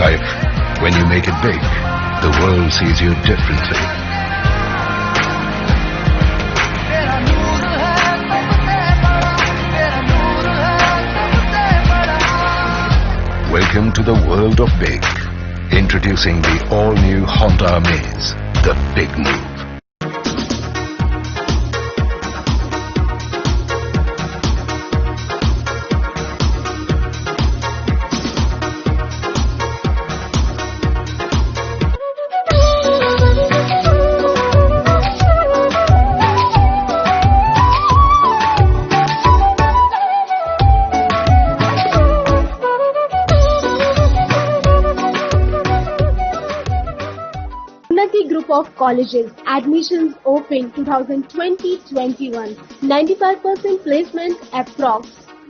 life, when you make it big, the world sees you differently. Welcome to the world of big. Introducing the all-new Honda Amaze, the big move. Group of colleges, admissions open 2020-21, 95% placement approx,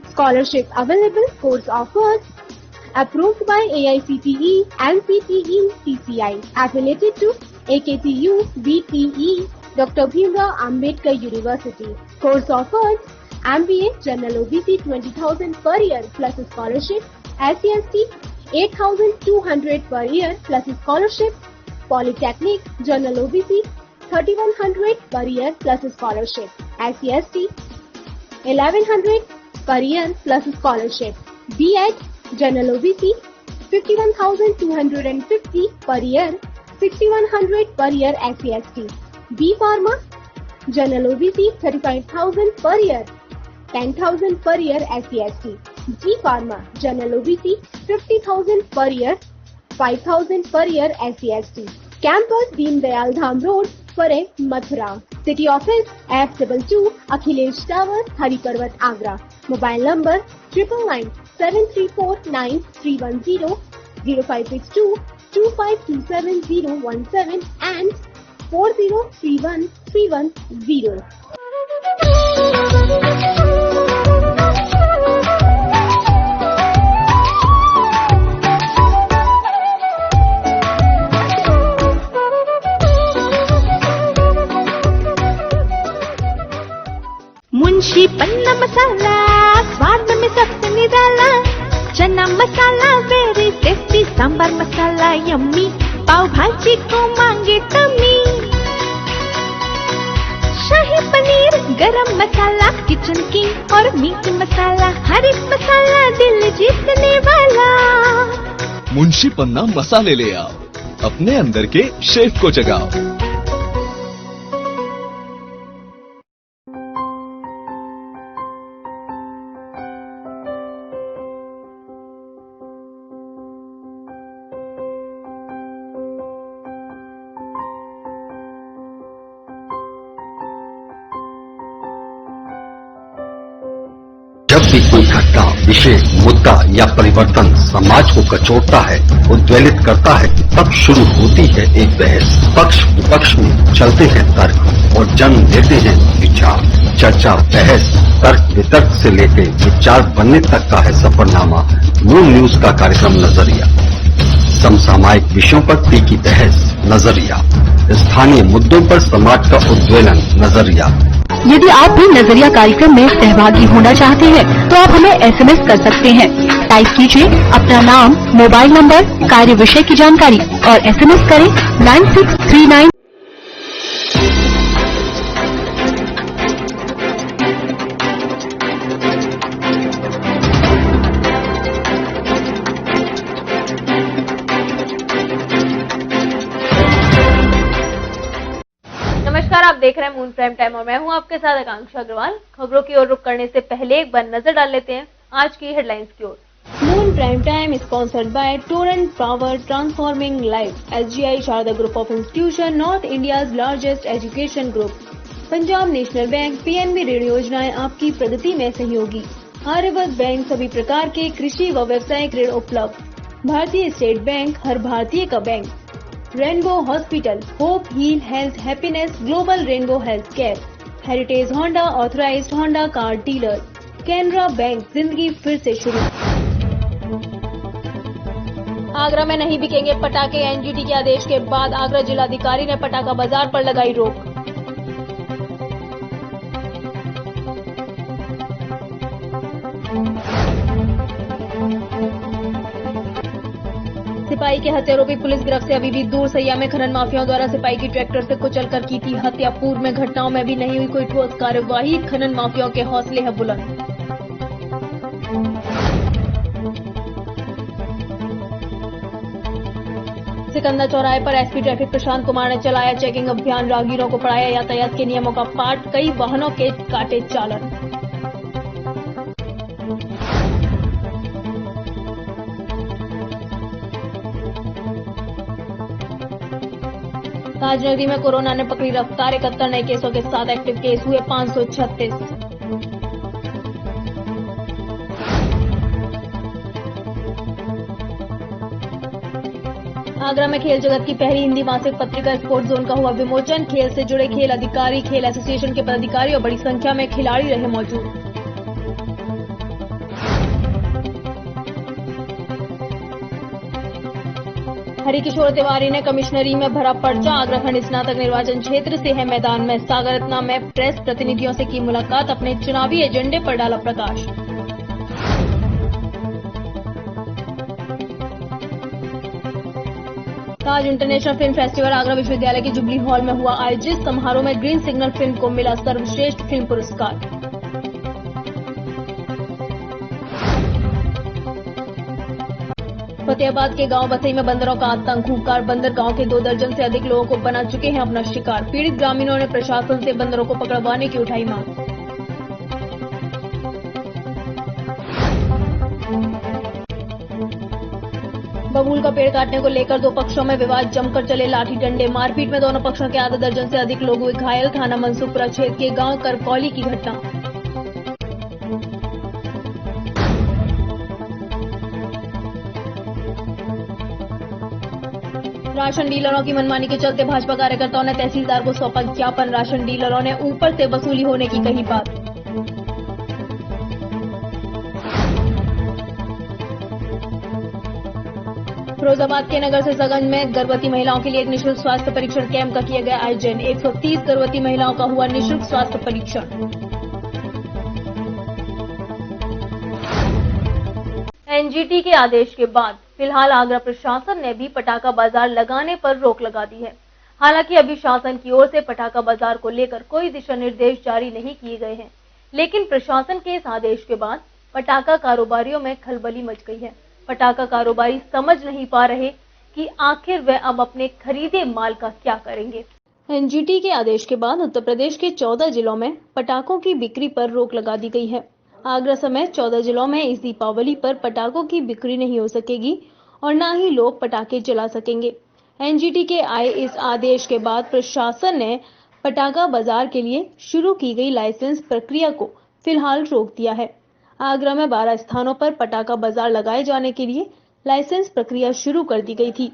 scholarship available, course offers, approved by AICTE, NCTE, CCI, affiliated to AKTU, BTE, Dr. Bhimrao Ambedkar University, course offered, MBA General OBC 20,000 per year plus a scholarship, SCST 8,200 per year plus a scholarship, Polytechnic General OBC 3,100 per year plus a scholarship, SCST 1,100 per year plus a scholarship, B.Ed General OBC 51,250 per year, 6,100 per year SCST, B Pharma General OBC 35,000 per year, 10,000 per year SCST, G Pharma General OBC 50,000 per year, 5,000 per year SCST. Campus Deen Dayal Dham Road, Pare, Mathura. City Office F22 Akhilesh Tower, Hariparvat, Agra. Mobile number 997349 0562 2527017 and 4031310. Munshi पन्ना मसाला, स्वाद में सबसे निराला, चना मसाला very tasty, sambar मसाला yummy, पाव भाजी को मांगे तमी, शाही पनीर, गरम मसाला, kitchen king और मीट मसाला, हर एक मसाला दिल जीतने वाला। मुंशी पन्ना मसाले ले आओ, अपने अंदर के शेफ को जगाओ। जब भी कोई घटना, विषय, मुद्दा या परिवर्तन समाज को कचोटता है, उद्वेलित करता है, तब शुरू होती है एक बहस। पक्ष विपक्ष में चलते हैं तर्क और जन्म लेते हैं विचार। चर्चा, बहस, तर्क वितर्क से लेकर विचार बनने तक का है सफरनामा मून न्यूज का कार्यक्रम नजरिया। समसामयिक विषयों पर तीखी बहस, नजरिया। स्थानीय मुद्दों पर समाज का उद्वेलन, नजरिया। यदि आप भी नजरिया कार्यक्रम में सहभागी होना चाहते हैं तो आप हमें SMS कर सकते हैं। टाइप कीजिए अपना नाम, मोबाइल नंबर, कार्य विषय की जानकारी और SMS करें 9639। नमस्कार, आप देख रहे हैं मून प्राइम टाइम और मैं हूं आपके साथ आकांक्षा अग्रवाल। खबरों की ओर रुख करने से पहले एक बार नजर डाल लेते हैं आज की हेडलाइंस की ओर। Moon prime time sponsored by Torrent Power transforming life, SGI Sharda group of institution, North India's largest education group, Punjab national bank, PNB ऋण योजनाएं आपकी प्रगति में सहयोगी, आर्यवर्त बैंक सभी प्रकार के कृषि व व्यावसायिक ऋण उपलब्ध, भारतीय स्टेट बैंक हर भारतीय का bank, rainbow hospital, hope heal health happiness, global rainbow health care, heritage Honda authorised Honda car dealer, Canara bank, जिंदगी फिर से शुरू। आगरा में नहीं बिकेंगे पटाखे, NGT के आदेश के बाद आगरा जिलाधिकारी ने पटाखा बाजार पर लगाई रोक। सिपाही के हत्या आरोपी पुलिस गिरफ्त से अभी भी दूर। सैया में खनन माफियाओं द्वारा सिपाही की ट्रैक्टर से कुचलकर की थी हत्या। पूर्व में घटनाओं में भी नहीं हुई कोई ठोस कार्यवाही। खनन माफियाओं के हौसले हैं बुलंद। सिकंदर चौराहे पर एसपी ट्रैफिक प्रशांत कुमार ने चलाया चेकिंग अभियान। राहगीरों को पढ़ाया यातायात के नियमों का पाठ। कई वाहनों के काटे चालन। राजनगरी में कोरोना ने पकड़ी रफ्तार। 71 नए केसों के साथ एक्टिव केस हुए 536। आगरा में खेल जगत की पहली हिंदी मासिक पत्रिका स्पोर्ट्स जोन का हुआ विमोचन। खेल से जुड़े खेल अधिकारी, खेल एसोसिएशन के पदाधिकारी और बड़ी संख्या में खिलाड़ी रहे मौजूद। हरिकिशोर तिवारी ने कमिश्नरी में भरा पर्चा। आगरा खंड स्नातक निर्वाचन क्षेत्र से है मैदान में। सागर रत्ना में प्रेस प्रतिनिधियों से की मुलाकात। अपने चुनावी एजेंडे पर डाला प्रकाश। ताज इंटरनेशनल फिल्म फेस्टिवल आगरा विश्वविद्यालय के जुबली हॉल में हुआ आयोजित। समारोह में ग्रीन सिग्नल फिल्म को मिला सर्वश्रेष्ठ फिल्म पुरस्कार। फतेहाबाद के गांव बसई में बंदरों का आतंक। खूंखार बंदर गांव के 2 दर्जन से अधिक लोगों को बना चुके हैं अपना शिकार। पीड़ित ग्रामीणों ने प्रशासन से बंदरों को पकड़वाने की उठाई मांग। बबूल का पेड़ काटने को लेकर 2 पक्षों में विवाद। जमकर चले लाठी डंडे। मारपीट में दोनों पक्षों के आधा दर्जन से अधिक लोग हुए घायल। थाना मनसुखपुरा क्षेत्र के गांव करकौली की घटना। राशन डीलरों की मनमानी के चलते भाजपा कार्यकर्ताओं ने तहसीलदार को सौंपा ज्ञापन। राशन डीलरों ने ऊपर से वसूली होने की कही बात। फिरोजाबाद के नगर से सगंज में गर्भवती महिलाओं के लिए एक निःशुल्क स्वास्थ्य परीक्षण कैंप का किया गया आयोजन। 130 गर्भवती महिलाओं का हुआ निःशुल्क स्वास्थ्य परीक्षण। एनजीटी के आदेश के बाद फिलहाल आगरा प्रशासन ने भी पटाखा बाजार लगाने पर रोक लगा दी है। हालांकि अभी शासन की ओर से पटाखा बाजार को लेकर कोई दिशा निर्देश जारी नहीं किए गए हैं, लेकिन प्रशासन के इस आदेश के बाद पटाखा कारोबारियों में खलबली मच गई है। पटाखा कारोबारी समझ नहीं पा रहे कि आखिर वे अब अपने खरीदे माल का क्या करेंगे। एनजीटी के आदेश के बाद उत्तर प्रदेश के 14 जिलों में पटाखों की बिक्री पर रोक लगा दी गई है। आगरा समेत 14 जिलों में इस दीपावली पर पटाखों की बिक्री नहीं हो सकेगी और न ही लोग पटाखे जला सकेंगे। एनजीटी के आए इस आदेश के बाद प्रशासन ने पटाखा बाजार के लिए शुरू की गई लाइसेंस प्रक्रिया को फिलहाल रोक दिया है। आगरा में 12 स्थानों पर पटाखा बाजार लगाए जाने के लिए लाइसेंस प्रक्रिया शुरू कर दी गई थी,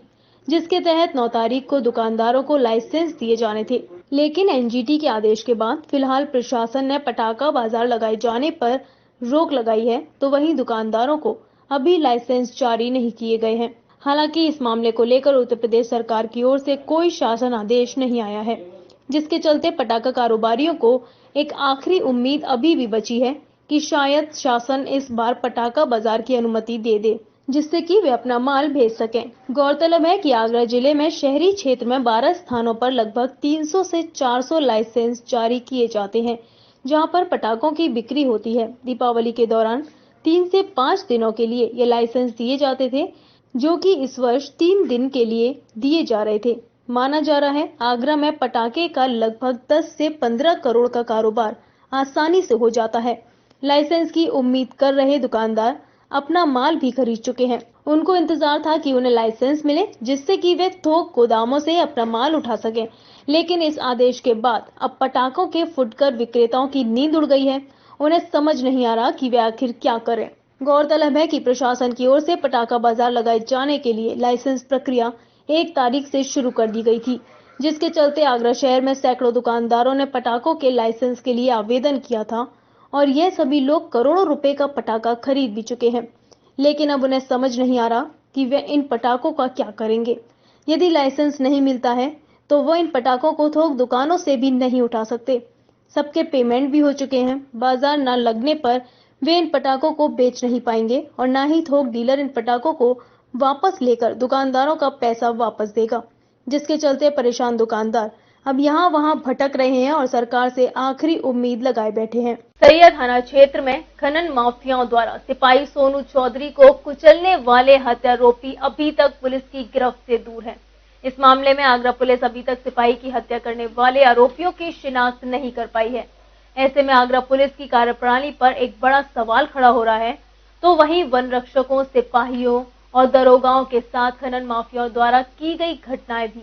जिसके तहत 9 तारीख को दुकानदारों को लाइसेंस दिए जाने थे। लेकिन एनजीटी के आदेश के बाद फिलहाल प्रशासन ने पटाखा बाजार लगाए जाने पर रोक लगाई है, तो वहीं दुकानदारों को अभी लाइसेंस जारी नहीं किए गए हैं। हालांकि इस मामले को लेकर उत्तर प्रदेश सरकार की ओर से कोई शासन आदेश नहीं आया है, जिसके चलते पटाखा कारोबारियों को एक आखिरी उम्मीद अभी भी बची है कि शायद शासन इस बार पटाखा बाजार की अनुमति दे दे, जिससे कि वे अपना माल भेज सकें। गौरतलब है कि आगरा जिले में शहरी क्षेत्र में 12 स्थानों पर लगभग 300 से 400 लाइसेंस जारी किए जाते हैं, जहां पर पटाखों की बिक्री होती है। दीपावली के दौरान 3 से 5 दिनों के लिए ये लाइसेंस दिए जाते थे, जो कि इस वर्ष 3 दिन के लिए दिए जा रहे थे। माना जा रहा है आगरा में पटाखे का लगभग 10 से 15 करोड़ का कारोबार आसानी से हो जाता है। लाइसेंस की उम्मीद कर रहे दुकानदार अपना माल भी खरीद चुके हैं। उनको इंतजार था कि उन्हें लाइसेंस मिले, जिससे कि वे थोक गोदामों से अपना माल उठा सकें। लेकिन इस आदेश के बाद अब पटाखों के फुटकर विक्रेताओं की नींद उड़ गई है। उन्हें समझ नहीं आ रहा कि वे आखिर क्या करें। गौरतलब है कि प्रशासन की ओर से पटाखा बाजार लगाए जाने के लिए लाइसेंस प्रक्रिया 1 तारीख से शुरू कर दी गई थी, जिसके चलते आगरा शहर में सैकड़ों दुकानदारों ने पटाखों के लाइसेंस के लिए आवेदन किया था और यह सभी लोग करोड़ों रुपए का पटाखा खरीद भी चुके हैं। लेकिन अब उन्हें समझ नहीं आ रहा कि वे इन पटाखों का क्या करेंगे। यदि लाइसेंस नहीं मिलता है तो वो इन पटाखों को थोक दुकानों से भी नहीं उठा सकते। सबके पेमेंट भी हो चुके हैं। बाजार न लगने पर वे इन पटाखों को बेच नहीं पाएंगे और न ही थोक डीलर इन पटाखों को वापस लेकर दुकानदारों का पैसा वापस देगा, जिसके चलते परेशान दुकानदार अब यहाँ वहाँ भटक रहे हैं और सरकार से आखिरी उम्मीद लगाए बैठे हैं। सरिया थाना क्षेत्र में खनन माफियाओं द्वारा सिपाही सोनू चौधरी को कुचलने वाले हत्यारोपी अभी तक पुलिस की गिरफ्त से दूर है। इस मामले में आगरा पुलिस अभी तक सिपाही की हत्या करने वाले आरोपियों की शिनाख्त नहीं कर पाई है। ऐसे में आगरा पुलिस की कार्यप्रणाली पर एक बड़ा सवाल खड़ा हो रहा है, तो वहीं वन रक्षकों, सिपाहियों और दरोगाओं के साथ खनन माफियाओं द्वारा की गई घटनाएं भी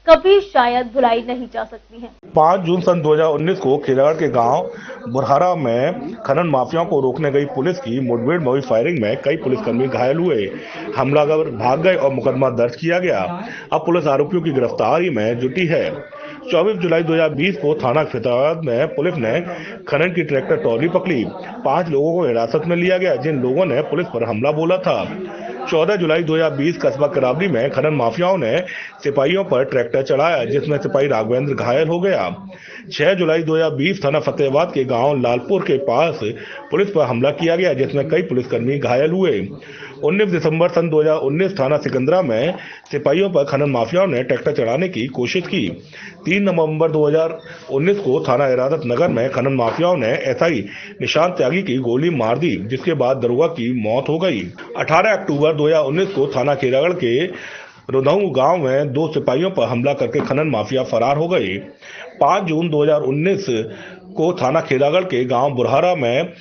कभी शायद भुलाई नहीं जा सकती हैं। 5 जून सन 2019 को खिलाड़ के गांव बुरहारा में खनन माफियाओं को रोकने गई पुलिस की मुठभेड़ में हुई फायरिंग में कई पुलिसकर्मी घायल हुए। हमलावर भाग गए और मुकदमा दर्ज किया गया। अब पुलिस आरोपियों की गिरफ्तारी में जुटी है। 24 जुलाई 2020 को थाना फैजाबाद में पुलिस ने खनन की ट्रैक्टर ट्रॉली पकड़ी। 5 लोगों को हिरासत में लिया गया, जिन लोगों ने पुलिस पर हमला बोला था। 14 जुलाई 2020 कस्बा करावली में खनन माफियाओं ने सिपाहियों पर ट्रैक्टर चढ़ाया, जिसमें सिपाही राघवेंद्र घायल हो गया। 6 जुलाई 2020 थाना फतेहाबाद के गांव लालपुर के पास पुलिस पर हमला किया गया, जिसमें कई पुलिसकर्मी घायल हुए। 19 दिसंबर सन 2019 थाना सिकंदरा में सिपाहियों पर खनन माफियाओं ने ट्रैक्टर चढ़ाने की कोशिश की। 3 नवंबर 2019 को थाना इरादत नगर में खनन माफियाओं ने एसआई निशांत त्यागी की गोली मार दी, जिसके बाद दरोगा की मौत हो गई। 18 अक्टूबर 2019 को थाना केरागढ़ के रुधऊ गांव में 2 सिपाहियों पर हमला करके खनन माफिया फरार हो गए। 5 जून 2019 को थाना खेदागढ़ के गांव बुरहारा में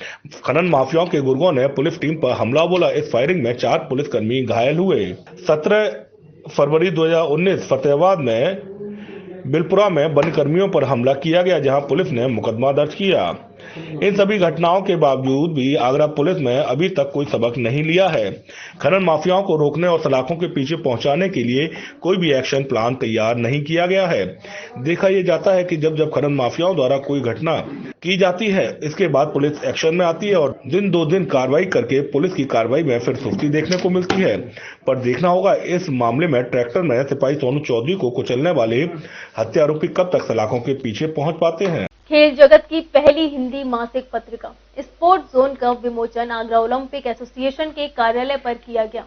खनन माफियाओं के गुर्गों ने पुलिस टीम पर हमला बोला। इस फायरिंग में 4 पुलिसकर्मी घायल हुए। 17 फरवरी 2019 फतेहाबाद में बिलपुरा में वन कर्मियों पर हमला किया गया, जहां पुलिस ने मुकदमा दर्ज किया। इन सभी घटनाओं के बावजूद भी आगरा पुलिस ने अभी तक कोई सबक नहीं लिया है। खनन माफियाओं को रोकने और सलाखों के पीछे पहुंचाने के लिए कोई भी एक्शन प्लान तैयार नहीं किया गया है। देखा यह जाता है कि जब खनन माफियाओं द्वारा कोई घटना की जाती है, इसके बाद पुलिस एक्शन में आती है और दिन 2 दिन कार्रवाई करके पुलिस की कार्रवाई में फिर सुस्ती देखने को मिलती है। पर देखना होगा इस मामले में ट्रैक्टर में सिपाही सोनू चौधरी को कुचलने वाले हत्यारोपी कब तक सलाखों के पीछे पहुंच पाते हैं। खेल जगत की पहली हिंदी मासिक पत्रिका स्पोर्ट जोन का विमोचन आगरा ओलंपिक एसोसिएशन के कार्यालय पर किया गया।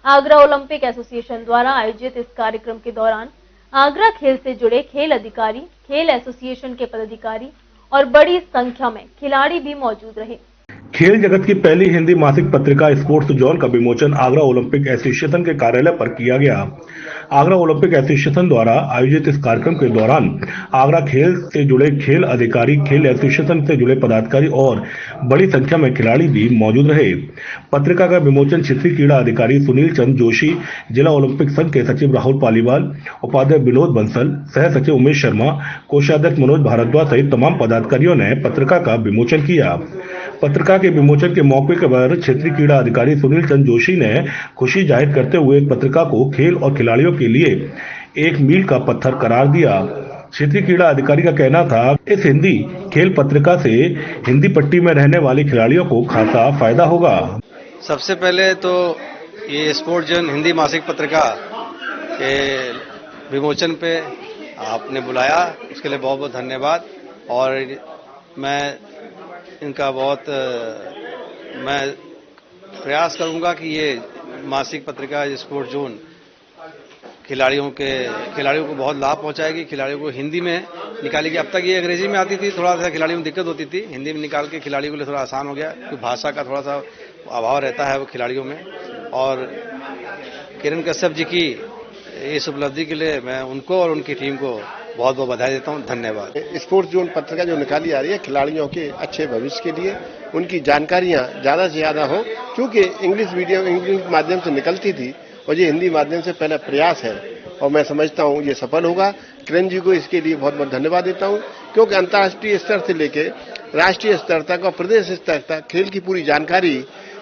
आगरा ओलंपिक एसोसिएशन द्वारा आयोजित इस कार्यक्रम के दौरान आगरा खेल से जुड़े खेल अधिकारी, खेल एसोसिएशन के पदाधिकारी और बड़ी संख्या में खिलाड़ी भी मौजूद रहे। खेल जगत की पहली हिंदी मासिक पत्रिका स्पोर्ट्स जोन का विमोचन आगरा ओलंपिक एसोसिएशन के कार्यालय पर किया गया। आगरा ओलंपिक एसोसिएशन द्वारा आयोजित इस कार्यक्रम के दौरान आगरा खेल से जुड़े खेल अधिकारी, खेल एसोसिएशन से जुड़े पदाधिकारी और बड़ी संख्या में खिलाड़ी भी मौजूद रहे। पत्रिका का विमोचन क्षेत्रीय क्रीड़ा अधिकारी सुनील चंद जोशी, जिला ओलंपिक संघ के सचिव राहुल पालीवाल, उपाध्यक्ष विनोद बंसल, सह सचिव उमेश शर्मा, कोषाध्यक्ष मनोज भारद्वाज सहित तमाम पदाधिकारियों ने पत्रिका का विमोचन किया। पत्रिका के विमोचन के मौके पर क्षेत्रीय क्रीड़ा अधिकारी सुनील चंद जोशी ने खुशी जाहिर करते हुए पत्रिका को खेल और खिलाड़ियों के लिए एक मील का पत्थर करार दिया। क्षेत्रीय क्रीड़ा अधिकारी का कहना था, इस हिंदी खेल पत्रिका से हिंदी पट्टी में रहने वाले खिलाड़ियों को खासा फायदा होगा। सबसे पहले तो ये स्पोर्ट जोन हिंदी मासिक पत्रिका के विमोचन पे आपने बुलाया, उसके लिए बहुत बहुत धन्यवाद। और मैं इनका मैं प्रयास करूंगा कि ये मासिक पत्रिका स्पोर्ट जोन खिलाड़ियों को बहुत लाभ पहुंचाएगी। खिलाड़ियों को हिंदी में निकालेगी। अब तक ये अंग्रेजी में आती थी, थोड़ा सा खिलाड़ियों में दिक्कत होती थी। हिंदी में निकाल के खिलाड़ियों के लिए थोड़ा आसान हो गया, क्योंकि भाषा का थोड़ा सा अभाव रहता है वो खिलाड़ियों में। और किरण कश्यप जी की इस उपलब्धि के लिए मैं उनको और उनकी टीम को बहुत बहुत बधाई देता हूं। धन्यवाद। स्पोर्ट्स जोन पत्रिका जो निकाली जा रही है खिलाड़ियों के अच्छे भविष्य के लिए, उनकी जानकारियां ज्यादा से ज्यादा हो, क्योंकि इंग्लिश माध्यम से निकलती थी और ये हिंदी माध्यम से पहला प्रयास है और मैं समझता हूं ये सफल होगा। किरण जी को इसके लिए बहुत बहुत धन्यवाद देता हूं, क्योंकि अंतर्राष्ट्रीय स्तर से लेकर राष्ट्रीय स्तर तक और प्रदेश स्तर तक खेल की पूरी जानकारी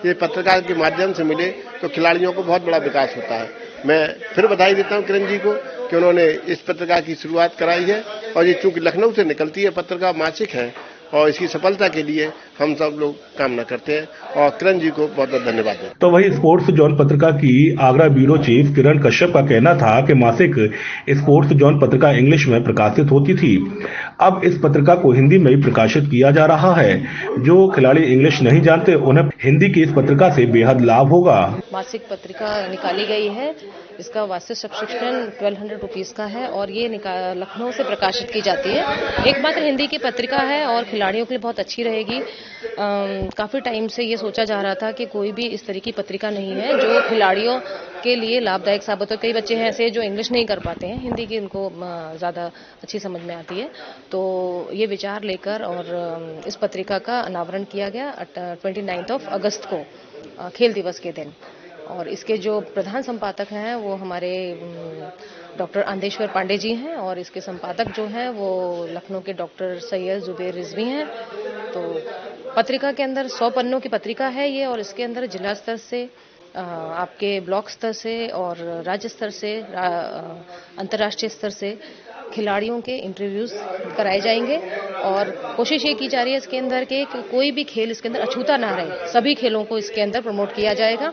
ये पत्रकार के माध्यम से मिले तो खिलाड़ियों को बहुत बड़ा विकास होता है। मैं फिर बधाई देता हूं किरण जी को कि उन्होंने इस पत्रिका की शुरुआत कराई है और ये चूंकि लखनऊ से निकलती है पत्रिका मासिक है और इसकी सफलता के लिए हम सब लोग कामना करते हैं और किरण जी को बहुत बहुत धन्यवाद देते हैं। तो वही स्पोर्ट्स जोन पत्रिका की आगरा ब्यूरो चीफ किरण कश्यप का कहना था कि मासिक स्पोर्ट्स जोन पत्रिका इंग्लिश में प्रकाशित होती थी। अब इस पत्रिका को हिंदी में ही प्रकाशित किया जा रहा है। जो खिलाड़ी इंग्लिश नहीं जानते उन्हें हिंदी की इस पत्रिका से बेहद लाभ होगा। मासिक पत्रिका निकाली गई है, इसका वार्षिक सब्सक्रिप्शन 1200 रुपीज का है और ये लखनऊ से प्रकाशित की जाती है। एकमात्र हिंदी की पत्रिका है और खिलाड़ियों के लिए बहुत अच्छी रहेगी। काफी टाइम से ये सोचा जा रहा था कि कोई भी इस तरह की पत्रिका नहीं है जो खिलाड़ियों के लिए लाभदायक साबित हो। कई बच्चे हैं ऐसे जो इंग्लिश नहीं कर पाते हैं, हिंदी की उनको ज्यादा अच्छी समझ में आती है, तो ये विचार लेकर और इस पत्रिका का अनावरण किया गया 29 अगस्त को, खेल दिवस के दिन। और इसके जो प्रधान संपादक हैं वो हमारे डॉक्टर आंदेश्वर पांडे जी हैं और इसके संपादक जो हैं वो लखनऊ के डॉक्टर सैयद जुबैर रिजवी हैं। तो पत्रिका के अंदर 100 पन्नों की पत्रिका है ये और इसके अंदर जिला स्तर से, आपके ब्लॉक स्तर से और राज्य स्तर से, अंतर्राष्ट्रीय स्तर से खिलाड़ियों के इंटरव्यूज कराए जाएंगे और कोशिश ये की जा रही है इसके अंदर कि कोई भी खेल इसके अंदर अछूता ना रहे, सभी खेलों को इसके अंदर प्रमोट किया जाएगा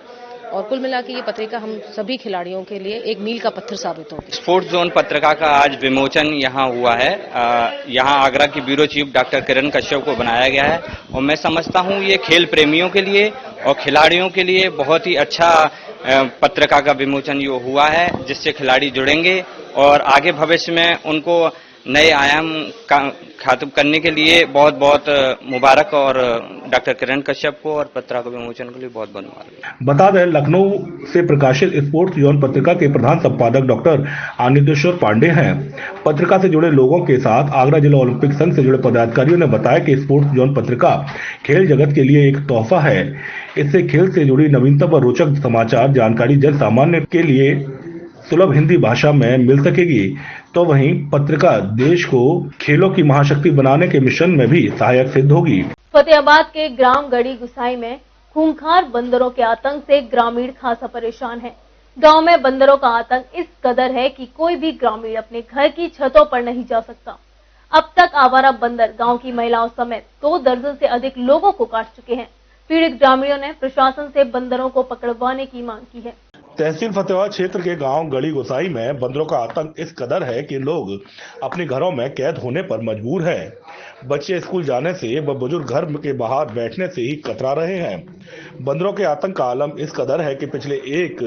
और कुल मिला के ये पत्रिका हम सभी खिलाड़ियों के लिए एक मील का पत्थर साबित होगी। स्पोर्ट्स जोन पत्रिका का आज विमोचन यहाँ हुआ है। यहाँ आगरा की ब्यूरो चीफ डॉक्टर किरण कश्यप को बनाया गया है और मैं समझता हूँ ये खेल प्रेमियों के लिए और खिलाड़ियों के लिए बहुत ही अच्छा पत्रिका का विमोचन ये हुआ है, जिससे खिलाड़ी जुड़ेंगे और आगे भविष्य में उनको नए आयाम खातिब करने के लिए बहुत बहुत मुबारक और डॉक्टर किरण कश्यप को और पत्रिका के विमोचन के लिए बहुत बहुत मुबारक। बता दें, लखनऊ से प्रकाशित स्पोर्ट्स जोन पत्रिका के प्रधान संपादक डॉक्टर आनंदेश्वर पांडे हैं। पत्रिका से जुड़े लोगों के साथ आगरा जिला ओलंपिक संघ से जुड़े पदाधिकारियों ने बताया कि स्पोर्ट्स जोन पत्रिका खेल जगत के लिए एक तोहफा है। इससे खेल से जुड़ी नवीनतम और रोचक समाचार जानकारी जन सामान्य के लिए सुलभ हिंदी भाषा में मिल सकेगी। तो वहीं पत्रिका देश को खेलों की महाशक्ति बनाने के मिशन में भी सहायक सिद्ध होगी। फतेहाबाद के ग्राम गड़ी गुसाई में खूंखार बंदरों के आतंक से ग्रामीण खासा परेशान है। गांव में बंदरों का आतंक इस कदर है कि कोई भी ग्रामीण अपने घर की छतों पर नहीं जा सकता। अब तक आवारा बंदर गांव की महिलाओं समेत 2 दर्जन से अधिक लोगों को काट चुके हैं। पीड़ित ग्रामीणों ने प्रशासन से बंदरों को पकड़वाने की मांग की है। तहसील फतेहाबाद क्षेत्र के गांव गड़ी गोसाई में बंदरों का आतंक इस कदर है कि लोग अपने घरों में कैद होने पर मजबूर हैं। बच्चे स्कूल जाने से व बुजुर्ग घर के बाहर बैठने से ही कतरा रहे हैं। बंदरों के आतंक का आलम इस कदर है कि पिछले 1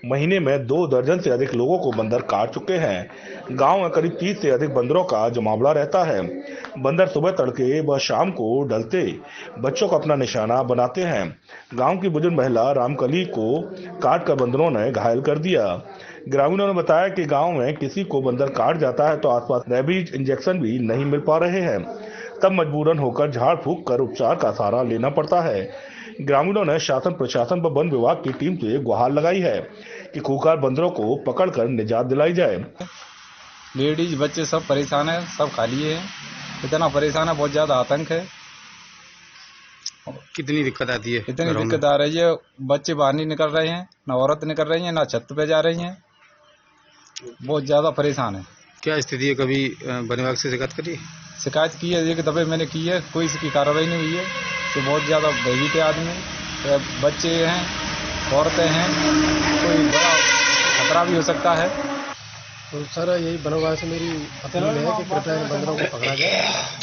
महीने में 2 दर्जन से अधिक लोगों को बंदर काट चुके हैं। गांव में करीब 30 से अधिक बंदरों का जमावड़ा रहता है। बंदर सुबह तड़के व शाम को ढलते बच्चों को अपना निशाना बनाते हैं। गांव की बुजुर्ग महिला रामकली को काट कर बंदरों ने घायल कर दिया। ग्रामीणों ने बताया कि गांव में किसी को बंदर काट जाता है तो आसपास रेबीज इंजेक्शन भी नहीं मिल पा रहे हैं, तब मजबूरन होकर झाड़ फूंक कर उपचार का सहारा लेना पड़ता है। ग्रामीणों ने शासन प्रशासन व वन विभाग की टीम से गुहार लगाई है कि खूंखार बंदरों को पकड़कर निजात दिलाई जाए। लेडीज बच्चे सब परेशान है, सब खाली है, इतना परेशान है, बहुत ज्यादा आतंक है। कितनी दिक्कत आती है? इतनी दिक्कत आ रही है, बच्चे बाहर नहीं निकल रहे हैं, ना औरत निकल रही है, ना छत पे जा रही हैं, बहुत ज्यादा परेशान है। क्या स्थिति है? कभी वन विभाग से शिकायत करी? शिकायत की है, 1 दफे मैंने की है, कोई इसकी कार्रवाई नहीं हुई है। तो बहुत ज्यादा भयभीत है आदमी, तो बच्चे हैं, औरतें हैं, कोई बड़ा खतरा भी हो सकता है। तो सर यही वन विभाग से मेरी अपील है कि कृपया इन बंदरों को पकड़ा जाए।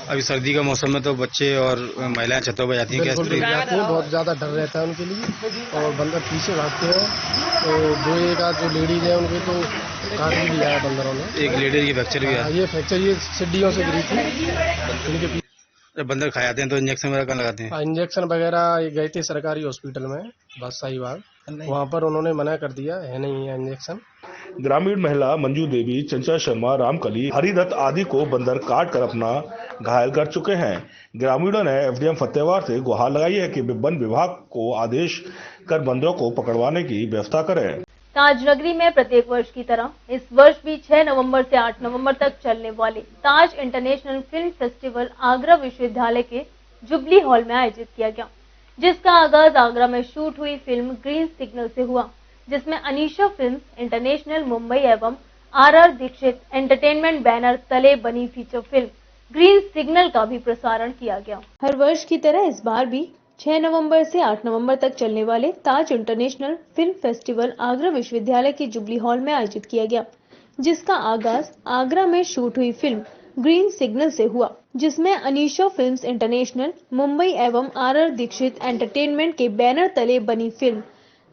अभी सर्दी का मौसम में तो बच्चे और महिलाएं छतों पर जाती हैं, क्या स्थिति जाती हैं? बहुत ज्यादा डर रहता है उनके लिए और बंदर पीछे भागते हैं। तो 2 जो लेडीज है उनके तो काट भी लिया है बंदरों ने। एक लेडीज की फ्रैक्चर भी है। ये फ्रैक्चर ये सीढ़ियों से गिरी थी। जब बंदर खा जाते हैं तो इंजेक्शन वगैरह कहाँ लगाते हैं? इंजेक्शन वगैरह ये गए थे सरकारी हॉस्पिटल में बादशाहीबाग, वहाँ पर उन्होंने मना कर दिया है, नहीं है इंजेक्शन। ग्रामीण महिला मंजू देवी, चंचल शर्मा, रामकली, हरिदत्त आदि को बंदर काट कर अपना घायल कर चुके हैं। ग्रामीणों ने एसडीएम फतेहाबाद से गुहार लगाई है कि वन विभाग को आदेश कर बंदरों को पकड़वाने की व्यवस्था करें। ताज नगरी में प्रत्येक वर्ष की तरह इस वर्ष भी 6 नवंबर से 8 नवंबर तक चलने वाले ताज इंटरनेशनल फिल्म फेस्टिवल आगरा विश्वविद्यालय के जुबली हॉल में आयोजित किया गया, जिसका आगाज आगरा में शूट हुई फिल्म ग्रीन सिग्नल से हुआ, जिसमें अनीशा फिल्म्स इंटरनेशनल मुंबई एवं आरआर दीक्षित एंटरटेनमेंट बैनर तले बनी फीचर फिल्म ग्रीन सिग्नल का भी प्रसारण किया गया। हर वर्ष की तरह इस बार भी 6 नवंबर से 8 नवंबर तक चलने वाले ताज इंटरनेशनल फिल्म फेस्टिवल आगरा विश्वविद्यालय के जुबली हॉल में आयोजित किया गया, जिसका आगाज आगरा में शूट हुई फिल्म ग्रीन सिग्नल से हुआ, जिसमें अनीशा फिल्म्स इंटरनेशनल मुंबई एवं आर दीक्षित एंटरटेनमेंट के बैनर तले बनी फिल्म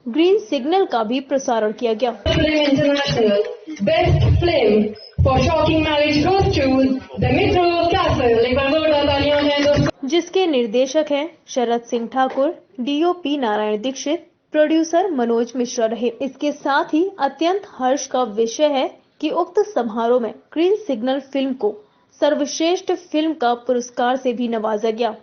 ग्रीन सिग्नल का भी प्रसारण किया गया। Best film for shocking marriage goes to the metro castle. एक बार जोरदार तालियां हैं दोस्तों। जिसके निर्देशक हैं शरद सिंह ठाकुर, डीओपी नारायण दीक्षित, प्रोड्यूसर मनोज मिश्रा रहे। इसके साथ ही अत्यंत हर्ष का विषय है कि उक्त समारोह में ग्रीन सिग्नल फिल्म को सर्वश्रेष्ठ फिल्म का पुरस्कार से भी नवाजा गया।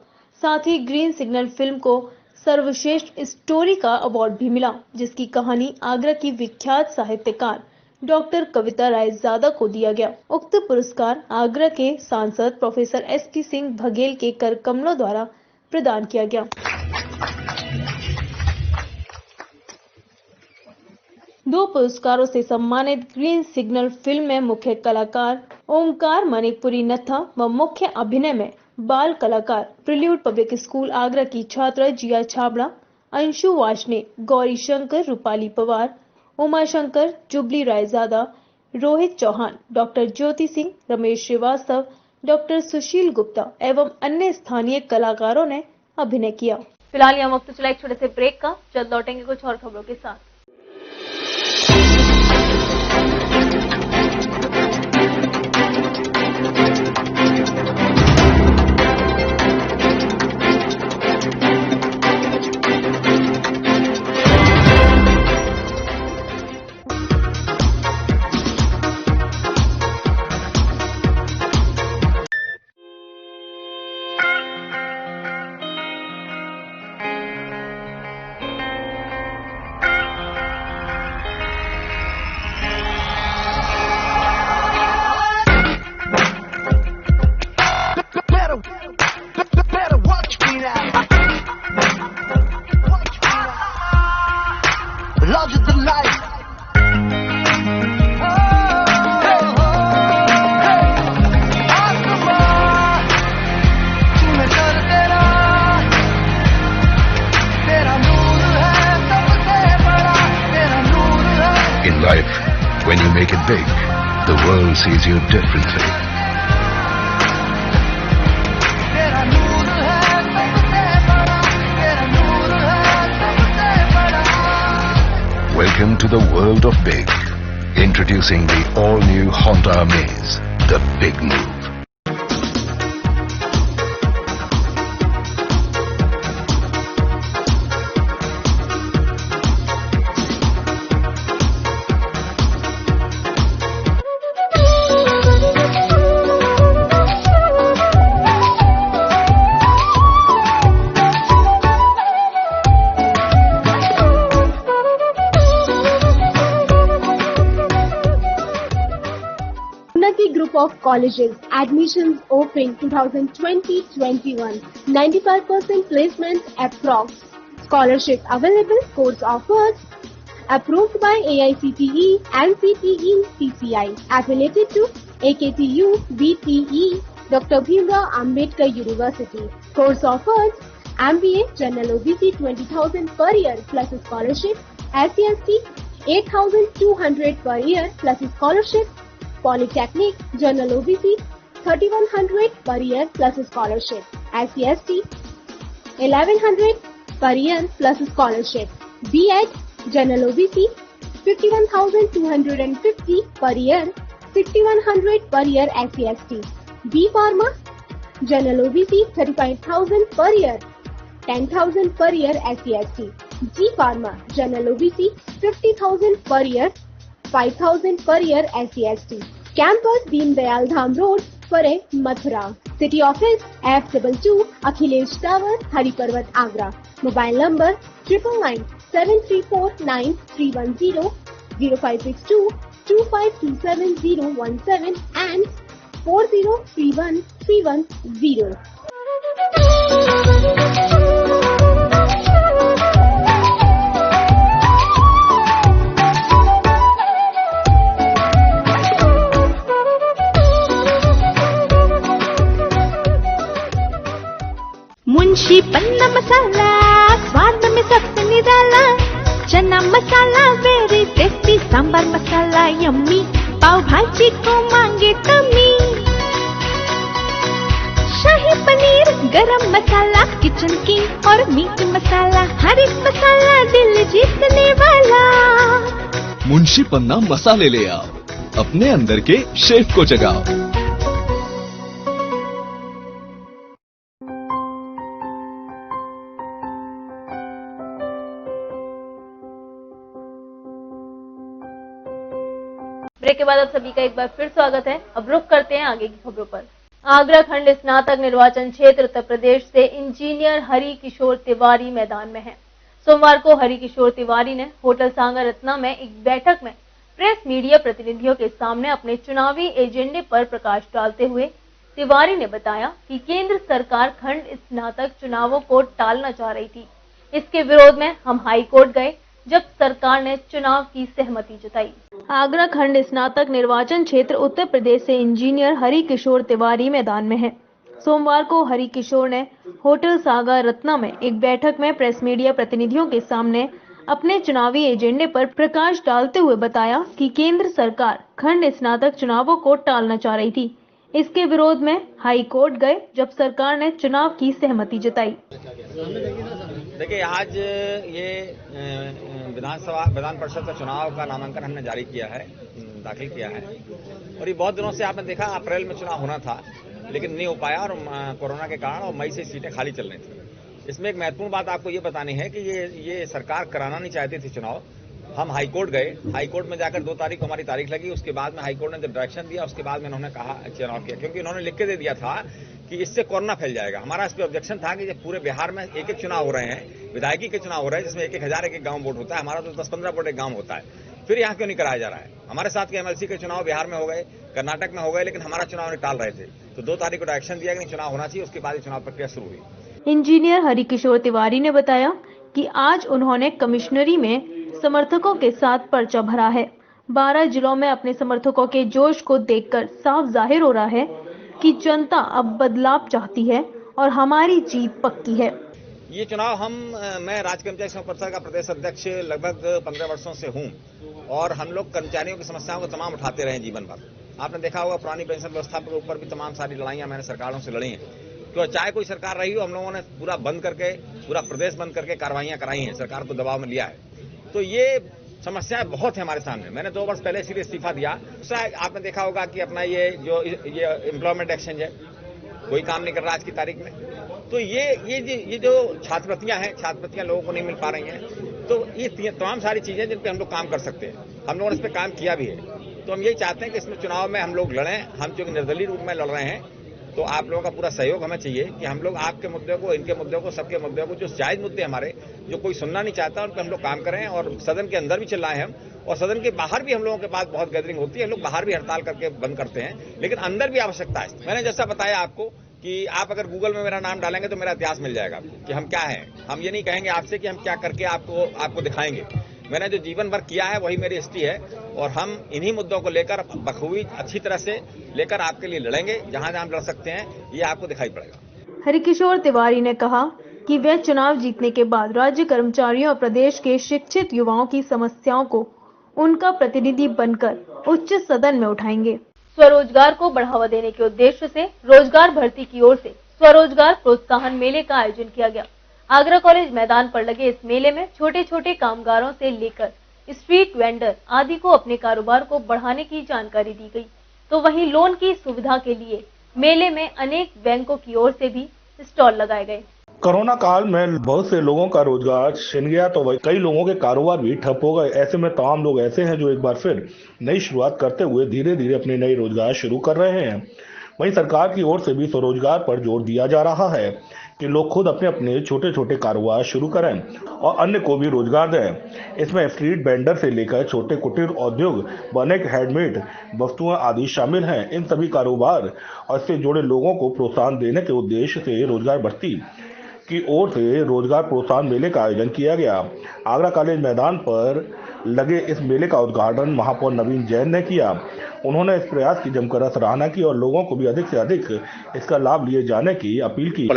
साथ ही ग्रीन सिग्नल फिल्म को सर्वश्रेष्ठ स्टोरी का अवार्ड भी मिला, जिसकी कहानी आगरा की विख्यात साहित्यकार डॉक्टर कविता राय ज़ादा को दिया गया। उक्त पुरस्कार आगरा के सांसद प्रोफेसर एसपी सिंह बघेल के कर कमलों द्वारा प्रदान किया गया। दो पुरस्कारों से सम्मानित ग्रीन सिग्नल फिल्म में मुख्य कलाकार ओमकार मणिकपुरी नत्था व मुख्य अभिनय में बाल कलाकार प्रिल्यूड पब्लिक स्कूल आगरा की छात्रा जिया Chhabra, Anshu Washne, Gauri Shankar, Rupali Pawar, Uma Shankar, jubilee Raizada, Rohit Chauhan, doctor Jyoti Singh, Ramesh Srivastava, doctor सुशील गुप्ता एवं अन्य स्थानीय कलाकारों ने अभिनय किया। फिलहाल यहाँ वक्त चला एक छोटे से ब्रेक का, जल्द लौटेंगे कुछ और खबरों के साथ। In life, when you make it big, the world sees you differently. Welcome to the world of big. Introducing the all-new Honda Amaze, the big move. Group of colleges, admissions open 2020-21, 95% placement approx, scholarship available, course offers, approved by AICTE, NCTE, CCI, affiliated to AKTU, BTE, Dr. Bhimrao Ambedkar University, course offers, MBA General OBC 20,000 per year plus scholarship, SC/ST 8,200 per year plus scholarship, Polytechnic General OBC 3,100 per year plus scholarship, SC/ST 1,100 per year plus scholarship, B.Ed General OBC 51,250 per year, 6,100 per year SC/ST, B Pharma General OBC 35,000 per year, 10,000 per year SC/ST, G Pharma General OBC 50,000 per year, 5,000 per year SC/ST. Campus Deen Dayal Dham Road, Pare, Mathura. City Office F22 Akhilesh Tower, Hariparvat, Agra. Mobile number 997349 0562 2527 and 4031 310. मसाला स्वाद में सबसे निराला चना मसाला very tasty sambar मसाला yummy पाव भाजी को मांगे tummy शाही पनीर गरम मसाला kitchen king और meet मसाला हर एक मसाला दिल जीतने वाला मुंशी पन्ना मसाले ले आओ, अपने अंदर के शेफ को जगाओ। ब्रेक के बाद आप सभी का एक बार फिर स्वागत है। अब रुख करते हैं आगे की खबरों पर। आगरा खंड स्नातक निर्वाचन क्षेत्र उत्तर प्रदेश से इंजीनियर हरि किशोर तिवारी मैदान में है। सोमवार को हरि किशोर तिवारी ने होटल सांगा रत्ना में एक बैठक में प्रेस मीडिया प्रतिनिधियों के सामने अपने चुनावी एजेंडे पर प्रकाश डालते हुए तिवारी ने बताया कि केंद्र सरकार खंड स्नातक चुनावों को टालना चाह रही थी। इसके विरोध में हम हाई कोर्ट गए जब सरकार ने चुनाव की सहमति जताई। आगरा खंड स्नातक निर्वाचन क्षेत्र उत्तर प्रदेश से इंजीनियर हरि किशोर तिवारी मैदान में है। सोमवार को हरि किशोर ने होटल सागा रत्ना में एक बैठक में प्रेस मीडिया प्रतिनिधियों के सामने अपने चुनावी एजेंडे पर प्रकाश डालते हुए बताया कि केंद्र सरकार खंड स्नातक चुनावों को टालना चाह रही थी। इसके विरोध में हाई कोर्ट गए जब सरकार ने चुनाव की सहमति जताई। देखिए, आज ये विधान परिषद का चुनाव का नामांकन हमने जारी किया है, दाखिल किया है और ये बहुत दिनों से आपने देखा अप्रैल में चुनाव होना था लेकिन नहीं हो पाया और कोरोना के कारण और मई से सीटें खाली चल रही थी। इसमें एक महत्वपूर्ण बात आपको ये बतानी है कि ये सरकार कराना नहीं चाहती थी चुनाव। हम हाई कोर्ट गए, हाई कोर्ट में जाकर 2 तारीख को हमारी तारीख लगी। उसके बाद में हाई कोर्ट ने जब डायरेक्शन दिया उसके बाद में उन्होंने कहा चुनाव किया, क्योंकि उन्होंने लिख के दे दिया था कि इससे कोरोना फैल जाएगा। हमारा इस पर ऑब्जेक्शन था कि जब पूरे बिहार में एक चुनाव हो रहे हैं, विधायकी के चुनाव हो रहे हैं जिसमें 1,000 एक गांव वोट होता है, हमारा तो 10-15 वोट एक गांव होता है, फिर यहाँ क्यों नहीं कराया जा रहा है? हमारे साथ के एमएलसी के चुनाव बिहार में हो गए, कर्नाटक में हो गए, लेकिन हमारा चुनाव नहीं टाल रहे थे। तो 2 तारीख को डायरेक्शन दिया कि नहीं चुनाव होना चाहिए, उसके बाद चुनाव प्रक्रिया शुरू हुई। इंजीनियर हरि किशोर तिवारी ने बताया कि आज उन्होंने कमिश्नरी में समर्थकों के साथ पर्चा भरा है। 12 जिलों में अपने समर्थकों के जोश को देखकर साफ जाहिर हो रहा है कि जनता अब बदलाव चाहती है और हमारी जीत पक्की है। ये चुनाव मैं राज्य कर्मचारी संघ परिषद का प्रदेश अध्यक्ष लगभग 15 वर्षों से हूं और हम लोग कर्मचारियों की समस्याओं को तमाम उठाते रहे जीवन भर। आपने देखा होगा पुरानी पेंशन व्यवस्था के ऊपर भी तमाम सारी लड़ाइयां मैंने सरकारों से लड़ी हैं। तो चाहे कोई सरकार रही हो, हम लोगों ने पूरा बंद करके, पूरा प्रदेश बंद करके कार्रवाइयां कराई हैं, सरकार को दबाव में लिया है। तो ये समस्याएं बहुत है हमारे सामने। मैंने 2 वर्ष पहले इसीलिए इस्तीफा दिया। आपने देखा होगा कि अपना ये एम्प्लॉयमेंट एक्सचेंज है, कोई काम नहीं कर रहा आज की तारीख में। तो ये जो छात्रवृत्तियां हैं, छात्रवृत्तियां लोगों को नहीं मिल पा रही हैं। तो ये तमाम सारी चीजें जिन पे हम लोग काम कर सकते हैं, हम लोगों ने इस पर काम किया भी है। तो हम यही चाहते हैं कि इसमें चुनाव में हम लोग लड़ें। हम जो निर्दलीय रूप में लड़ रहे हैं, तो आप लोगों का पूरा सहयोग हमें चाहिए कि हम लोग आपके मुद्दे को, इनके मुद्दों को, सबके मुद्दों को, जो जायज मुद्दे हमारे, जो कोई सुनना नहीं चाहता, उन पर हम लोग काम करें। और सदन के अंदर भी चिल्लाएं हम, और सदन के बाहर भी हम लोगों के पास बहुत गैदरिंग होती है, हम लोग बाहर भी हड़ताल करके बंद करते हैं, लेकिन अंदर भी आवश्यकता है। मैंने जैसा बताया आपको कि आप अगर गूगल में मेरा नाम डालेंगे तो मेरा इतिहास मिल जाएगा कि हम क्या हैं। हम ये नहीं कहेंगे आपसे कि हम क्या करके आपको दिखाएंगे। मैंने जो जीवन भर किया है वही मेरी हिस्ट्री है और हम इन्हीं मुद्दों को लेकर बखूबी अच्छी तरह से लेकर आपके लिए लड़ेंगे। जहां जहां हम लड़ सकते हैं ये आपको दिखाई पड़ेगा। हरिकिशोर तिवारी ने कहा कि वे चुनाव जीतने के बाद राज्य कर्मचारियों और प्रदेश के शिक्षित युवाओं की समस्याओं को उनका प्रतिनिधि बनकर उच्च सदन में उठाएंगे। स्वरोजगार को बढ़ावा देने के उद्देश्य से रोजगार भर्ती की ओर से स्वरोजगार प्रोत्साहन मेले का आयोजन किया गया। आगरा कॉलेज मैदान पर लगे इस मेले में छोटे छोटे कामगारों से लेकर स्ट्रीट वेंडर आदि को अपने कारोबार को बढ़ाने की जानकारी दी गई। तो वहीं लोन की सुविधा के लिए मेले में अनेक बैंकों की ओर से भी स्टॉल लगाए गए। कोरोना काल में बहुत से लोगों का रोजगार छिन गया, तो वही कई लोगों के कारोबार भी ठप हो गए। ऐसे में तमाम लोग ऐसे हैं जो एक बार फिर नई शुरुआत करते हुए धीरे धीरे अपने नए रोजगार शुरू कर रहे हैं। वहीं सरकार की ओर से भी स्वरोजगार पर जोर दिया जा रहा है कि लोग खुद अपने अपने छोटे छोटे कारोबार शुरू करें और अन्य को भी रोजगार दें। इसमें स्ट्रीट वेंडर से लेकर छोटे कुटीर उद्योग, बनेक, हैंडमेड वस्तुएं आदि शामिल हैं। इन सभी कारोबार और इससे जुड़े लोगों को प्रोत्साहन देने के उद्देश्य से रोजगार भर्ती की ओर से रोजगार प्रोत्साहन मेले का आयोजन किया गया। आगरा कॉलेज मैदान पर लगे इस मेले का उद्घाटन महापौर नवीन जैन ने किया। उन्होंने इस प्रयास की जमकर सराहना की और लोगों को भी अधिक से अधिक इसका लाभ लिए जाने की अपील की।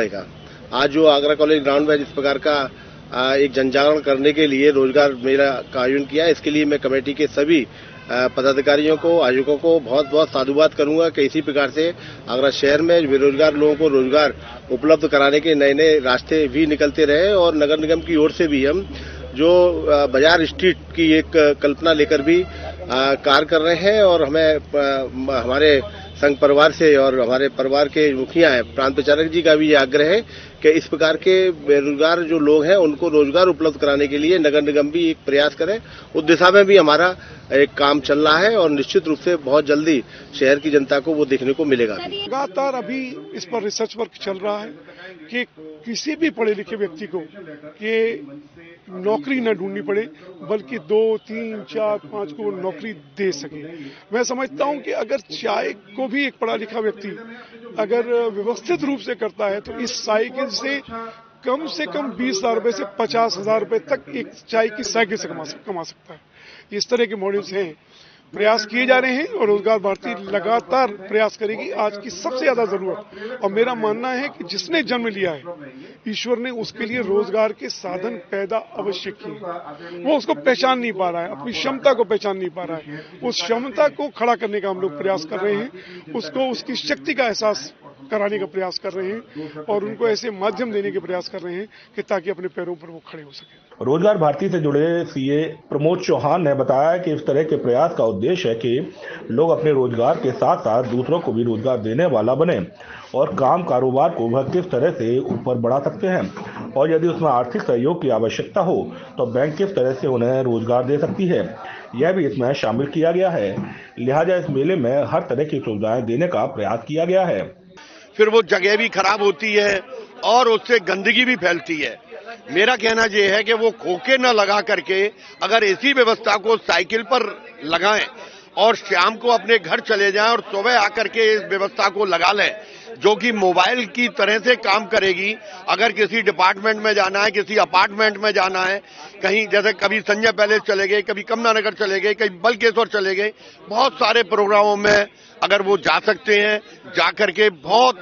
आज जो आगरा कॉलेज ग्राउंड में जिस प्रकार का एक जनजागरण करने के लिए रोजगार मेला का आयोजन किया, इसके लिए मैं कमेटी के सभी पदाधिकारियों को, आयोजकों को बहुत बहुत साधुवाद करूंगा कि इसी प्रकार से आगरा शहर में बेरोजगार लोगों को रोजगार उपलब्ध कराने के नए नए रास्ते भी निकलते रहे और नगर निगम की ओर से भी हम जो बाजार स्ट्रीट की एक कल्पना लेकर भी कार्य कर रहे हैं और हमें हमारे संघ परिवार से और हमारे परिवार के मुखिया हैं प्रांत प्रचारक जी का भी ये आग्रह है कि इस प्रकार के बेरोजगार जो लोग हैं उनको रोजगार उपलब्ध कराने के लिए नगर निगम भी एक प्रयास करें। उस दिशा में भी हमारा एक काम चल रहा है और निश्चित रूप से बहुत जल्दी शहर की जनता को वो देखने को मिलेगा। लगातार अभी इस पर रिसर्च वर्क चल रहा है कि किसी भी पढ़े लिखे व्यक्ति को ये नौकरी न ढूंढनी पड़े, बल्कि 2, 3, 4, 5 को नौकरी दे सके। मैं समझता हूं कि अगर चाय को भी एक पढ़ा लिखा व्यक्ति अगर व्यवस्थित रूप से करता है तो इस साइकिल से कम 20,000 रुपए से 50,000 रुपए तक एक चाय की साइकिल से कमा सकता है। इस तरह के मॉडल्स हैं, प्रयास किए जा रहे हैं और रोजगार भारती लगातार प्रयास करेगी। आज की सबसे ज्यादा जरूरत, और मेरा मानना है कि जिसने जन्म लिया है ईश्वर ने उसके लिए रोजगार के साधन पैदा अवश्य किए, वो उसको पहचान नहीं पा रहा है, अपनी क्षमता को पहचान नहीं पा रहा है। उस क्षमता को खड़ा करने का हम लोग प्रयास कर रहे हैं, उसको उसकी शक्ति का एहसास कराने का प्रयास कर रहे हैं और उनको ऐसे माध्यम देने के प्रयास कर रहे हैं कि ताकि अपने पैरों पर वो खड़े हो सके। रोजगार भारती से जुड़े सीए प्रमोद चौहान ने बताया कि इस तरह के प्रयास का उद्देश्य है कि लोग अपने रोजगार के साथ साथ दूसरों को भी रोजगार देने वाला बने और काम कारोबार को वह किस तरह से ऊपर बढ़ा सकते हैं और यदि उसमें आर्थिक सहयोग की आवश्यकता हो तो बैंक किस तरह से उन्हें रोजगार दे सकती है, यह भी इसमें शामिल किया गया है। लिहाजा इस मेले में हर तरह की सुविधाएं देने का प्रयास किया गया है। फिर वो जगह भी खराब होती है और उससे गंदगी भी फैलती है। मेरा कहना यह है कि वो खोखे न लगा करके अगर ऐसी व्यवस्था को साइकिल पर लगाएं और शाम को अपने घर चले जाएं और सुबह आकर के इस व्यवस्था को लगा लें, जो कि मोबाइल की तरह से काम करेगी। अगर किसी डिपार्टमेंट में जाना है, किसी अपार्टमेंट में जाना है, कहीं जैसे कभी संजय पैलेस चले गए, कभी कमला नगर चले गए, कभी बलकेश्वर चले गए, बहुत सारे प्रोग्रामों में अगर वो जा सकते हैं, जा करके बहुत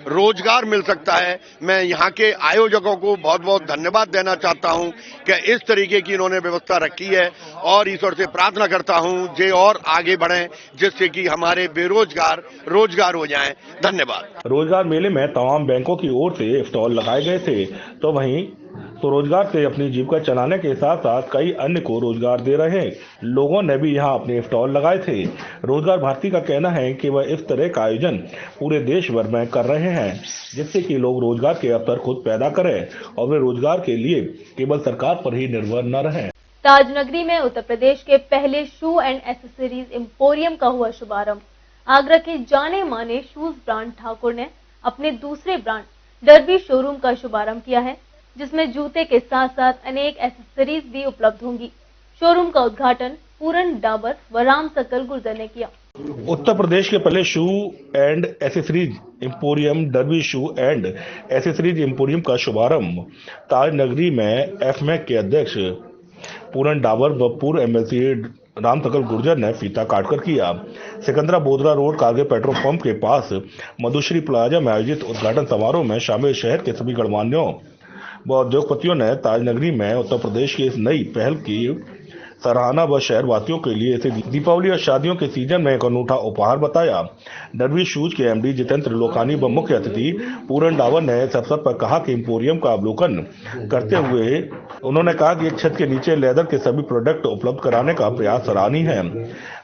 रोजगार मिल सकता है। मैं यहाँ के आयोजकों को बहुत बहुत धन्यवाद देना चाहता हूँ कि इस तरीके की इन्होंने व्यवस्था रखी है और ईश्वर से प्रार्थना करता हूँ जे और आगे बढ़ें, जिससे कि हमारे बेरोजगार रोजगार हो जाएं। धन्यवाद। रोजगार मेले में तमाम बैंकों की ओर से स्टॉल लगाए गए थे, तो वहीं स्वरोजगार से अपनी जीविका चलाने के साथ साथ कई अन्य को रोजगार दे रहे लोगों ने भी यहां अपने स्टॉल लगाए थे। रोजगार भारती का कहना है कि वह इस तरह का आयोजन पूरे देश भर में कर रहे हैं, जिससे कि लोग रोजगार के अवसर खुद पैदा करें और वे रोजगार के लिए केवल सरकार पर ही निर्भर न रहें। ताजनगरी में उत्तर प्रदेश के पहले शू एंड एसेसरीज एम्पोरियम का हुआ शुभारंभ। आगरा के जाने माने शूज ब्रांड ठाकुर ने अपने दूसरे ब्रांड डर्बी शोरूम का शुभारंभ किया है, जिसमें जूते के साथ साथ अनेक एसेसरीज भी उपलब्ध होंगी। शोरूम का उद्घाटन पूरन डाबर व राम सकल गुर्जर ने किया। उत्तर प्रदेश के पहले shoe and accessories emporium Derby shoe and accessories emporium का शुभारंभ ताजनगरी में एफमैक के अध्यक्ष पूरन डाबर व पूर्व एमएलसी राम सकल गुर्जर ने फीता काटकर किया। Sikandra Bodra road Kargil petrol pump के पास मधुश्री प्लाजा में आयोजित उद्घाटन समारोह में शामिल शहर के सभी गणमान्यों व उद्योगपतियों ने ताजनगरी में उत्तर प्रदेश की इस नई पहल की सराहना व शहरवासियों के लिए इसे दीपावली और शादियों के सीजन में एक अनूठा उपहार बताया। डर्बी शूज के एमडी जितेंद्र लोकानी व मुख्य अतिथि पूरन डावर ने इस अवसर पर कहा कि एम्पोरियम का अवलोकन करते हुए उन्होंने कहा कि एक छत के नीचे लेदर के सभी प्रोडक्ट उपलब्ध कराने का प्रयास सराहनीय है।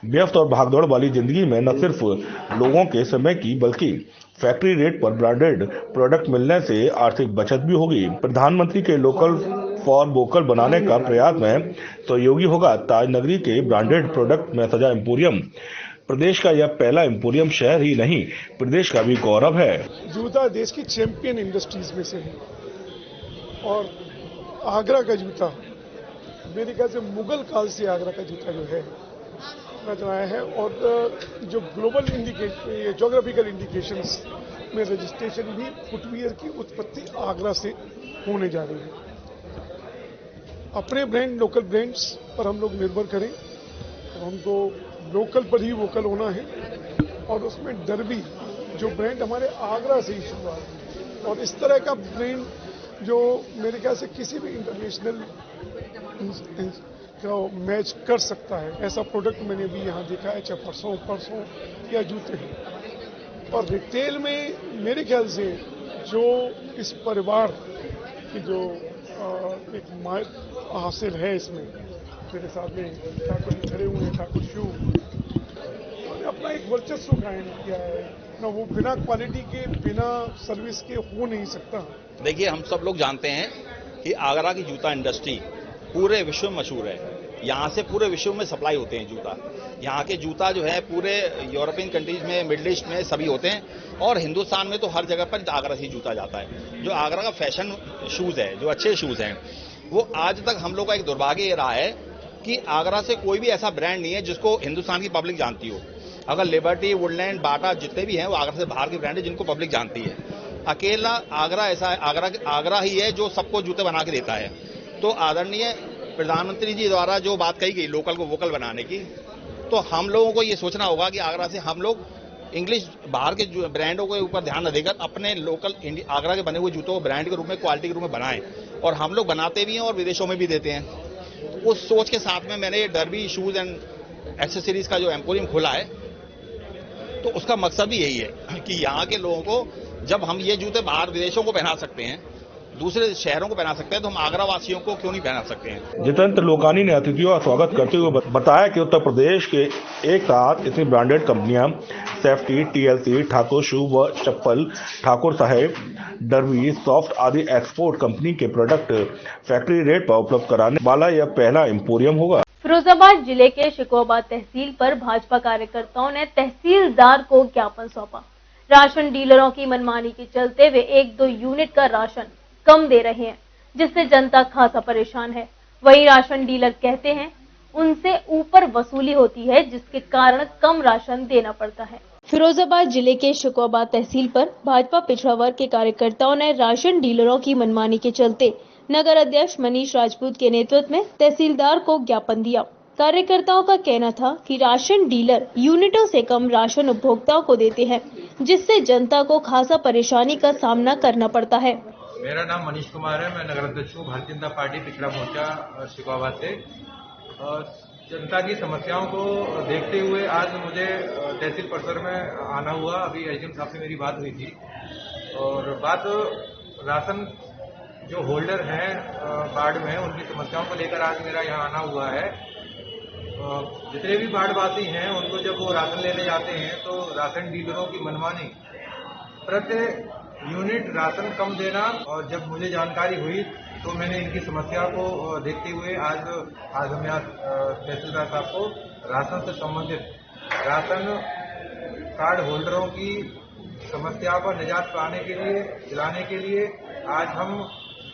व्यस्त और भागदौड़ वाली जिंदगी में न सिर्फ लोगों के समय की बल्कि फैक्ट्री रेट पर ब्रांडेड प्रोडक्ट मिलने से आर्थिक बचत भी होगी। प्रधानमंत्री के लोकल फॉर वोकल बनाने का प्रयास में सहयोगी होगा। ताजनगरी के ब्रांडेड प्रोडक्ट में सजा एम्पोरियम प्रदेश का यह पहला एम्पोरियम शहर ही नहीं, प्रदेश का भी गौरव है। जूता देश की चैंपियन इंडस्ट्रीज में से है और आगरा का जूता मेरे ख्याल से मुगल काल से आगरा का जूता जो है रहा है और जो ग्लोबल ज्योग्राफिकल इंडिकेशंस में रजिस्ट्रेशन भी फुटवियर की उत्पत्ति आगरा से होने जा रही है। अपने ब्रांड लोकल ब्रांड्स पर हम लोग निर्भर करें और हमको लोकल पर ही वोकल होना है और उसमें डर्बी जो ब्रांड हमारे आगरा से ही शुरुआत हुई और इस तरह का ब्रेन जो मेरे ख्याल से किसी भी इंटरनेशनल को मैच कर सकता है, ऐसा प्रोडक्ट मैंने भी यहाँ देखा है, चाहे परसों या जूते हैं। और रिटेल में मेरे ख्याल से जो इस परिवार की जो एक माइल हासिल है, इसमें मेरे साथ में ठाकुर खड़े हुए हैं, ठाकुर शू अपना एक वर्चस्व कायम किया है ना, वो बिना क्वालिटी के, बिना सर्विस के हो नहीं सकता। देखिए, हम सब लोग जानते हैं कि आगरा की जूता इंडस्ट्री पूरे विश्व में मशहूर है। यहाँ से पूरे विश्व में सप्लाई होते हैं जूता। यहाँ के जूता जो है पूरे यूरोपियन कंट्रीज में, मिडिल ईस्ट में सभी होते हैं, और हिंदुस्तान में तो हर जगह पर आगरा से जूता जाता है। जो आगरा का फैशन शूज है, जो अच्छे शूज हैं, वो आज तक हम लोग का एक दुर्भाग्य ये रहा है कि आगरा से कोई भी ऐसा ब्रांड नहीं है जिसको हिंदुस्तान की पब्लिक जानती हो। अगर लिबर्टी, वुडलैंड, बाटा जितने भी हैं वो आगरा से बाहर के ब्रांड है जिनको पब्लिक जानती है। अकेला आगरा ऐसा है, आगरा ही है जो सबको जूते बना के देता है। तो आदरणीय प्रधानमंत्री जी द्वारा जो बात कही गई लोकल को वोकल बनाने की, तो हम लोगों को ये सोचना होगा कि आगरा से हम लोग इंग्लिश बाहर के ब्रांडों के ऊपर ध्यान न देकर अपने लोकल आगरा के बने हुए जूतों को ब्रांड के रूप में, क्वालिटी के रूप में बनाएं। और हम लोग बनाते भी हैं और विदेशों में भी देते हैं। उस सोच के साथ में मैंने डर्बी शूज एंड एक्सेसरीज का जो एम्पोरियम खोला है, तो उसका मकसद भी यही है कि यहाँ के लोगों को जब हम ये जूते बाहर विदेशों को पहना सकते हैं, दूसरे शहरों को पहना सकते हैं, तो हम आगरा वासियों को क्यों नहीं पहना सकते हैं। जितेंद्र त्रिलोकानी ने अतिथियों का स्वागत करते हुए बताया कि उत्तर प्रदेश के एक साथ इतनी ब्रांडेड कंपनियां सेफ्टी, TLC, ठाकुर शू व चप्पल, ठाकुर साहेब, डर्बी, सॉफ्ट आदि एक्सपोर्ट कंपनी के प्रोडक्ट फैक्ट्री रेट पर उपलब्ध कराने वाला यह पहला एम्पोरियम होगा। फिरोजाबाद जिले के शिकोहाबाद तहसील पर भाजपा कार्यकर्ताओं ने तहसीलदार को ज्ञापन सौंपा। राशन डीलरों की मनमानी के चलते वे 1-2 यूनिट का राशन कम दे रहे हैं, जिससे जनता खासा परेशान है। वही राशन डीलर कहते हैं उनसे ऊपर वसूली होती है, जिसके कारण कम राशन देना पड़ता है। फिरोजाबाद जिले के शिकोहाबाद तहसील पर भाजपा पिछड़ा वर्ग के कार्यकर्ताओं ने राशन डीलरों की मनमानी के चलते नगर अध्यक्ष मनीष राजपूत के नेतृत्व में तहसीलदार को ज्ञापन दिया। कार्यकर्ताओं का कहना था कि राशन डीलर यूनिटों से कम राशन उपभोक्ताओं को देते हैं, जिससे जनता को खासा परेशानी का सामना करना पड़ता है। मेरा नाम मनीष कुमार है, मैं नगर अध्यक्ष हूँ भारतीय जनता पार्टी पिछड़ा मोर्चा शिकोहाबाद से। जनता की समस्याओं को देखते हुए आज मुझे तहसील परिसर में आना हुआ। अभी एसडीएम साहब से मेरी बात हुई थी और बात राशन जो होल्डर हैं वार्ड में, उनकी समस्याओं को लेकर आज मेरा यहाँ आना हुआ है। जितने भी वार्डवासी हैं उनको जब वो राशन लेने जाते हैं तो राशन डीलरों की मनमानी, प्रति यूनिट राशन कम देना, और जब मुझे जानकारी हुई तो मैंने इनकी समस्या को देखते हुए आज हम यहाँ तहसीलदार साहब को राशन से संबंधित राशन कार्ड होल्डरों की समस्या पर निजात पाने के लिए, दिलाने के लिए आज हम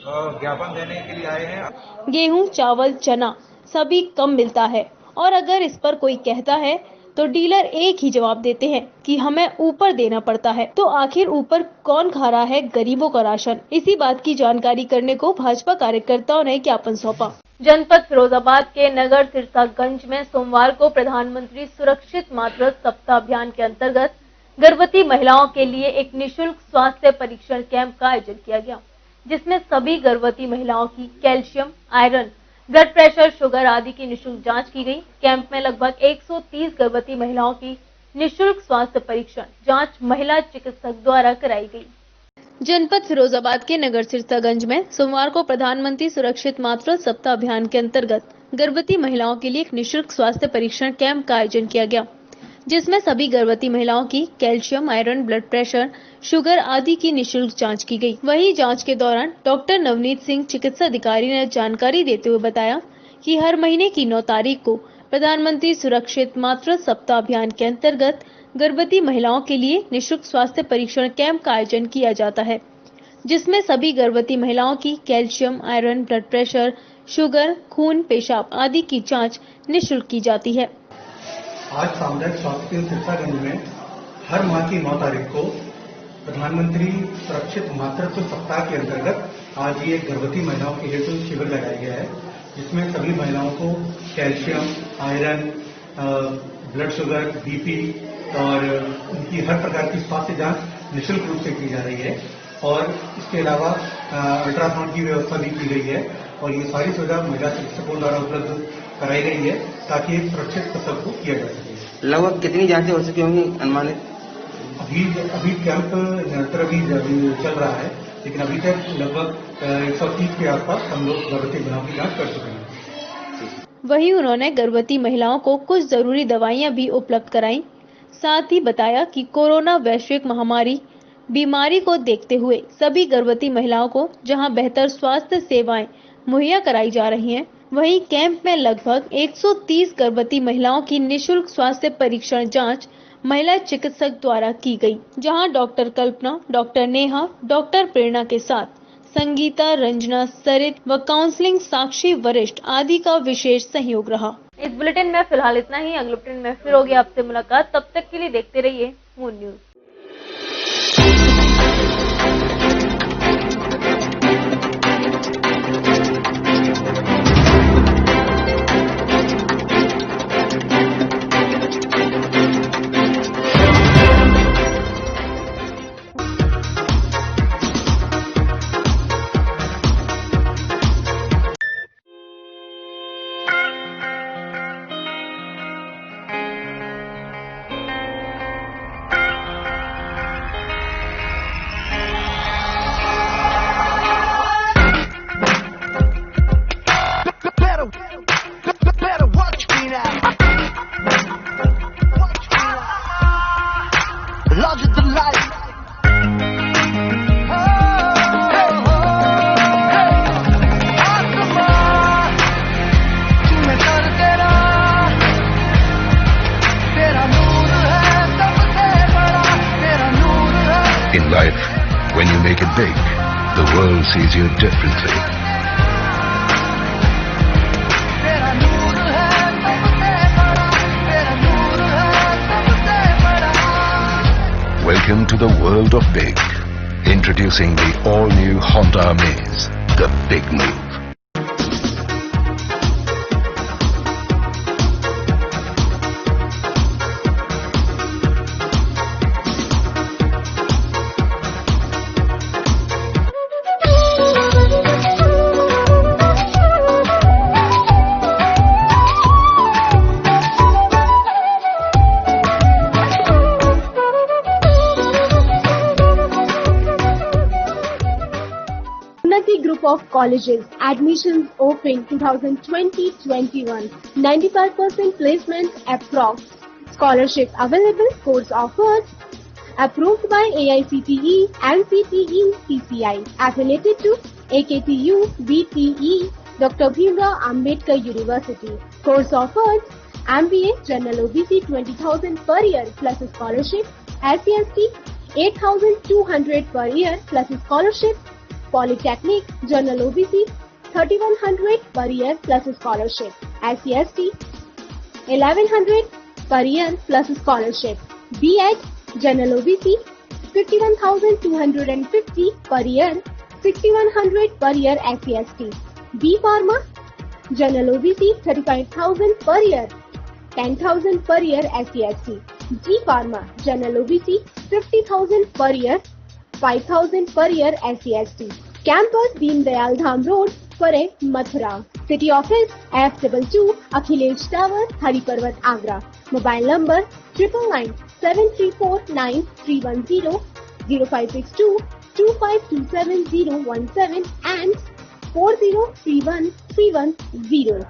ज्ञापन देने के लिए आए हैं। गेहूं, चावल, चना सभी कम मिलता है और अगर इस पर कोई कहता है तो डीलर एक ही जवाब देते हैं कि हमें ऊपर देना पड़ता है। तो आखिर ऊपर कौन खा रहा है गरीबों का राशन? इसी बात की जानकारी करने को भाजपा कार्यकर्ताओं ने ज्ञापन सौंपा। जनपद फिरोजाबाद के नगर सिरसागंज में सोमवार को प्रधानमंत्री सुरक्षित मातृत्व सप्ताह अभियान के अंतर्गत गर्भवती महिलाओं के लिए एक निःशुल्क स्वास्थ्य परीक्षण कैंप का आयोजन किया गया, जिसमें सभी गर्भवती महिलाओं की calcium, iron, blood pressure, sugar आदि की निःशुल्क जांच की गई। कैंप में लगभग 130 गर्भवती महिलाओं की निःशुल्क स्वास्थ्य परीक्षण जांच महिला चिकित्सक द्वारा कराई गई। जनपद फिरोजाबाद के नगर सिरसागंज में सोमवार को प्रधानमंत्री सुरक्षित मातृत्व सप्ताह अभियान के अंतर्गत गर्भवती महिलाओं के लिए एक निःशुल्क स्वास्थ्य परीक्षण कैंप का आयोजन किया गया, जिसमें सभी गर्भवती महिलाओं की calcium, iron, blood pressure, sugar आदि की निःशुल्क जांच की गई। वहीं जांच के दौरान डॉक्टर नवनीत सिंह चिकित्सा अधिकारी ने जानकारी देते हुए बताया कि हर महीने की 9 तारीख को प्रधानमंत्री सुरक्षित मातृत्व सप्ताह अभियान के अंतर्गत गर्भवती महिलाओं के लिए निःशुल्क स्वास्थ्य परीक्षण कैंप का आयोजन किया जाता है, जिसमें सभी गर्भवती महिलाओं की calcium, iron, blood pressure, sugar, खून, पेशाब आदि की जाँच निःशुल्क की जाती है। आज सामुदायिक स्वास्थ्य केंद्र सिरसागंज में हर माह की 9 तारीख को प्रधानमंत्री सुरक्षित मातृत्व सप्ताह के अंतर्गत आज ये गर्भवती महिलाओं के हेतु शिविर लगाया गया है, जिसमें सभी महिलाओं को calcium, iron, blood sugar, BP और उनकी हर प्रकार की स्वास्थ्य जांच निःशुल्क रूप से की जा रही है। और इसके अलावा अल्ट्रासाउंड की व्यवस्था भी की गई है और ये सारी सुविधा महिला चिकित्सकों द्वारा उपलब्ध कराई गई है ताकि एक सुरक्षित प्रसव को किया जा सके। लगभग कितनी जांचें हो चुकी होंगी अनुमानित? अभी कैंप निरंतर अभी चल रहा है, लेकिन अभी तक लगभग 130 के आसपास हम लोग गर्भवती महिलाओं की जांच कर चुके हैं। वहीं उन्होंने गर्भवती महिलाओं को कुछ जरूरी दवाइयां भी उपलब्ध कराई। साथ ही बताया कि कोरोना वैश्विक महामारी बीमारी को देखते हुए सभी गर्भवती महिलाओं को जहां बेहतर स्वास्थ्य सेवाएं मुहैया कराई जा रही हैं, वहीं कैंप में लगभग 130 गर्भवती महिलाओं की निःशुल्क स्वास्थ्य परीक्षण जांच महिला चिकित्सक द्वारा की गई, जहां डॉक्टर कल्पना, डॉक्टर नेहा, डॉक्टर प्रेरणा के साथ संगीता, रंजना, सरित व काउंसलिंग साक्षी वरिष्ठ आदि का विशेष सहयोग रहा। इस बुलेटिन में फिलहाल इतना ही। अगले बुलेटिन में फिर होगी आपसे मुलाकात। तब तक के लिए देखते रहिए moon news. In life, when you make it big, the world sees you differently. Welcome to the world of big. Introducing the all-new Honda Amaze, the big move. Group of colleges, admissions open 2020-21, 95% placement approx, scholarship available, course offers, approved by AICTE, NCTE, CCI, affiliated to AKTU, BTE, Dr. Bhimrao Ambedkar University, course offers, MBA General OBC 20,000 per year plus a scholarship, SCST 8,200 per year plus a scholarship, Polytechnic General OBC 3,100 per year plus a scholarship, SCST 1,100 per year plus a scholarship, B.Ed General OBC 51,250 per year, 6,100 per year SCST, B Pharma General OBC 35,000 per year, 10,000 per year SCST, G Pharma General OBC 50,000 per year, 5,000 per year SCST. Campus Deen Dayal Dham Road, Pare, Mathura. City Office F22 Akhilesh Tower, Hari Parvat, Agra. Mobile number 999 734 9310 0562 2527 017 and 4031 310.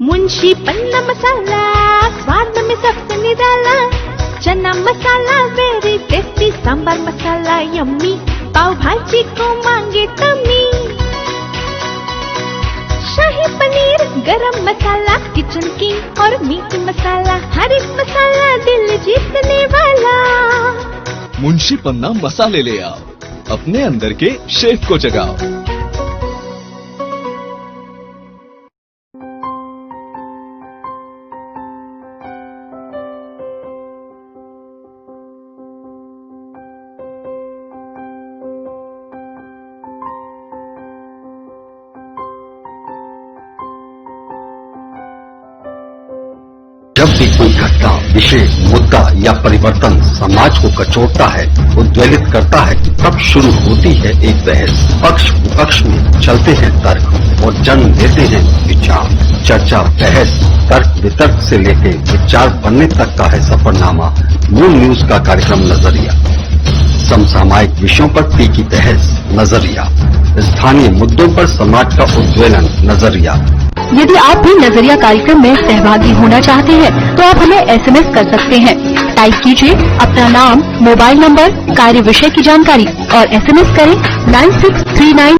Munshi पन्ना मसाला स्वाद में सबसे निराला, चना मसाला very tasty, sambar मसाला yummy, पाव भाजी को मांगे तमी, शाही पनीर गरम मसाला kitchen king और मीट मसाला, हर एक मसाला दिल जीतने वाला। मुंशी पन्ना मसाले ले आओ, अपने अंदर के शेफ को जगाओ। जब भी कोई घटना, विषय, मुद्दा या परिवर्तन समाज को कचोटता है, उद्वेलित करता है, तब शुरू होती है एक बहस। पक्ष विपक्ष में चलते हैं तर्क और जन्म लेते हैं विचार। चर्चा, बहस, तर्क वितर्क से लेकर विचार बनने तक का है सफरनामा मून न्यूज का कार्यक्रम नजरिया। समसामयिक विषयों पर तीखी बहस, नजरिया। स्थानीय मुद्दों पर समाज का उद्वेलन, नजरिया। यदि आप भी नजरिया कार्यक्रम में सहभागी होना चाहते हैं तो आप हमें SMS कर सकते हैं। टाइप कीजिए अपना नाम, मोबाइल नंबर, कार्य विषय की जानकारी और SMS करें 9639।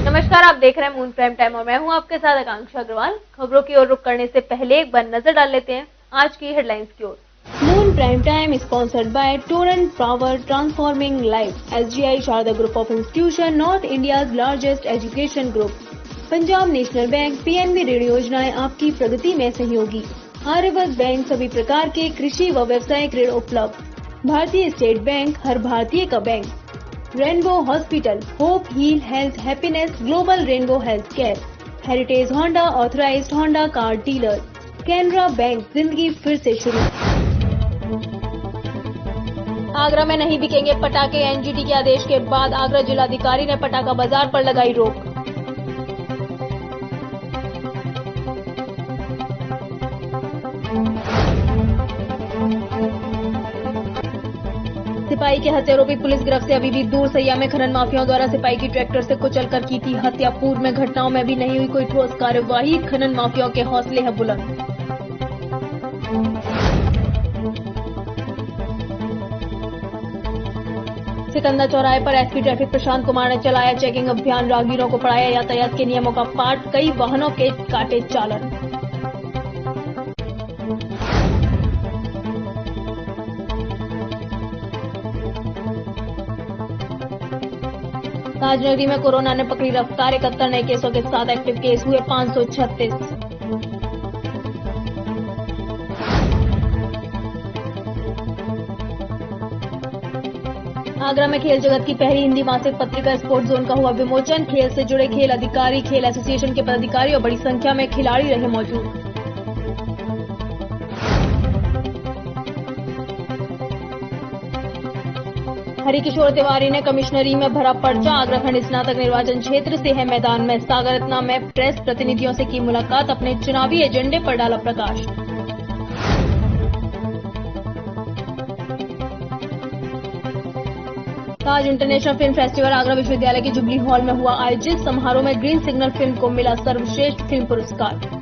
नमस्कार, आप देख रहे हैं मून प्राइम टाइम और मैं हूं आपके साथ आकांक्षा अग्रवाल। खबरों की ओर रुख करने से पहले एक बार नजर डाल लेते हैं आज की हेडलाइंस की ओर। Moon prime time sponsored by Torrent Power transforming life, SGI Sharda group of institution, North India's largest education group, Punjab national bank, PNB ऋण योजनाएं आपकी प्रगति में सहयोगी, आर्यवर्त बैंक, सभी प्रकार के कृषि व व्यावसायिक ऋण उपलब्ध, भारतीय स्टेट बैंक, हर भारतीय का bank, rainbow hospital, hope heal health happiness, global rainbow health care, heritage Honda authorised Honda car dealer, Canara bank, जिंदगी फिर से शुरू। आगरा में नहीं बिकेंगे पटाखे, NGT के आदेश के बाद आगरा जिलाधिकारी ने पटाखा बाजार पर लगाई रोक। सिपाही के हत्यारोपी पुलिस गिरफ्त से अभी भी दूर। सैया में खनन माफियाओं द्वारा सिपाही की ट्रैक्टर से कुचलकर की थी हत्या। पूर्व में घटनाओं में भी नहीं हुई कोई ठोस कार्यवाही। खनन माफियाओं के हौसले हैं बुलंद। सिकंदर चौराहे पर SP ट्रैफिक प्रशांत कुमार ने चलाया चेकिंग अभियान। राहगीरों को पढ़ाया यातायात के नियमों का पाठ। कई वाहनों के काटे चालन। राजनगरी में कोरोना ने पकड़ी रफ्तार। 71 नए केसों के साथ एक्टिव केस हुए 536। आगरा में खेल जगत की पहली हिंदी मासिक पत्रिका स्पोर्ट जोन का हुआ विमोचन। खेल से जुड़े खेल अधिकारी, खेल एसोसिएशन के पदाधिकारी और बड़ी संख्या में खिलाड़ी रहे मौजूद। हरिकिशोर तिवारी ने कमिश्नरी में भरा पर्चा। आगरा खंड स्नातक निर्वाचन क्षेत्र से है मैदान में। सागर रत्ना में प्रेस प्रतिनिधियों से की मुलाकात। अपने चुनावी एजेंडे पर डाला प्रकाश। ताज इंटरनेशनल फिल्म फेस्टिवल आगरा विश्वविद्यालय के जुबली हॉल में हुआ आयोजित। समारोह में ग्रीन सिग्नल फिल्म को मिला सर्वश्रेष्ठ फिल्म पुरस्कार।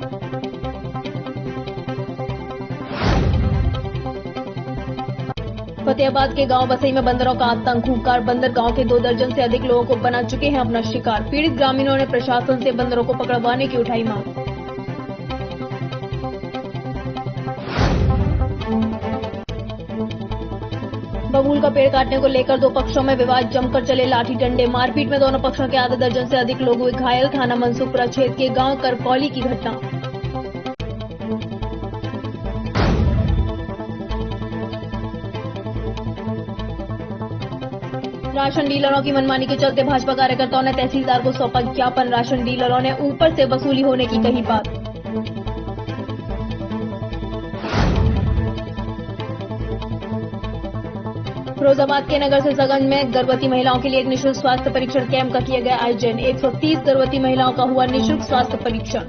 फतेहाबाद के गांव बसई में बंदरों का आतंक। खूंखार बंदर गांव के 2 दर्जन से अधिक लोगों को बना चुके हैं अपना शिकार। पीड़ित ग्रामीणों ने प्रशासन से बंदरों को पकड़वाने की उठाई मांग। बबूल का पेड़ काटने को लेकर 2 पक्षों में विवाद। जमकर चले लाठी डंडे। मारपीट में दोनों पक्षों के आधे दर्जन से अधिक लोग हुए घायल। थाना मनसुखपुरा क्षेत्र के गांव करकौली की घटना। राशन डीलरों की मनमानी के चलते भाजपा कार्यकर्ताओं ने तहसीलदार को सौंपा ज्ञापन। राशन डीलरों ने ऊपर से वसूली होने की कही बात। फिरोजाबाद के नगर सिरसागंज में गर्भवती महिलाओं के लिए एक निःशुल्क स्वास्थ्य परीक्षण कैंप का किया गया आयोजन। 130 गर्भवती महिलाओं का हुआ निःशुल्क स्वास्थ्य परीक्षण।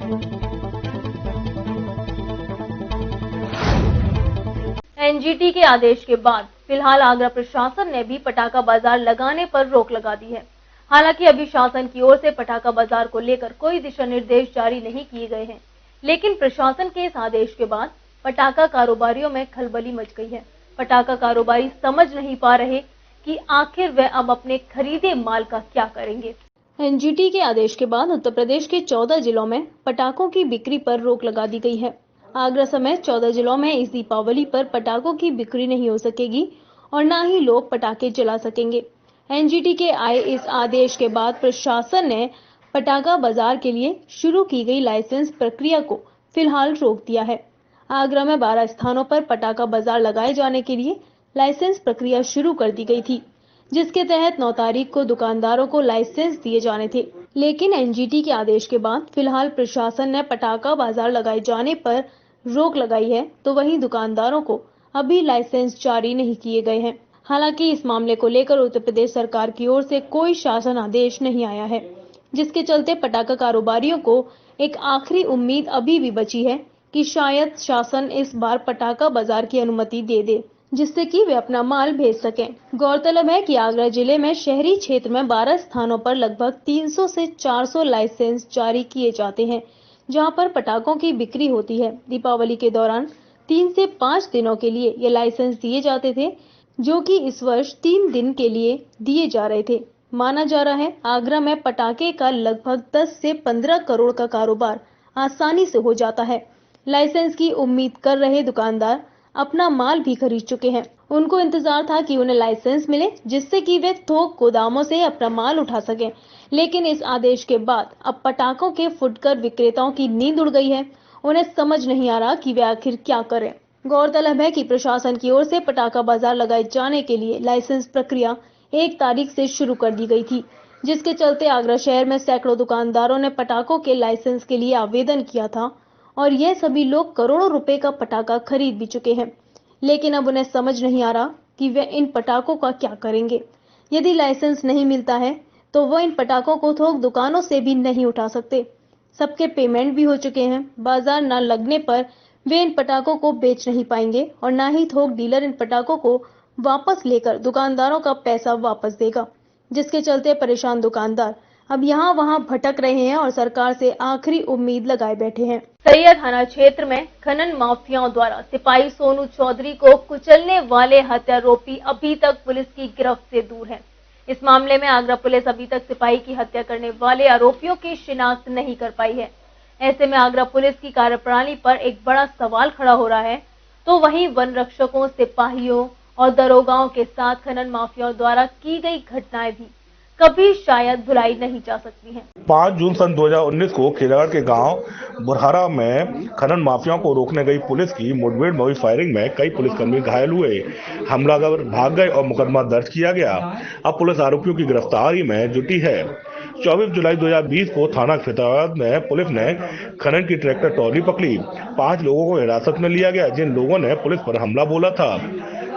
NGT के आदेश के बाद फिलहाल आगरा प्रशासन ने भी पटाखा बाजार लगाने पर रोक लगा दी है। हालांकि अभी शासन की ओर से पटाखा बाजार को लेकर कोई दिशा निर्देश जारी नहीं किए गए हैं, लेकिन प्रशासन के इस आदेश के बाद पटाखा कारोबारियों में खलबली मच गई है। पटाखा कारोबारी समझ नहीं पा रहे कि आखिर वे अब अपने खरीदे माल का क्या करेंगे। NGT के आदेश के बाद उत्तर प्रदेश के 14 जिलों में पटाखों की बिक्री पर रोक लगा दी गई है। आगरा समेत 14 जिलों में इस दीपावली पर पटाखों की बिक्री नहीं हो सकेगी और न ही लोग पटाखे जला सकेंगे। NGT के आए इस आदेश के बाद प्रशासन ने पटाखा बाजार के लिए शुरू की गई लाइसेंस प्रक्रिया को फिलहाल रोक दिया है। आगरा में 12 स्थानों पर पटाखा बाजार लगाए जाने के लिए लाइसेंस प्रक्रिया शुरू कर दी गई थी, जिसके तहत 9 तारीख को दुकानदारों को लाइसेंस दिए जाने थे। लेकिन एनजीटी के आदेश के बाद फिलहाल प्रशासन ने पटाखा बाजार लगाए जाने पर रोक लगाई है, तो वहीं दुकानदारों को अभी लाइसेंस जारी नहीं किए गए हैं। हालांकि इस मामले को लेकर उत्तर प्रदेश सरकार की ओर से कोई शासन आदेश नहीं आया है, जिसके चलते पटाखा कारोबारियों को एक आखिरी उम्मीद अभी भी बची है कि शायद शासन इस बार पटाखा बाजार की अनुमति दे दे, जिससे कि वे अपना माल भेज सकें। गौरतलब है कि आगरा जिले में शहरी क्षेत्र में 12 स्थानों पर लगभग 300 से 400 लाइसेंस जारी किए जाते हैं, जहां पर पटाखों की बिक्री होती है। दीपावली के दौरान 3 से 5 दिनों के लिए ये लाइसेंस दिए जाते थे, जो कि इस वर्ष 3 दिन के लिए दिए जा रहे थे। माना जा रहा है आगरा में पटाखे का लगभग 10 से 15 करोड़ का कारोबार आसानी से हो जाता है। लाइसेंस की उम्मीद कर रहे दुकानदार अपना माल भी खरीद चुके हैं। उनको इंतजार था कि उन्हें लाइसेंस मिले, जिससे कि वे थोक गोदामों से अपना माल उठा सकें। लेकिन इस आदेश के बाद अब पटाखों के फुटकर विक्रेताओं की नींद उड़ गई है। उन्हें समझ नहीं आ रहा कि वे आखिर क्या करें। गौरतलब है कि प्रशासन की ओर से पटाखा बाजार लगाए जाने के लिए लाइसेंस प्रक्रिया 1 तारीख से शुरू कर दी गई थी, जिसके चलते आगरा शहर में सैकड़ों दुकानदारों ने पटाखों के लाइसेंस के लिए आवेदन किया था और यह सभी लोग करोड़ों रुपए का पटाखा खरीद भी चुके हैं। लेकिन अब उन्हें समझ नहीं आ रहा कि वे इन पटाखों का क्या करेंगे। यदि लाइसेंस नहीं मिलता है तो वो इन पटाखों को थोक दुकानों से भी नहीं उठा सकते। सबके पेमेंट भी हो चुके हैं। बाजार न लगने पर वे इन पटाखों को बेच नहीं पाएंगे और न ही थोक डीलर इन पटाखों को वापस लेकर दुकानदारों का पैसा वापस देगा, जिसके चलते परेशान दुकानदार अब यहाँ वहाँ भटक रहे हैं और सरकार से आखिरी उम्मीद लगाए बैठे हैं। सरिया थाना क्षेत्र में खनन माफियाओं द्वारा सिपाही सोनू चौधरी को कुचलने वाले हत्यारोपी अभी तक पुलिस की गिरफ्त से दूर है। इस मामले में आगरा पुलिस अभी तक सिपाही की हत्या करने वाले आरोपियों की शिनाख्त नहीं कर पाई है। ऐसे में आगरा पुलिस की कार्यप्रणाली पर एक बड़ा सवाल खड़ा हो रहा है, तो वहीं वन रक्षकों, सिपाहियों और दरोगाओं के साथ खनन माफियाओं द्वारा की गई घटनाएं भी कभी शायद भुलाई नहीं जा सकती हैं। 5 जून सन 2019 को खिलाड़ के गांव बुरहारा में खनन माफियाओं को रोकने गई पुलिस की मुठभेड़ में हुई फायरिंग में कई पुलिसकर्मी घायल हुए। हमलावर भाग गए और मुकदमा दर्ज किया गया। अब पुलिस आरोपियों की गिरफ्तारी में जुटी है। 24 जुलाई 2020 को थाना फतेहाबाद में पुलिस ने खनन की ट्रैक्टर ट्रॉली पकड़ी। 5 लोगों को हिरासत में लिया गया, जिन लोगों ने पुलिस पर हमला बोला था।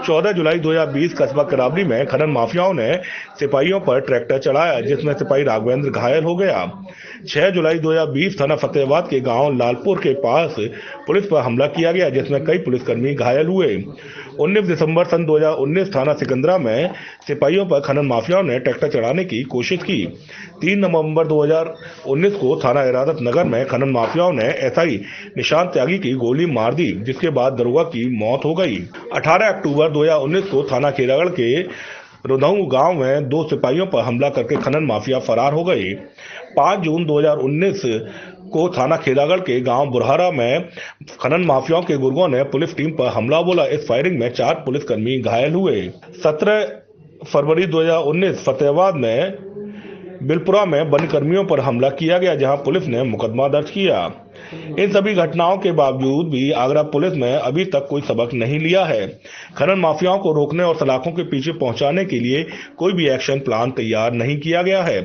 14 जुलाई 2020 कस्बा करावली में खनन माफियाओं ने सिपाहियों पर ट्रैक्टर चलाया, जिसमें सिपाही राघवेंद्र घायल हो गया। 6 जुलाई 2020 थाना फतेहाबाद के गांव लालपुर के पास पुलिस पर हमला किया गया, जिसमें कई पुलिसकर्मी घायल हुए। 19 दिसंबर सन 2019 थाना सिकंदरा में सिपाहियों पर खनन माफियाओं ने ट्रैक्टर चढ़ाने की कोशिश की। 3 नवंबर 2019 को थाना इरादत नगर में खनन माफियाओं ने एसआई निशांत त्यागी की गोली मार दी, जिसके बाद दरोगा की मौत हो गई। 18 अक्टूबर 2019 को थाना खेरागढ़ के रुधऊ गांव में 2 सिपाहियों पर हमला करके खनन माफिया फरार हो गए। 5 जून 2019 को थाना खेरागढ़ के गांव बुरहारा में खनन माफियाओं के गुर्गों ने पुलिस टीम पर हमला बोला। इस फायरिंग में 4 पुलिसकर्मी घायल हुए। 17 फरवरी 2019 फतेहाबाद में बिलपुरा में वन कर्मियों पर हमला किया गया, जहां पुलिस ने मुकदमा दर्ज किया। इन सभी घटनाओं के बावजूद भी आगरा पुलिस ने अभी तक कोई सबक नहीं लिया है। खनन माफियाओं को रोकने और सलाखों के पीछे पहुंचाने के लिए कोई भी एक्शन प्लान तैयार नहीं किया गया है।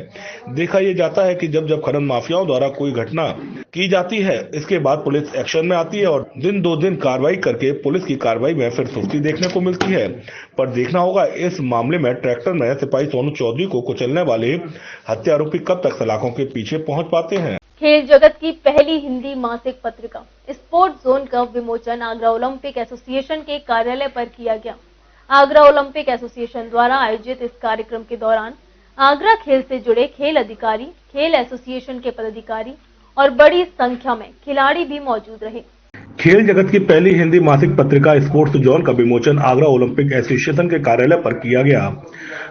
देखा यह जाता है कि जब खनन माफियाओं द्वारा कोई घटना की जाती है, इसके बाद पुलिस एक्शन में आती है और दिन 2 दिन कार्रवाई करके पुलिस की कार्रवाई में फिर सुस्ती देखने को मिलती है। पर देखना होगा इस मामले में ट्रैक्टर में सिपाही सोनू चौधरी को कुचलने वाले हत्या आरोपी कब तक सलाखों के पीछे पहुंच पाते हैं। खेल जगत की पहली हिंदी मासिक पत्रिका स्पोर्ट जोन का विमोचन आगरा ओलंपिक एसोसिएशन के कार्यालय पर किया गया। आगरा ओलंपिक एसोसिएशन द्वारा आयोजित इस कार्यक्रम के दौरान आगरा खेल से जुड़े खेल अधिकारी, खेल एसोसिएशन के पदाधिकारी और बड़ी संख्या में खिलाड़ी भी मौजूद रहे। खेल जगत की पहली हिंदी मासिक पत्रिका स्पोर्ट्स जोन का विमोचन आगरा ओलंपिक एसोसिएशन के कार्यालय पर किया गया।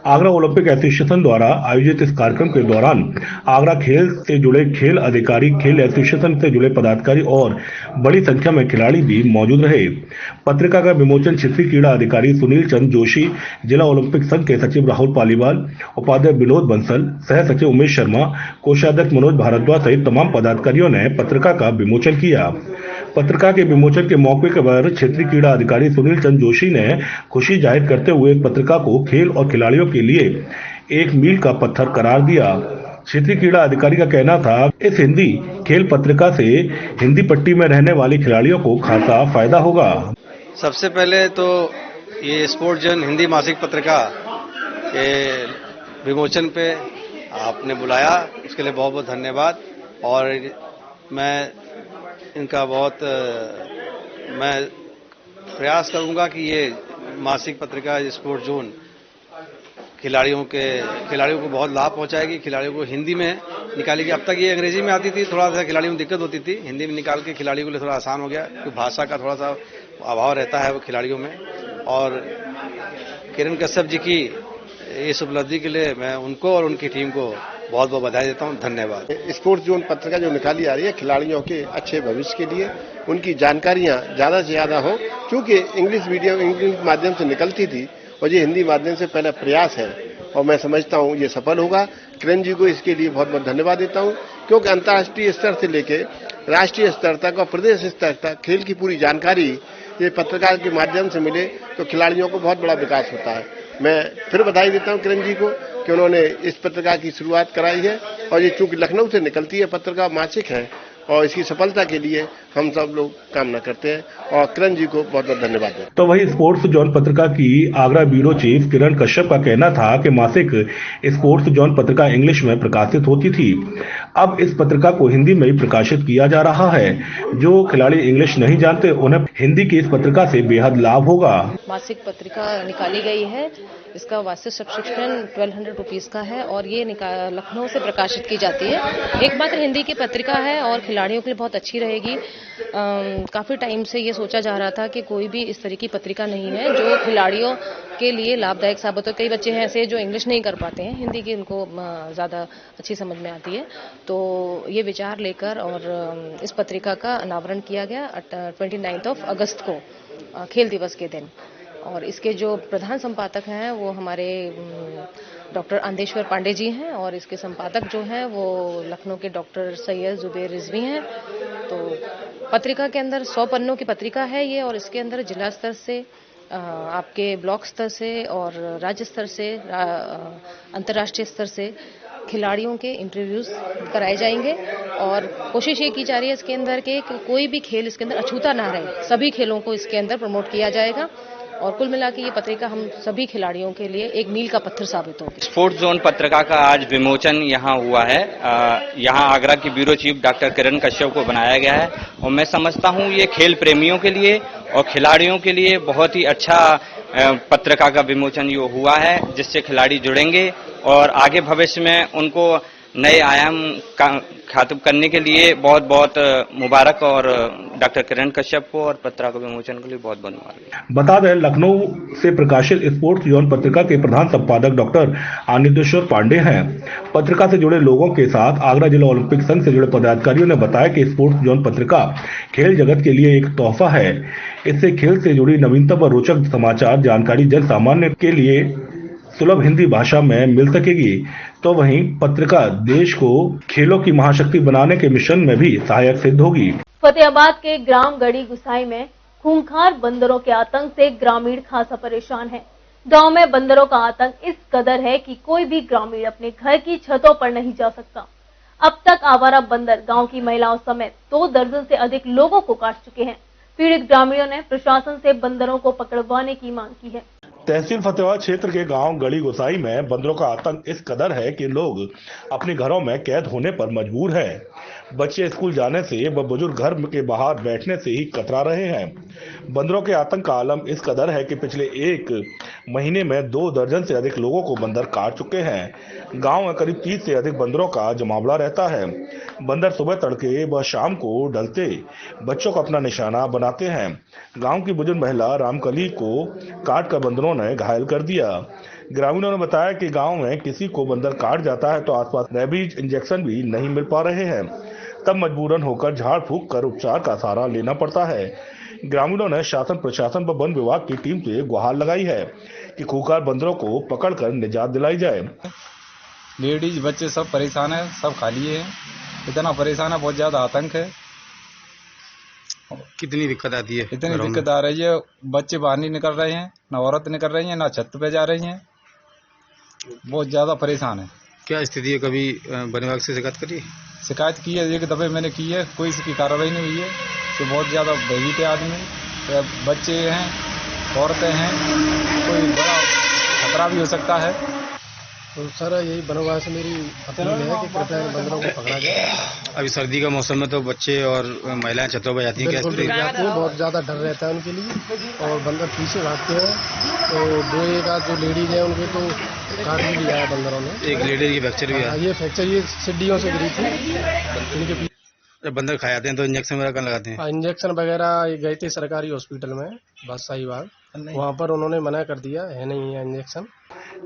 आगरा ओलंपिक एसोसिएशन द्वारा आयोजित इस कार्यक्रम के दौरान आगरा खेल से जुड़े खेल अधिकारी, खेल एसोसिएशन से जुड़े पदाधिकारी और बड़ी संख्या में खिलाड़ी भी मौजूद रहे। पत्रिका का विमोचन क्षेत्रीय क्रीड़ा अधिकारी सुनील चंद्र जोशी, जिला ओलंपिक संघ के सचिव राहुल पालीवाल, उपाध्यक्ष विनोद बंसल, सह सचिव उमेश शर्मा, कोषाध्यक्ष मनोज भारद्वाज सहित तमाम पदाधिकारियों ने पत्रिका का विमोचन किया। पत्रिका के विमोचन के मौके पर क्षेत्रीय क्रीड़ा अधिकारी सुनील चंद्र जोशी ने खुशी जाहिर करते हुए पत्रिका को खेल और खिलाड़ियों के लिए एक मील का पत्थर करार दिया। क्षेत्रीय क्रीड़ा अधिकारी का कहना था, इस हिंदी खेल पत्रिका से हिंदी पट्टी में रहने वाले खिलाड़ियों को खासा फायदा होगा। सबसे पहले तो ये स्पोर्ट जन हिंदी मासिक पत्रिका के विमोचन पे आपने बुलाया, उसके लिए बहुत बहुत धन्यवाद। और मैं इनका मैं प्रयास करूंगा कि ये मासिक पत्रिका स्पोर्ट जोन खिलाड़ियों को बहुत लाभ पहुंचाएगी, खिलाड़ियों को हिंदी में निकालेगी। अब तक ये अंग्रेजी में आती थी, थोड़ा सा खिलाड़ियों में दिक्कत होती थी, हिंदी में निकाल के खिलाड़ियों के लिए थोड़ा आसान हो गया, क्योंकि भाषा का थोड़ा सा अभाव रहता है वो खिलाड़ियों में। और किरण कश्यप जी की इस उपलब्धि के लिए मैं उनको और उनकी टीम को बहुत बहुत बधाई देता हूं। धन्यवाद। स्पोर्ट्स जोन पत्रिका जो निकाली जा रही है खिलाड़ियों के अच्छे भविष्य के लिए, उनकी जानकारियां ज्यादा से ज्यादा हो, क्योंकि इंग्लिश माध्यम से निकलती थी और ये हिंदी माध्यम से पहला प्रयास है और मैं समझता हूं ये सफल होगा। किरण जी को इसके लिए बहुत बहुत धन्यवाद देता हूं, क्योंकि अंतर्राष्ट्रीय स्तर से लेके राष्ट्रीय स्तर तक और प्रदेश स्तर तक खेल की पूरी जानकारी ये पत्रकार के माध्यम से मिले तो खिलाड़ियों को बहुत बड़ा विकास होता है। मैं फिर बधाई देता हूं किरण जी को कि उन्होंने इस पत्रिका की शुरुआत कराई है और ये चूंकि लखनऊ से निकलती है पत्रिका मासिक है और इसकी सफलता के लिए हम सब लोग कामना करते हैं और किरण जी को बहुत बहुत धन्यवाद दें। तो वही स्पोर्ट्स जोन पत्रिका की आगरा ब्यूरो चीफ किरण कश्यप का कहना था कि मासिक स्पोर्ट्स जोन पत्रिका इंग्लिश में प्रकाशित होती थी, अब इस पत्रिका को हिंदी में ही प्रकाशित किया जा रहा है। जो खिलाड़ी इंग्लिश नहीं जानते उन्हें हिंदी की इस पत्रिका से बेहद लाभ होगा। मासिक पत्रिका निकाली गई है, इसका वार्षिक सब्सक्रिप्शन 1200 रुपीज का है और ये लखनऊ से प्रकाशित की जाती है। एकमात्र हिंदी की पत्रिका है और खिलाड़ियों के लिए बहुत अच्छी रहेगी। काफी टाइम से ये सोचा जा रहा था कि कोई भी इस तरह की पत्रिका नहीं है जो खिलाड़ियों के लिए लाभदायक साबित हो। कई बच्चे हैं ऐसे जो इंग्लिश नहीं कर पाते हैं, हिंदी की उनको ज्यादा अच्छी समझ में आती है, तो ये विचार लेकर और इस पत्रिका का अनावरण किया गया 29 अगस्त को खेल दिवस के दिन। और इसके जो प्रधान संपादक हैं वो हमारे डॉक्टर अंदेश्वर पांडे जी हैं और इसके संपादक जो हैं वो लखनऊ के डॉक्टर सैयद जुबैर रिजवी हैं। तो पत्रिका के अंदर 100 पन्नों की पत्रिका है ये और इसके अंदर जिला स्तर से आपके ब्लॉक स्तर से और राज्य स्तर से अंतर्राष्ट्रीय स्तर से खिलाड़ियों के इंटरव्यूज कराए जाएंगे और कोशिश ये की जा रही है इसके अंदर कि कोई भी खेल इसके अंदर अछूता ना रहे, सभी खेलों को इसके अंदर प्रमोट किया जाएगा और कुल मिला के ये पत्रिका हम सभी खिलाड़ियों के लिए एक मील का पत्थर साबित होगी। स्पोर्ट्स जोन पत्रिका का आज विमोचन यहाँ हुआ है। यहाँ आगरा की ब्यूरो चीफ डॉक्टर किरण कश्यप को बनाया गया है और मैं समझता हूँ ये खेल प्रेमियों के लिए और खिलाड़ियों के लिए बहुत ही अच्छा पत्रिका का विमोचन ये हुआ है, जिससे खिलाड़ी जुड़ेंगे और आगे भविष्य में उनको नए आयाम खातिब करने के लिए बहुत बहुत मुबारक और डॉक्टर किरण कश्यप को और पत्रिका के विमोचन के लिए बहुत बहुत मुबारक। बता दें, लखनऊ से प्रकाशित स्पोर्ट्स जोन पत्रिका के प्रधान संपादक डॉक्टर अंदेश्वर पांडे हैं। पत्रिका से जुड़े लोगों के साथ आगरा जिला ओलंपिक संघ से जुड़े पदाधिकारियों ने बताया कि स्पोर्ट्स जोन पत्रिका खेल जगत के लिए एक तोहफा है। इससे खेल से जुड़ी नवीनतम और रोचक समाचार जानकारी जन सामान्य के लिए सुलभ हिंदी भाषा में मिल सकेगी। तो वहीं पत्रिका देश को खेलों की महाशक्ति बनाने के मिशन में भी सहायक सिद्ध होगी। फतेहाबाद के ग्राम गड़ी गुसाई में खूंखार बंदरों के आतंक से ग्रामीण खासा परेशान है। गांव में बंदरों का आतंक इस कदर है कि कोई भी ग्रामीण अपने घर की छतों पर नहीं जा सकता। अब तक आवारा बंदर गांव की महिलाओं समेत 2 दर्जन से अधिक लोगों को काट चुके हैं। पीड़ित ग्रामीणों ने प्रशासन से बंदरों को पकड़वाने की मांग की है। तहसील फतेहाबाद क्षेत्र के गांव गड़ी गोसाई में बंदरों का आतंक इस कदर है कि लोग अपने घरों में कैद होने पर मजबूर हैं। बच्चे स्कूल जाने से व बुजुर्ग घर के बाहर बैठने से ही कतरा रहे हैं। बंदरों के आतंक का आलम इस कदर है कि पिछले 1 महीने में 2 दर्जन से अधिक लोगों को बंदर काट चुके हैं। गांव में करीब 30 से अधिक बंदरों का जमावड़ा रहता है। बंदर सुबह तड़के व शाम को ढलते बच्चों को अपना निशाना बनाते हैं। गांव की बुजुर्ग महिला रामकली को काट कर बंदरों ने घायल कर दिया। ग्रामीणों ने बताया कि गांव में किसी को बंदर काट जाता है तो आसपास रेबीज इंजेक्शन भी नहीं मिल पा रहे हैं, तब मजबूरन होकर झाड़ फूंक कर उपचार का सहारा लेना पड़ता है। ग्रामीणों ने शासन प्रशासन व वन विभाग की टीम से गुहार लगाई है कि खूंखार बंदरों को पकड़कर निजात दिलाई जाए। लेडीज बच्चे सब परेशान है, सब खाली है, इतना परेशान है, बहुत ज्यादा आतंक है। कितनी दिक्कत आती है? इतनी दिक्कत आ रही है, बच्चे बाहर नहीं निकल रहे हैं, ना औरत निकल रही है, ना छत पे जा रही हैं, बहुत ज्यादा परेशान है। क्या स्थिति है? कभी वन विभाग से शिकायत करी? शिकायत की है, एक दफे मैंने की है, कोई इसकी कार्रवाई नहीं हुई है। तो बहुत ज्यादा भयभीत है आदमी, बच्चे हैं, औरतें हैं, कोई बड़ा खतरा भी हो सकता है। तो सर यही वन विभाग से मेरी अपील है कि कृपया इन बंदरों को पकड़ा जाए। अभी सर्दी का मौसम में तो बच्चे और महिलाएं छतों पर जाती हैं, क्या स्थिति? बहुत ज्यादा डर रहता है उनके लिए, और बंदर पीछे भागते हैं। तो दो एक आध जो लेडीज है उनके तो काट भी लिया है बंदरों ने। एक लेडीज की फ्रैक्चर भी है। ये फ्रैक्चर ये सीढ़ियों से गिरी थी इनके। जब बंदर खा जाते हैं तो इंजेक्शन वगैरह कहाँ लगाते हैं? इंजेक्शन वगैरह गए थे सरकारी हॉस्पिटल में बादशाहीबाग, वहाँ पर उन्होंने मना कर दिया है, नहीं है इंजेक्शन।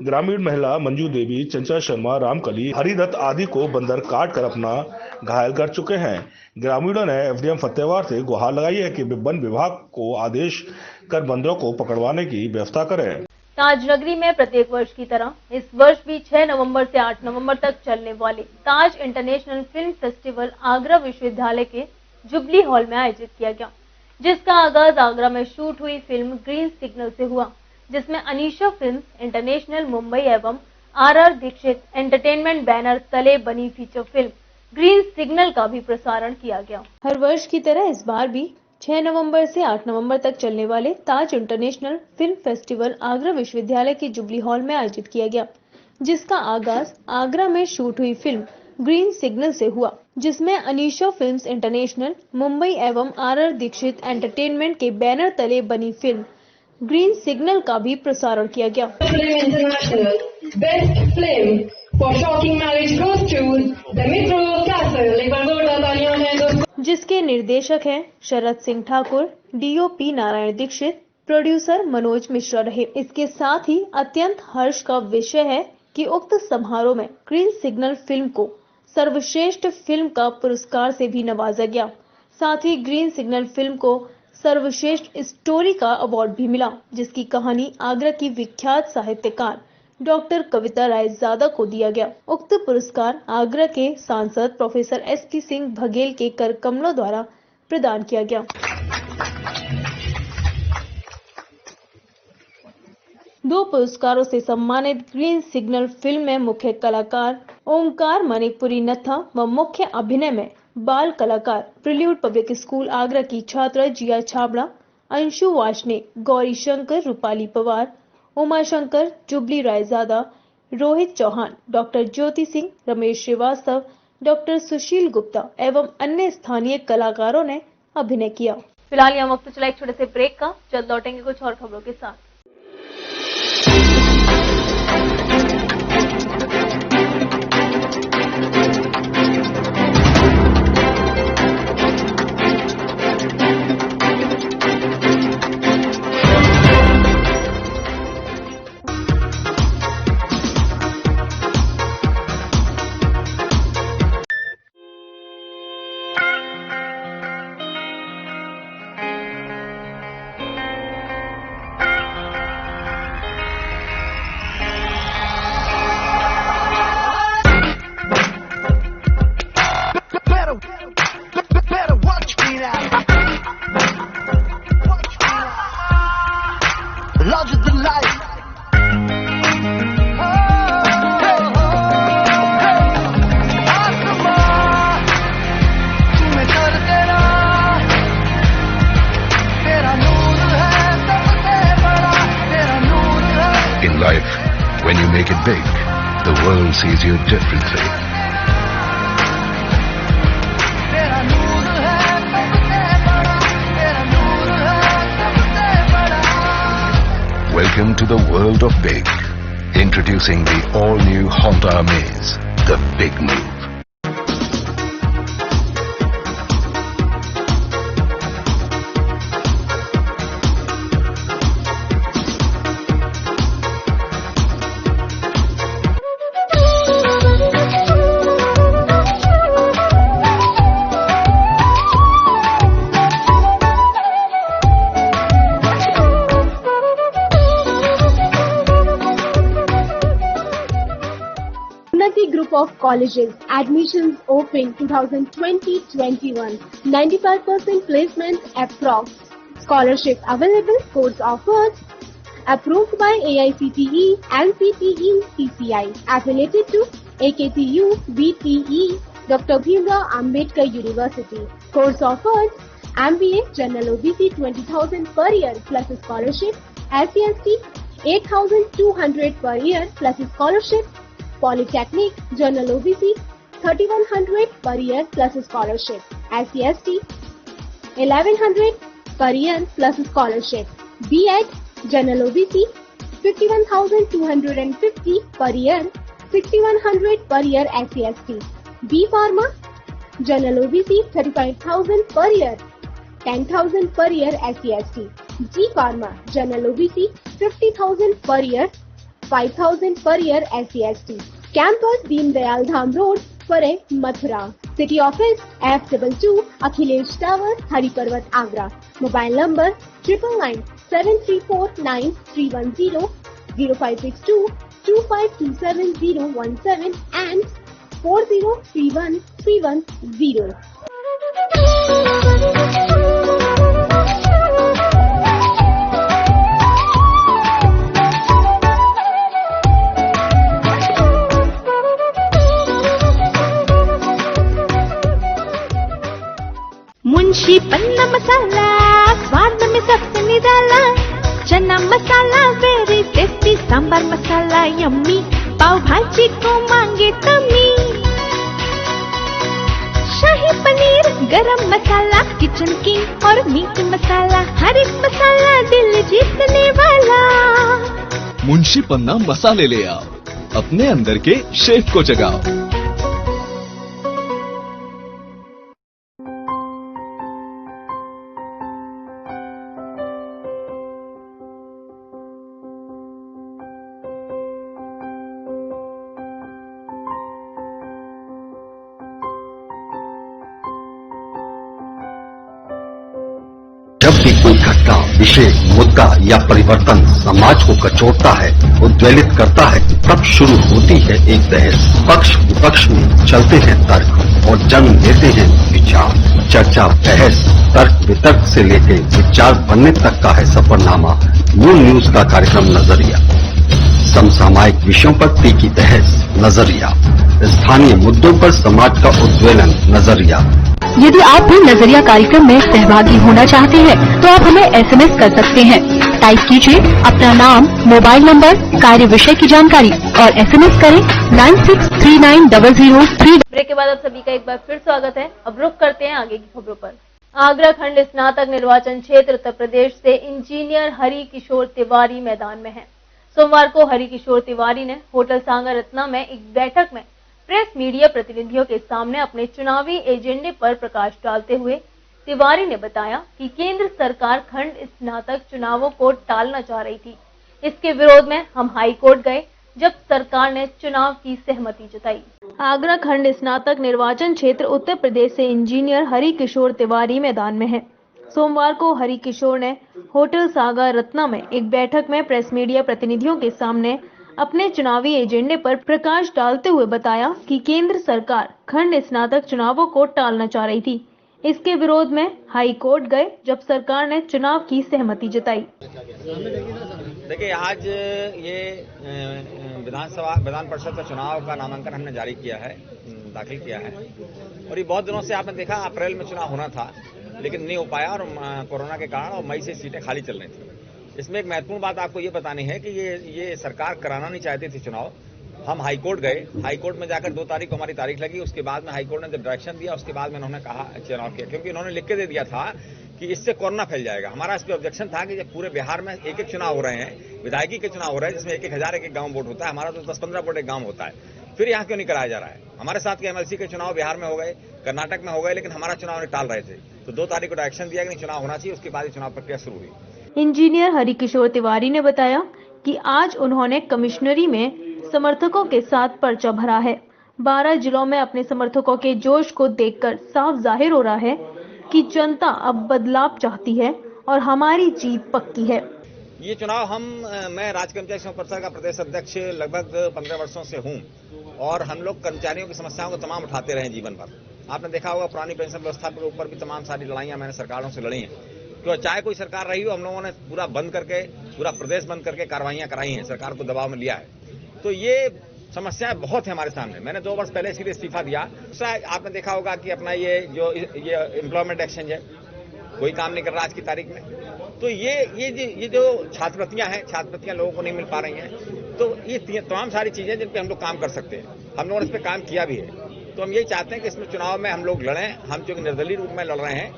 ग्रामीण महिला मंजू देवी, चंचल शर्मा, रामकली, हरिदत्त आदि को बंदर काट कर अपना घायल कर चुके हैं। ग्रामीणों ने एसडीएम फतेहवार से गुहार लगाई है कि वन विभाग को आदेश कर बंदरों को पकड़वाने की व्यवस्था करें। ताज नगरी में प्रत्येक वर्ष की तरह इस वर्ष भी 6 नवंबर से 8 नवंबर तक चलने वाले ताज इंटरनेशनल फिल्म फेस्टिवल आगरा विश्वविद्यालय के जुबली हॉल में आयोजित किया गया, जिसका आगाज आगरा में शूट हुई फिल्म ग्रीन सिग्नल से हुआ, जिसमें अनीशा फिल्म्स इंटरनेशनल मुंबई एवं आरआर दीक्षित एंटरटेनमेंट बैनर तले बनी फीचर फिल्म ग्रीन सिग्नल का भी प्रसारण किया गया। हर वर्ष की तरह इस बार भी 6 नवंबर से 8 नवंबर तक चलने वाले ताज इंटरनेशनल फिल्म फेस्टिवल आगरा विश्वविद्यालय के जुबली हॉल में आयोजित किया गया, जिसका आगाज आगरा में शूट हुई फिल्म ग्रीन सिग्नल से हुआ, जिसमें अनीशा फिल्म्स इंटरनेशनल मुंबई एवं आरआर दीक्षित एंटरटेनमेंट के बैनर तले बनी फिल्म ग्रीन सिग्नल का भी प्रसारण किया गया। International best film for shocking marriage goes to the metro castle. एक बार जोरदार तालियां हैं दोस्तों। जिसके निर्देशक हैं शरद सिंह ठाकुर, डीओपी नारायण दीक्षित, प्रोड्यूसर मनोज मिश्रा रहे। इसके साथ ही अत्यंत हर्ष का विषय है कि उक्त समारोह में ग्रीन सिग्नल फिल्म को सर्वश्रेष्ठ फिल्म का पुरस्कार से भी नवाजा गया। साथ ही ग्रीन सिग्नल फिल्म को सर्वश्रेष्ठ स्टोरी का अवार्ड भी मिला, जिसकी कहानी आगरा की विख्यात साहित्यकार डॉक्टर कविता रायजादा को दिया गया। उक्त पुरस्कार आगरा के सांसद प्रोफेसर एसपी सिंह बघेल के कर कमलों द्वारा प्रदान किया गया। दो पुरस्कारों से सम्मानित ग्रीन सिग्नल फिल्म में मुख्य कलाकार ओमकार मणिपुरी नथा व मुख्य अभिनय में बाल कलाकार प्रिल्यूड पब्लिक स्कूल आगरा की छात्रा जिया Chhabra, Anshu Washne, Gauri Shankar, Rupali Pawar, Uma Shankar, jubilee Raizada, Rohit Chauhan, doctor Jyoti Singh, Ramesh Srivastava, doctor सुशील गुप्ता एवं अन्य स्थानीय कलाकारों ने अभिनय किया। फिलहाल यहाँ वक्त चला एक छोटे से ब्रेक का, जल्द लौटेंगे कुछ और खबरों के साथ। When you make it big, the world sees you differently. Welcome to the world of big. Introducing the all-new Honda Amaze, the big move. of colleges. Admissions open 2020-21. 95% placement approx. Scholarship available. Course offered. Approved by AICTE, NCTE, CCI. Affiliated to AKTU, BTE, Dr. Bhimrao Ambedkar University. Course offered. MBA General OBC 20,000 per year plus scholarship. SC/ST 8,200 per year plus scholarship. Polytechnic General OBC 3,100 per year plus scholarship. SC/ST 1,100 per year plus scholarship. B.Ed General OBC 51,250 per year, 6,100 per year SC/ST. B Pharma General OBC 35,000 per year, 10,000 per year SC/ST. G Pharma General OBC 50,000 per year, 5,000 per year SC/ST. Campus Deen Dayal Dham Road, Pare, Mathura. City Office F22 Akhilesh Tower, Hariparvat, Agra. Mobile number 997349 0562 2527017 and 4031310. Munshi पन्ना मसाला स्वाद में सबसे निराला, चना मसाला very tasty, sambar मसाला yummy, पाव भाजी को मांगे तमी, शाही पनीर गरम मसाला kitchen king और मीट मसाला, हर एक मसाला दिल जीतने वाला। मुंशी पन्ना मसाले ले आओ, अपने अंदर के शेफ को जगाओ। जब भी कोई घटना, विषय, मुद्दा या परिवर्तन समाज को कचोटता है, उद्वेलित करता है, तब शुरू होती है एक बहस। पक्ष विपक्ष में चलते हैं तर्क और जन्म लेते हैं विचार। चर्चा, बहस, तर्क वितर्क से लेकर विचार बनने तक का है सफरनामा मूल न्यूज का कार्यक्रम नजरिया। समसामयिक विषयों पर तीखी बहस नजरिया, स्थानीय मुद्दों पर समाज का उद्वेलन नजरिया। यदि आप भी नजरिया कार्यक्रम में सहभागी होना चाहते हैं तो आप हमें SMS कर सकते हैं। टाइप कीजिए अपना नाम, मोबाइल नंबर, कार्य विषय की जानकारी और SMS करें 963900 ब्रेक के बाद आप सभी का एक बार फिर स्वागत है। अब रुख करते हैं आगे की खबरों पर। आगरा खंड स्नातक निर्वाचन क्षेत्र उत्तर प्रदेश से इंजीनियर हरि किशोर तिवारी मैदान में है। सोमवार को हरि किशोर तिवारी ने होटल सांगा रत्ना में एक बैठक में प्रेस मीडिया प्रतिनिधियों के सामने अपने चुनावी एजेंडे पर प्रकाश डालते हुए तिवारी ने बताया कि केंद्र सरकार खंड स्नातक चुनावों को टालना चाह रही थी। इसके विरोध में हम हाई कोर्ट गए जब सरकार ने चुनाव की सहमति जताई। आगरा खंड स्नातक निर्वाचन क्षेत्र उत्तर प्रदेश से इंजीनियर हरि किशोर तिवारी मैदान में है। सोमवार को हरि किशोर ने होटल सागा रत्ना में एक बैठक में प्रेस मीडिया प्रतिनिधियों के सामने अपने चुनावी एजेंडे पर प्रकाश डालते हुए बताया कि केंद्र सरकार खंड स्नातक चुनावों को टालना चाह रही थी। इसके विरोध में हाई कोर्ट गए जब सरकार ने चुनाव की सहमति जताई। देखिए, आज ये विधान परिषद का चुनाव का नामांकन हमने जारी किया है, दाखिल किया है और ये बहुत दिनों से आपने देखा अप्रैल में चुनाव होना था लेकिन नहीं हो पाया और कोरोना के कारण और मई से सीटें खाली चल रही थी। इसमें एक महत्वपूर्ण बात आपको ये बतानी है कि ये सरकार कराना नहीं चाहती थी चुनाव। हम हाई कोर्ट गए, हाई कोर्ट में जाकर 2 तारीख को हमारी तारीख लगी। उसके बाद में हाई कोर्ट ने जब डायरेक्शन दिया उसके बाद में उन्होंने कहा चुनाव किया, क्योंकि उन्होंने लिख के दे दिया था कि इससे कोरोना फैल जाएगा। हमारा इस पर ऑब्जेक्शन था कि जब पूरे बिहार में एक चुनाव हो रहे हैं, विधायकी के चुनाव हो रहे हैं जिसमें 1,000 एक गाँव वोट होता है, हमारा तो 10-15 वोट एक गाँव होता है, फिर यहाँ क्यों नहीं कराया जा रहा है? हमारे साथ के MLC के चुनाव बिहार में हो गए, कर्नाटक में हो गए, लेकिन हमारा चुनाव नहीं टाल रहे थे। तो 2 तारीख को डायरेक्शन दिया कि चुनाव होना चाहिए, उसके बाद ही चुनाव प्रक्रिया शुरू हुई। इंजीनियर हरि किशोर तिवारी ने बताया कि आज उन्होंने कमिश्नरी में समर्थकों के साथ पर्चा भरा है। 12 जिलों में अपने समर्थकों के जोश को देखकर साफ जाहिर हो रहा है कि जनता अब बदलाव चाहती है और हमारी जीत पक्की है। ये चुनाव मैं राज्य कर्मचारी संघ परिषद का प्रदेश अध्यक्ष लगभग 15 वर्षों से हूं और हम लोग कर्मचारियों की समस्याओं को तमाम उठाते रहे जीवन भर। आपने देखा होगा पुरानी पेंशन व्यवस्था के ऊपर भी तमाम सारी लड़ाइयां मैंने सरकारों से लड़ी हैं। तो चाहे कोई सरकार रही हो, हम लोगों ने पूरा प्रदेश बंद करके कार्रवाइयां कराई हैं, सरकार को दबाव में लिया है। तो ये समस्याएं बहुत है हमारे सामने। मैंने 2 वर्ष पहले इसीलिए इस्तीफा दिया। आपने देखा होगा कि अपना ये एम्प्लॉयमेंट एक्सचेंज है, कोई काम नहीं कर रहा आज की तारीख में। तो ये जो छात्रवृत्तियां लोगों को नहीं मिल पा रही हैं, तो ये तमाम सारी चीजें जिन पे हम लोग काम कर सकते हैं, हम लोगों ने इस पे काम किया भी है। तो हम यही चाहते हैं कि इसमें चुनाव में हम लोग लड़ें। हम जो निर्दलीय रूप में लड़ रहे हैं,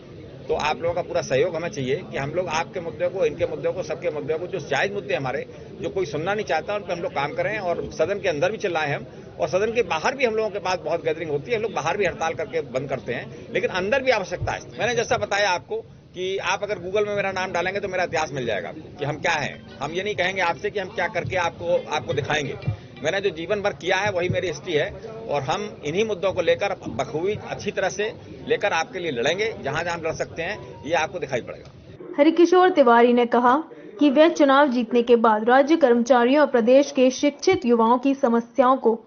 तो आप लोगों का पूरा सहयोग हमें चाहिए कि हम लोग आपके मुद्दे को, इनके मुद्दे को, सबके मुद्दे को, जो जायज मुद्दे हमारे, जो कोई सुनना नहीं चाहता, उन पर हम लोग काम करें। और सदन के अंदर भी चिल्लाएं हम, और सदन के बाहर भी हम लोगों के पास बहुत गैदरिंग होती है, हम लोग बाहर भी हड़ताल करके बंद करते हैं, लेकिन अंदर भी आवश्यकता है। मैंने जैसा बताया आपको कि आप अगर गूगल में मेरा नाम डालेंगे तो मेरा इतिहास मिल जाएगा कि हम क्या हैं। हम ये नहीं कहेंगे आपसे कि हम क्या करके आपको दिखाएंगे। मैंने जो जीवन भर किया है वही मेरी हिस्ट्री है, और हम इन्हीं मुद्दों को लेकर बखूबी अच्छी तरह से लेकर आपके लिए लड़ेंगे। जहां जहां हम लड़ सकते हैं ये आपको दिखाई पड़ेगा। हरिकिशोर तिवारी ने कहा कि वे चुनाव जीतने के बाद राज्य कर्मचारियों और प्रदेश के शिक्षित युवाओं की समस्याओं को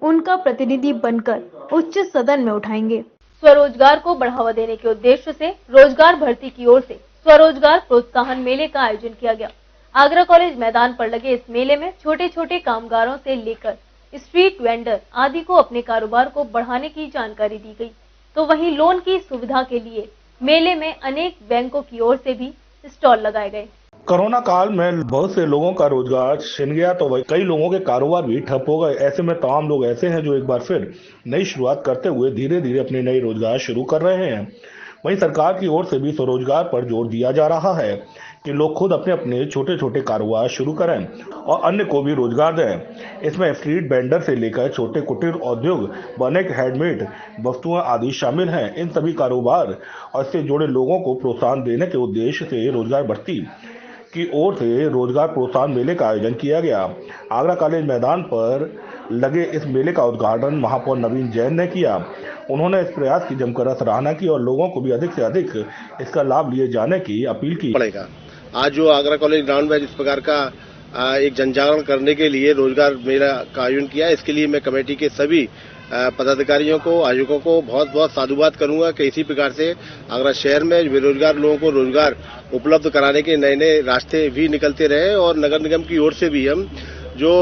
उनका प्रतिनिधि बनकर उच्च सदन में उठाएंगे। स्वरोजगार को बढ़ावा देने के उद्देश्य से रोजगार भर्ती की ओर से स्वरोजगार प्रोत्साहन मेले का आयोजन किया गया। आगरा कॉलेज मैदान पर लगे इस मेले में छोटे छोटे कामगारों से लेकर स्ट्रीट वेंडर आदि को अपने कारोबार को बढ़ाने की जानकारी दी गई। तो वहीं लोन की सुविधा के लिए मेले में अनेक बैंकों की ओर से भी स्टॉल लगाए गए। कोरोना काल में बहुत से लोगों का रोजगार छिन गया, तो वही कई लोगों के कारोबार भी ठप हो गए। ऐसे में तमाम लोग ऐसे हैं जो एक बार फिर नई शुरुआत करते हुए धीरे धीरे अपने नए रोजगार शुरू कर रहे हैं। वहीं सरकार की ओर से भी स्वरोजगार पर जोर दिया जा रहा है कि लोग खुद अपने अपने छोटे छोटे कारोबार शुरू करें और अन्य को भी रोजगार दें। इसमें स्ट्रीट वेंडर से लेकर छोटे कुटीर उद्योग, बनेक, हैंडमेड वस्तुएं आदि शामिल हैं। इन सभी कारोबार और इससे जुड़े लोगों को प्रोत्साहन देने के उद्देश्य से रोजगार भर्ती की ओर से रोजगार प्रोत्साहन मेले का आयोजन किया गया। आगरा कॉलेज मैदान पर लगे इस मेले का उद्घाटन महापौर नवीन जैन ने किया। उन्होंने इस प्रयास की जमकर सराहना की और लोगों को भी अधिक से अधिक इसका लाभ लिए जाने की अपील की। आज जो आगरा कॉलेज ग्राउंड में इस प्रकार का एक जनजागरण करने के लिए रोजगार मेला का आयोजन किया, इसके लिए मैं कमेटी के सभी पदाधिकारियों को, आयोजकों को बहुत बहुत साधुवाद करूंगा कि इसी प्रकार से आगरा शहर में बेरोजगार लोगों को रोजगार उपलब्ध कराने के नए नए रास्ते भी निकलते रहे। और नगर निगम की ओर से भी हम जो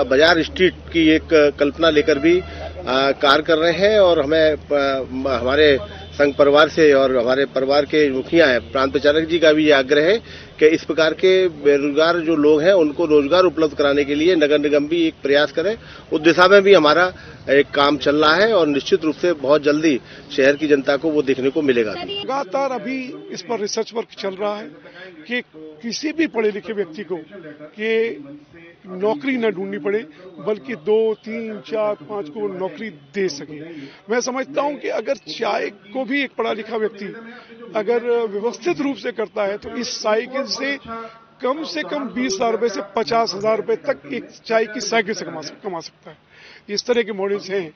बाजार स्ट्रीट की एक कल्पना लेकर भी कार्य कर रहे हैं। और हमें हमारे संघ परिवार से और हमारे परिवार के मुखिया हैं प्रांत प्रचारक जी का भी ये आग्रह है कि इस प्रकार के बेरोजगार जो लोग हैं उनको रोजगार उपलब्ध कराने के लिए नगर निगम भी एक प्रयास करे। उस दिशा में भी हमारा एक काम चल रहा है और निश्चित रूप से बहुत जल्दी शहर की जनता को वो देखने को मिलेगा। लगातार अभी इस पर रिसर्च वर्क चल रहा है कि किसी भी पढ़े लिखे व्यक्ति को कि नौकरी न ढूंढनी पड़े, बल्कि 2, 3, 4, 5 को नौकरी दे सके। मैं समझता हूं कि अगर चाय को भी एक पढ़ा लिखा व्यक्ति अगर व्यवस्थित रूप से करता है तो इस साइकिल से कम 20,000 रुपए से 50,000 रुपए तक एक चाय की साइकिल से कमा सकता है। इस तरह के मॉडल्स हैं,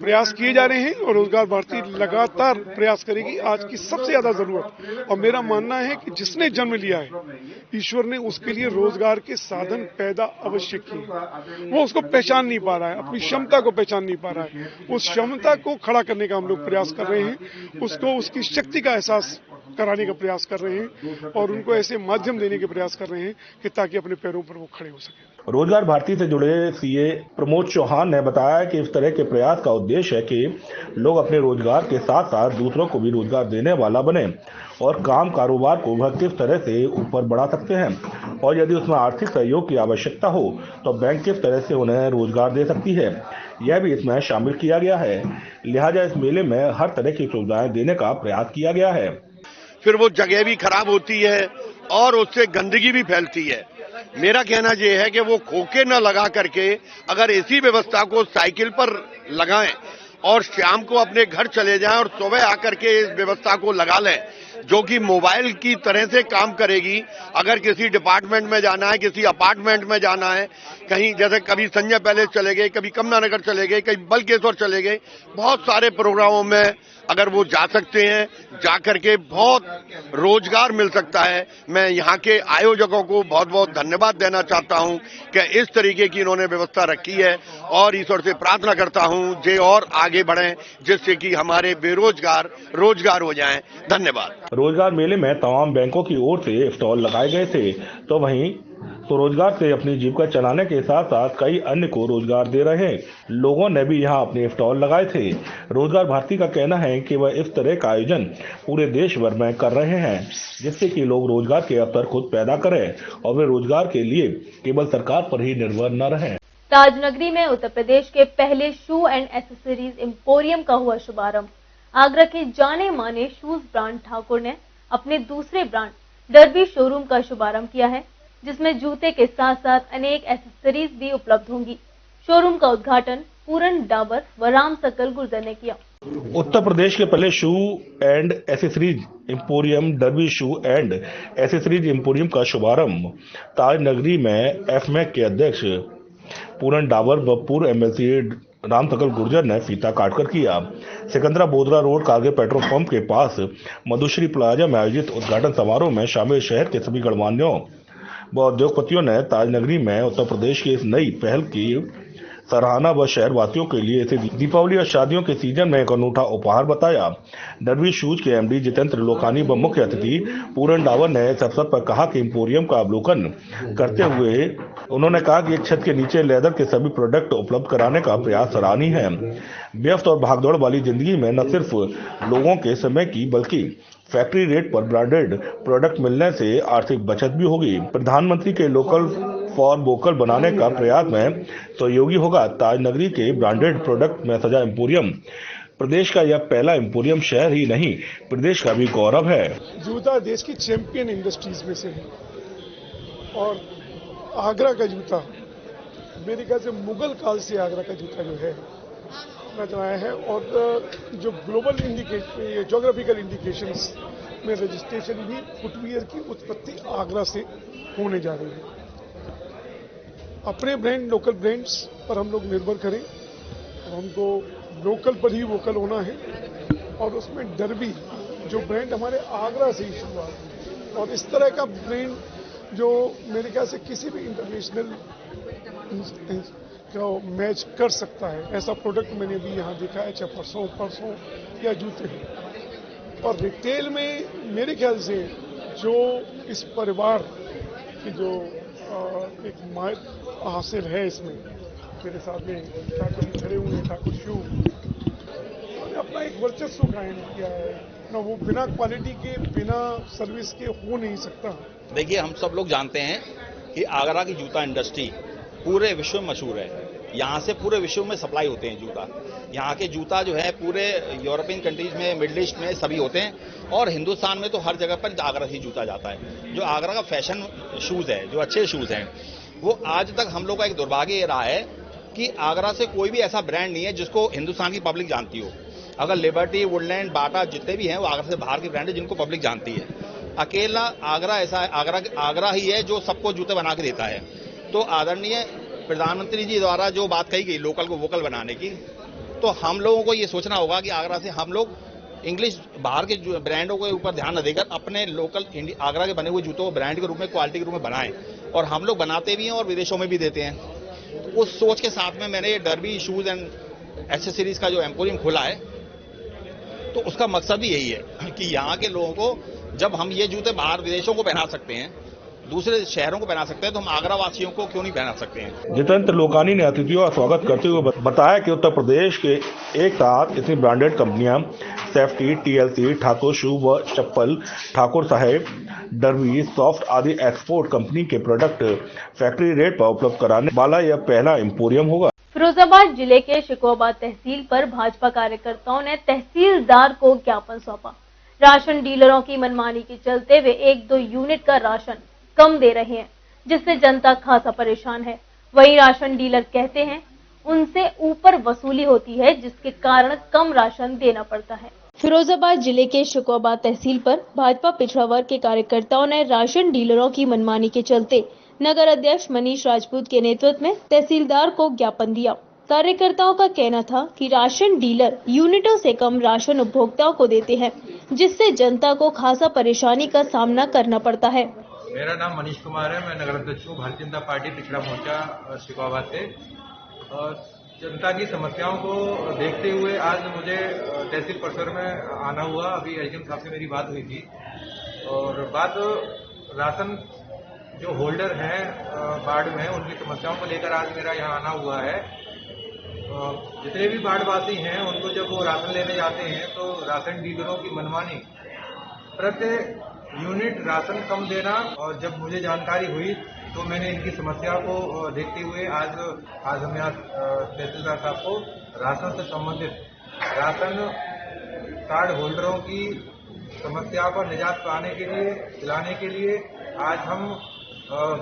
प्रयास किए जा रहे हैं और रोजगार भारती लगातार प्रयास करेगी। आज की सबसे ज्यादा जरूरत, और मेरा मानना है कि जिसने जन्म लिया है ईश्वर ने उसके लिए रोजगार के साधन पैदा अवश्य किए। वो उसको पहचान नहीं पा रहा है, अपनी क्षमता को पहचान नहीं पा रहा है। उस क्षमता को खड़ा करने का हम लोग प्रयास कर रहे हैं, उसको उसकी शक्ति का एहसास कराने का प्रयास कर रहे हैं और उनको ऐसे माध्यम देने के प्रयास कर रहे हैं कि ताकि अपने पैरों पर वो खड़े हो सके। रोजगार भारती से जुड़े सीए प्रमोद चौहान ने बताया कि इस तरह के प्रयास का उद्देश्य है कि लोग अपने रोजगार के साथ साथ दूसरों को भी रोजगार देने वाला बने और काम कारोबार को वह किस तरह से ऊपर बढ़ा सकते हैं और यदि उसमें आर्थिक सहयोग की आवश्यकता हो तो बैंक किस तरह से उन्हें रोजगार दे सकती है, यह भी इसमें शामिल किया गया है। लिहाजा इस मेले में हर तरह की सुविधाएं देने का प्रयास किया गया है। फिर वो जगह भी खराब होती है और उससे गंदगी भी फैलती है। मेरा कहना यह है कि वो खोखे न लगा करके अगर ऐसी व्यवस्था को साइकिल पर लगाएं और शाम को अपने घर चले जाएं और सुबह आकर के इस व्यवस्था को लगा लें, जो कि मोबाइल की तरह से काम करेगी। अगर किसी डिपार्टमेंट में जाना है, किसी अपार्टमेंट में जाना है, कहीं जैसे कभी संजय पैलेस चले गए, कभी कमला नगर चले गए, कहीं बलकेश्वर चले गए, बहुत सारे प्रोग्रामों में अगर वो जा सकते हैं, जा करके बहुत रोजगार मिल सकता है। मैं यहाँ के आयोजकों को बहुत बहुत धन्यवाद देना चाहता हूँ कि इस तरीके की इन्होंने व्यवस्था रखी है और ईश्वर से प्रार्थना करता हूँ जे और आगे बढ़ें, जिससे कि हमारे बेरोजगार रोजगार हो जाएं। धन्यवाद। रोजगार मेले में तमाम बैंकों की ओर से स्टॉल लगाए गए थे, तो वहीं स्वरोजगार से अपनी जीविका चलाने के साथ साथ कई अन्य को रोजगार दे रहे लोगों ने भी यहां अपने स्टॉल लगाए थे। रोजगार भारती का कहना है कि वह इस तरह का आयोजन पूरे देश भर में कर रहे हैं, जिससे कि लोग रोजगार के अवसर खुद पैदा करें और वे रोजगार के लिए केवल सरकार पर ही निर्भर न रहें। ताजनगरी में उत्तर प्रदेश के पहले शू एंड एसेसरीज एम्पोरियम का हुआ शुभारंभ। आगरा के जाने माने शूज ब्रांड ठाकुर ने अपने दूसरे ब्रांड डर्बी शोरूम का शुभारंभ किया है, जिसमें जूते के साथ साथ अनेक एसेसरीज भी उपलब्ध होंगी। शोरूम का उद्घाटन पूरन डाबर व राम सकल गुर्जर ने किया। उत्तर प्रदेश के पहले shoe and accessories emporium Derby shoe and accessories emporium का शुभारंभ ताजनगरी में एफमैक के अध्यक्ष पूरन डाबर व पूर्व एमएलसी राम सकल गुर्जर ने फीता काटकर किया। Sikandra Bodra road Kargil petrol pump के पास मधुश्री प्लाजा में आयोजित उद्घाटन समारोह में शामिल शहर के सभी गणमान्यों व उद्योगपतियों ने ताजनगरी में उत्तर प्रदेश की इस नई पहल की सराहना व शहरवासियों के लिए इसे दीपावली और शादियों के सीजन में एक अनूठा उपहार बताया। डर्बी शूज के एमडी जितेंद्र लोकानी व मुख्य अतिथि पूरन डावर ने इस अवसर पर कहा कि एम्पोरियम का अवलोकन करते हुए उन्होंने कहा कि एक छत के नीचे लेदर के सभी प्रोडक्ट उपलब्ध कराने का प्रयास सराहनीय है। व्यस्त और भागदौड़ वाली जिंदगी में न सिर्फ लोगों के समय की बल्कि फैक्ट्री रेट पर ब्रांडेड प्रोडक्ट मिलने से आर्थिक बचत भी होगी। प्रधानमंत्री के लोकल फॉर वोकल बनाने का प्रयास में सहयोगी होगा। ताजनगरी के ब्रांडेड प्रोडक्ट में सजा एम्पोरियम प्रदेश का यह पहला एम्पोरियम शहर ही नहीं, प्रदेश का भी गौरव है। जूता देश की चैंपियन इंडस्ट्रीज में से है और आगरा का जूता मेरे ख्याल से मुगल काल से आगरा का जूता जो है रहा है और जो ग्लोबल ज्योग्राफिकल इंडिकेशंस में रजिस्ट्रेशन भी फुटवियर की उत्पत्ति आगरा से होने जा रही है। अपने ब्रांड लोकल ब्रांड्स पर हम लोग निर्भर करें और हमको लोकल पर ही वोकल होना है और उसमें डर्बी जो ब्रांड हमारे आगरा से ही शुरुआत हुई और इस तरह का ब्रांड जो मेरे ख्याल से किसी भी इंटरनेशनल को मैच कर सकता है, ऐसा प्रोडक्ट मैंने भी यहाँ देखा है, चाहे परसों या जूते हैं। और रिटेल में मेरे ख्याल से जो इस परिवार की जो एक माइक हासिल है, इसमें मेरे साथ में ठाकुर जी खड़े हुए हैं, ठाकुर शू उन्होंने अपना एक वर्चस्व कायम किया है ना, वो बिना क्वालिटी के बिना सर्विस के हो नहीं सकता। देखिए, हम सब लोग जानते हैं कि आगरा की जूता इंडस्ट्री पूरे विश्व में मशहूर है। यहाँ से पूरे विश्व में सप्लाई होते हैं जूता। यहाँ के जूता जो है पूरे यूरोपियन कंट्रीज में, मिडिल ईस्ट में सभी होते हैं और हिंदुस्तान में तो हर जगह पर आगरा से जूता जाता है। जो आगरा का फैशन शूज है, जो अच्छे शूज हैं, वो आज तक हम लोग का एक दुर्भाग्य ये रहा है कि आगरा से कोई भी ऐसा ब्रांड नहीं है जिसको हिंदुस्तान की पब्लिक जानती हो। अगर लिबर्टी, वुडलैंड, बाटा जितने भी हैं वो आगरा से बाहर के ब्रांड है जिनको पब्लिक जानती है। अकेला आगरा ऐसा है, आगरा ही है जो सबको जूते बना के देता है। तो आदरणीय प्रधानमंत्री जी द्वारा जो बात कही गई लोकल को वोकल बनाने की, तो हम लोगों को ये सोचना होगा कि आगरा से हम लोग इंग्लिश बाहर के ब्रांडों के ऊपर ध्यान न देकर अपने लोकल आगरा के बने हुए जूतों को ब्रांड के रूप में, क्वालिटी के रूप में बनाएं। और हम लोग बनाते भी हैं और विदेशों में भी देते हैं। उस सोच के साथ में मैंने ये डर्बी शूज एंड एक्सेसरीज का जो एम्पोरियम खोला है, तो उसका मकसद भी यही है कि यहाँ के लोगों को जब हम ये जूते बाहर विदेशों को पहना सकते हैं, दूसरे शहरों को पहना सकते हैं, तो हम आगरा वासियों को क्यों नहीं पहना सकते हैं। जितेंद्र लोकानी ने अतिथियों का स्वागत करते हुए बताया कि उत्तर प्रदेश के एक साथ इतनी ब्रांडेड कंपनियां सेफ्टी, टीएलसी, ठाकुर शू व चप्पल, ठाकुर साहेब, डर्बी, सॉफ्ट आदि एक्सपोर्ट कंपनी के प्रोडक्ट फैक्ट्री रेट पर उपलब्ध कराने वाला यह पहला एम्पोरियम होगा। फिरोजाबाद जिले के शिकोहाबाद तहसील पर भाजपा कार्यकर्ताओं ने तहसीलदार को ज्ञापन सौंपा। राशन डीलरों की मनमानी के चलते वे 1-2 यूनिट का राशन कम दे रहे हैं, जिससे जनता खासा परेशान है। वहीं राशन डीलर कहते हैं उनसे ऊपर वसूली होती है, जिसके कारण कम राशन देना पड़ता है। फिरोजाबाद जिले के शिकोहाबाद तहसील पर भाजपा पिछड़ा वर्ग के कार्यकर्ताओं ने राशन डीलरों की मनमानी के चलते नगर अध्यक्ष मनीष राजपूत के नेतृत्व में तहसीलदार को ज्ञापन दिया। कार्यकर्ताओं का कहना था कि राशन डीलर यूनिटों से कम राशन उपभोक्ताओं को देते हैं, जिससे जनता को खासा परेशानी का सामना करना पड़ता है। मेरा नाम मनीष कुमार है, मैं नगर अध्यक्ष हूँ भारतीय जनता पार्टी पिछड़ा मोर्चा शिकाबाद से। और जनता की समस्याओं को देखते हुए आज मुझे तहसील परिसर में आना हुआ। अभी एसडीएम साहब से मेरी बात हुई थी और बात राशन जो होल्डर हैं वार्ड में उनकी समस्याओं को लेकर आज मेरा यहाँ आना हुआ है। जितने भी वार्डवासी हैं उनको जब वो राशन लेने जाते हैं तो राशन डीलरों की मनमानी, प्रति यूनिट राशन कम देना, और जब मुझे जानकारी हुई तो मैंने इनकी समस्या को देखते हुए आज हम यहाँ तहसीलदार साहब को राशन से संबंधित राशन कार्ड होल्डरों की समस्या पर निजात पाने के लिए, दिलाने के लिए आज हम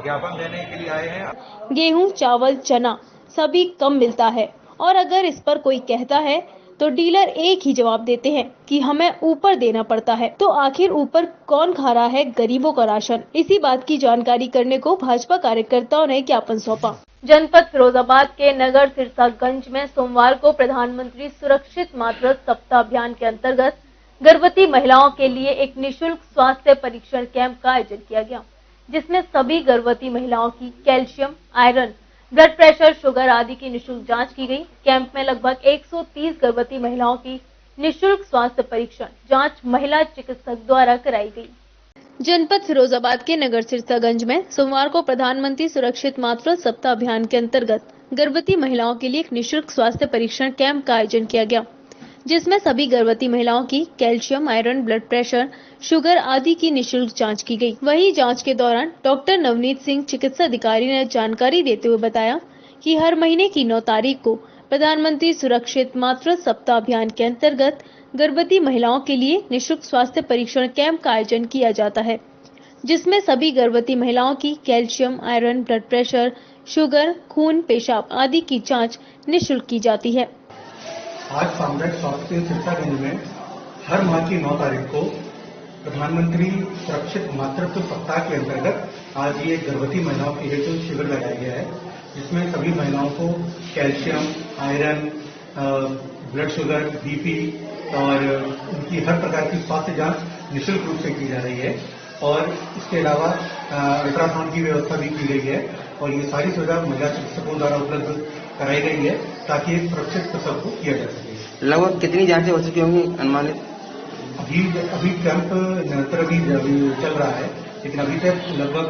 ज्ञापन देने के लिए आए हैं। गेहूं, चावल, चना सभी कम मिलता है और अगर इस पर कोई कहता है तो डीलर एक ही जवाब देते हैं कि हमें ऊपर देना पड़ता है। तो आखिर ऊपर कौन खा रहा है गरीबों का राशन? इसी बात की जानकारी करने को भाजपा कार्यकर्ताओं ने ज्ञापन सौंपा। जनपद फिरोजाबाद के नगर सिरसागंज में सोमवार को प्रधानमंत्री सुरक्षित मातृत्व सप्ताह अभियान के अंतर्गत गर्भवती महिलाओं के लिए एक निःशुल्क स्वास्थ्य परीक्षण कैंप का आयोजन किया गया, जिसमें सभी गर्भवती महिलाओं की calcium, iron, blood pressure, sugar आदि की निःशुल्क जांच की गई। कैंप में लगभग 130 गर्भवती महिलाओं की निःशुल्क स्वास्थ्य परीक्षण जांच महिला चिकित्सक द्वारा कराई गई। जनपद फिरोजाबाद के नगर सिरसागंज में सोमवार को प्रधानमंत्री सुरक्षित मातृत्व सप्ताह अभियान के अंतर्गत गर्भवती महिलाओं के लिए एक निःशुल्क स्वास्थ्य परीक्षण कैंप का आयोजन किया गया, जिसमें सभी गर्भवती महिलाओं की calcium, iron, blood pressure, sugar आदि की निःशुल्क जांच की गई। वहीं जांच के दौरान डॉक्टर नवनीत सिंह चिकित्सा अधिकारी ने जानकारी देते हुए बताया कि हर महीने की 9 तारीख को प्रधानमंत्री सुरक्षित मातृत्व सप्ताह अभियान के अंतर्गत गर्भवती महिलाओं के लिए निःशुल्क स्वास्थ्य परीक्षण कैंप का आयोजन किया जाता है, जिसमें सभी गर्भवती महिलाओं की calcium, iron, blood pressure, sugar, खून, पेशाब आदि की जाँच निःशुल्क की जाती है। आज सामुदायिक स्वास्थ्य सिरसागंज में हर माह की 9 तारीख को प्रधानमंत्री सुरक्षित मातृत्व सप्ताह के अंतर्गत आज ये गर्भवती महिलाओं के लिए जो शिविर लगाया गया है, जिसमें सभी महिलाओं को calcium, iron, blood sugar, BP और उनकी हर प्रकार की स्वास्थ्य जांच निःशुल्क रूप से की जा रही है। और इसके अलावा अल्ट्रासाउंड की व्यवस्था भी की गई है और ये सारी सुविधा महिला चिकित्सकों द्वारा उपलब्ध कराई गई है ताकि एक सुरक्षित प्रसव को किया जा सके। लगभग कितनी जांचें हो चुकी होंगी अनुमानित? अभी कैंप निरंतर अभी चल रहा है, लेकिन अभी तक लगभग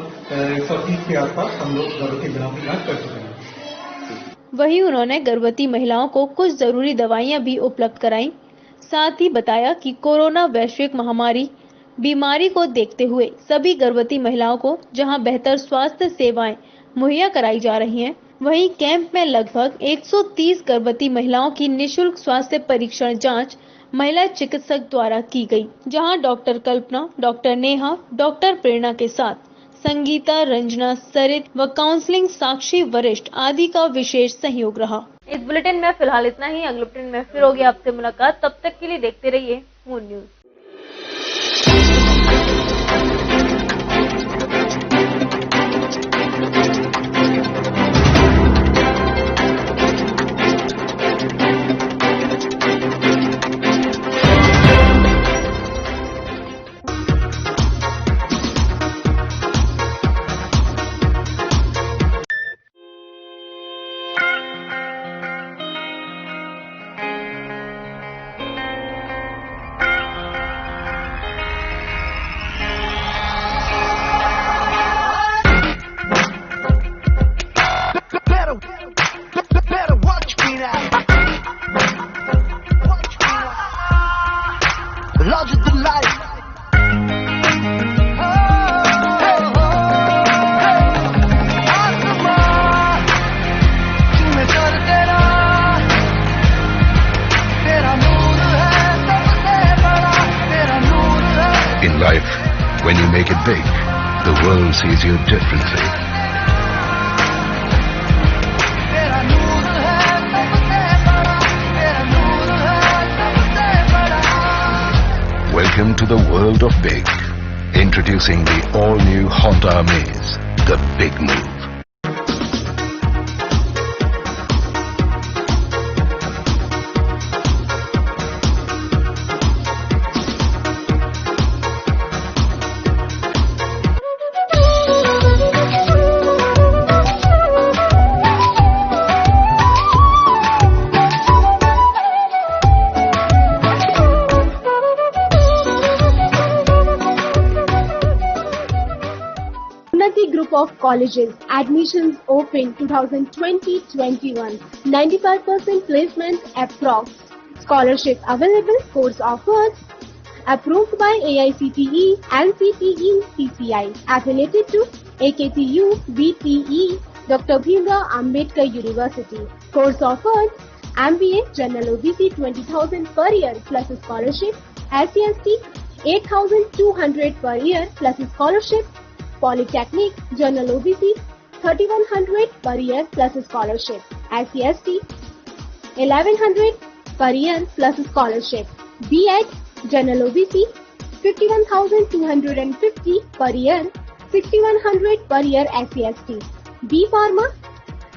130 के आसपास हम लोग गर्भवती महिलाओं की जांच कर चुके हैं। वहीं उन्होंने गर्भवती महिलाओं को कुछ जरूरी दवाइयां भी उपलब्ध कराई। साथ ही बताया कि कोरोना वैश्विक महामारी बीमारी को देखते हुए सभी गर्भवती महिलाओं को जहां बेहतर स्वास्थ्य सेवाएं मुहैया कराई जा रही हैं, वहीं कैंप में लगभग 130 गर्भवती महिलाओं की निःशुल्क स्वास्थ्य परीक्षण जांच महिला चिकित्सक द्वारा की गई, जहां डॉक्टर कल्पना, डॉक्टर नेहा, डॉक्टर प्रेरणा के साथ संगीता, रंजना, सरित व काउंसलिंग साक्षी वरिष्ठ आदि का विशेष सहयोग रहा। इस बुलेटिन में फिलहाल इतना ही। अगले बुलेटिन में फिर होगी आपसे मुलाकात। तब तक के लिए देखते रहिए moon news. In life, when you make it big, the world sees you differently. Welcome to the world of big. Introducing the all-new Honda Amaze, the big move. group of colleges. Admissions open 2020-21. 95% placement approx. Scholarship available. Course offers. Approved by AICTE, NCTE, CCI. Affiliated to AKTU, BTE, Dr. Bhimrao Ambedkar University. Course offered. MBA General OBC 20,000 per year plus scholarship. SCST 8,200 per year plus scholarship. Polytechnic General OBC 3,100 per year plus scholarship. SCST 1,100 per year plus scholarship. B.Ed General OBC 51,250 per year, 6,100 per year SCST. B Pharma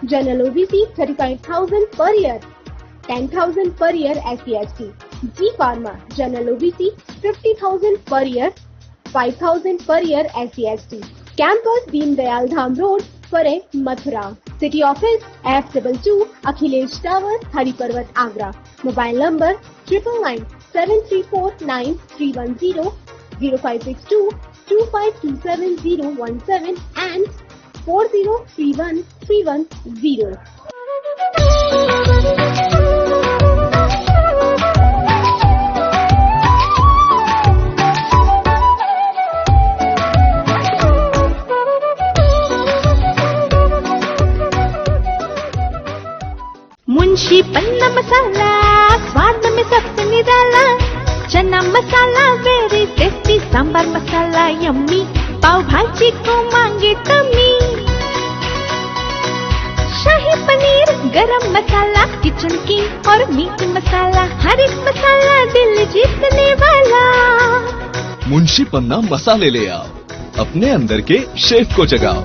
General OBC 35,000 per year, 10,000 per year SCST. G Pharma General OBC 50,000 per year, 5,000 per year SCST. Campus Deen Dayal Dham Road, Pare, Mathura. City Office F22 Akhilesh Tower, Hari Parvat, Agra. Mobile number 999-334-9310, 0562-2527-017 and 4031-310. Munshi पन्ना मसाला स्वाद में सबसे निराला, चना मसाला very tasty, sambar मसाला yummy, पाव भाजी को मांगे तमी, शाही पनीर गरम मसाला kitchen की और मीट मसाला, हर एक मसाला दिल जीतने वाला। मुंशी पन्ना मसाले ले आओ, अपने अंदर के शेफ को जगाओ।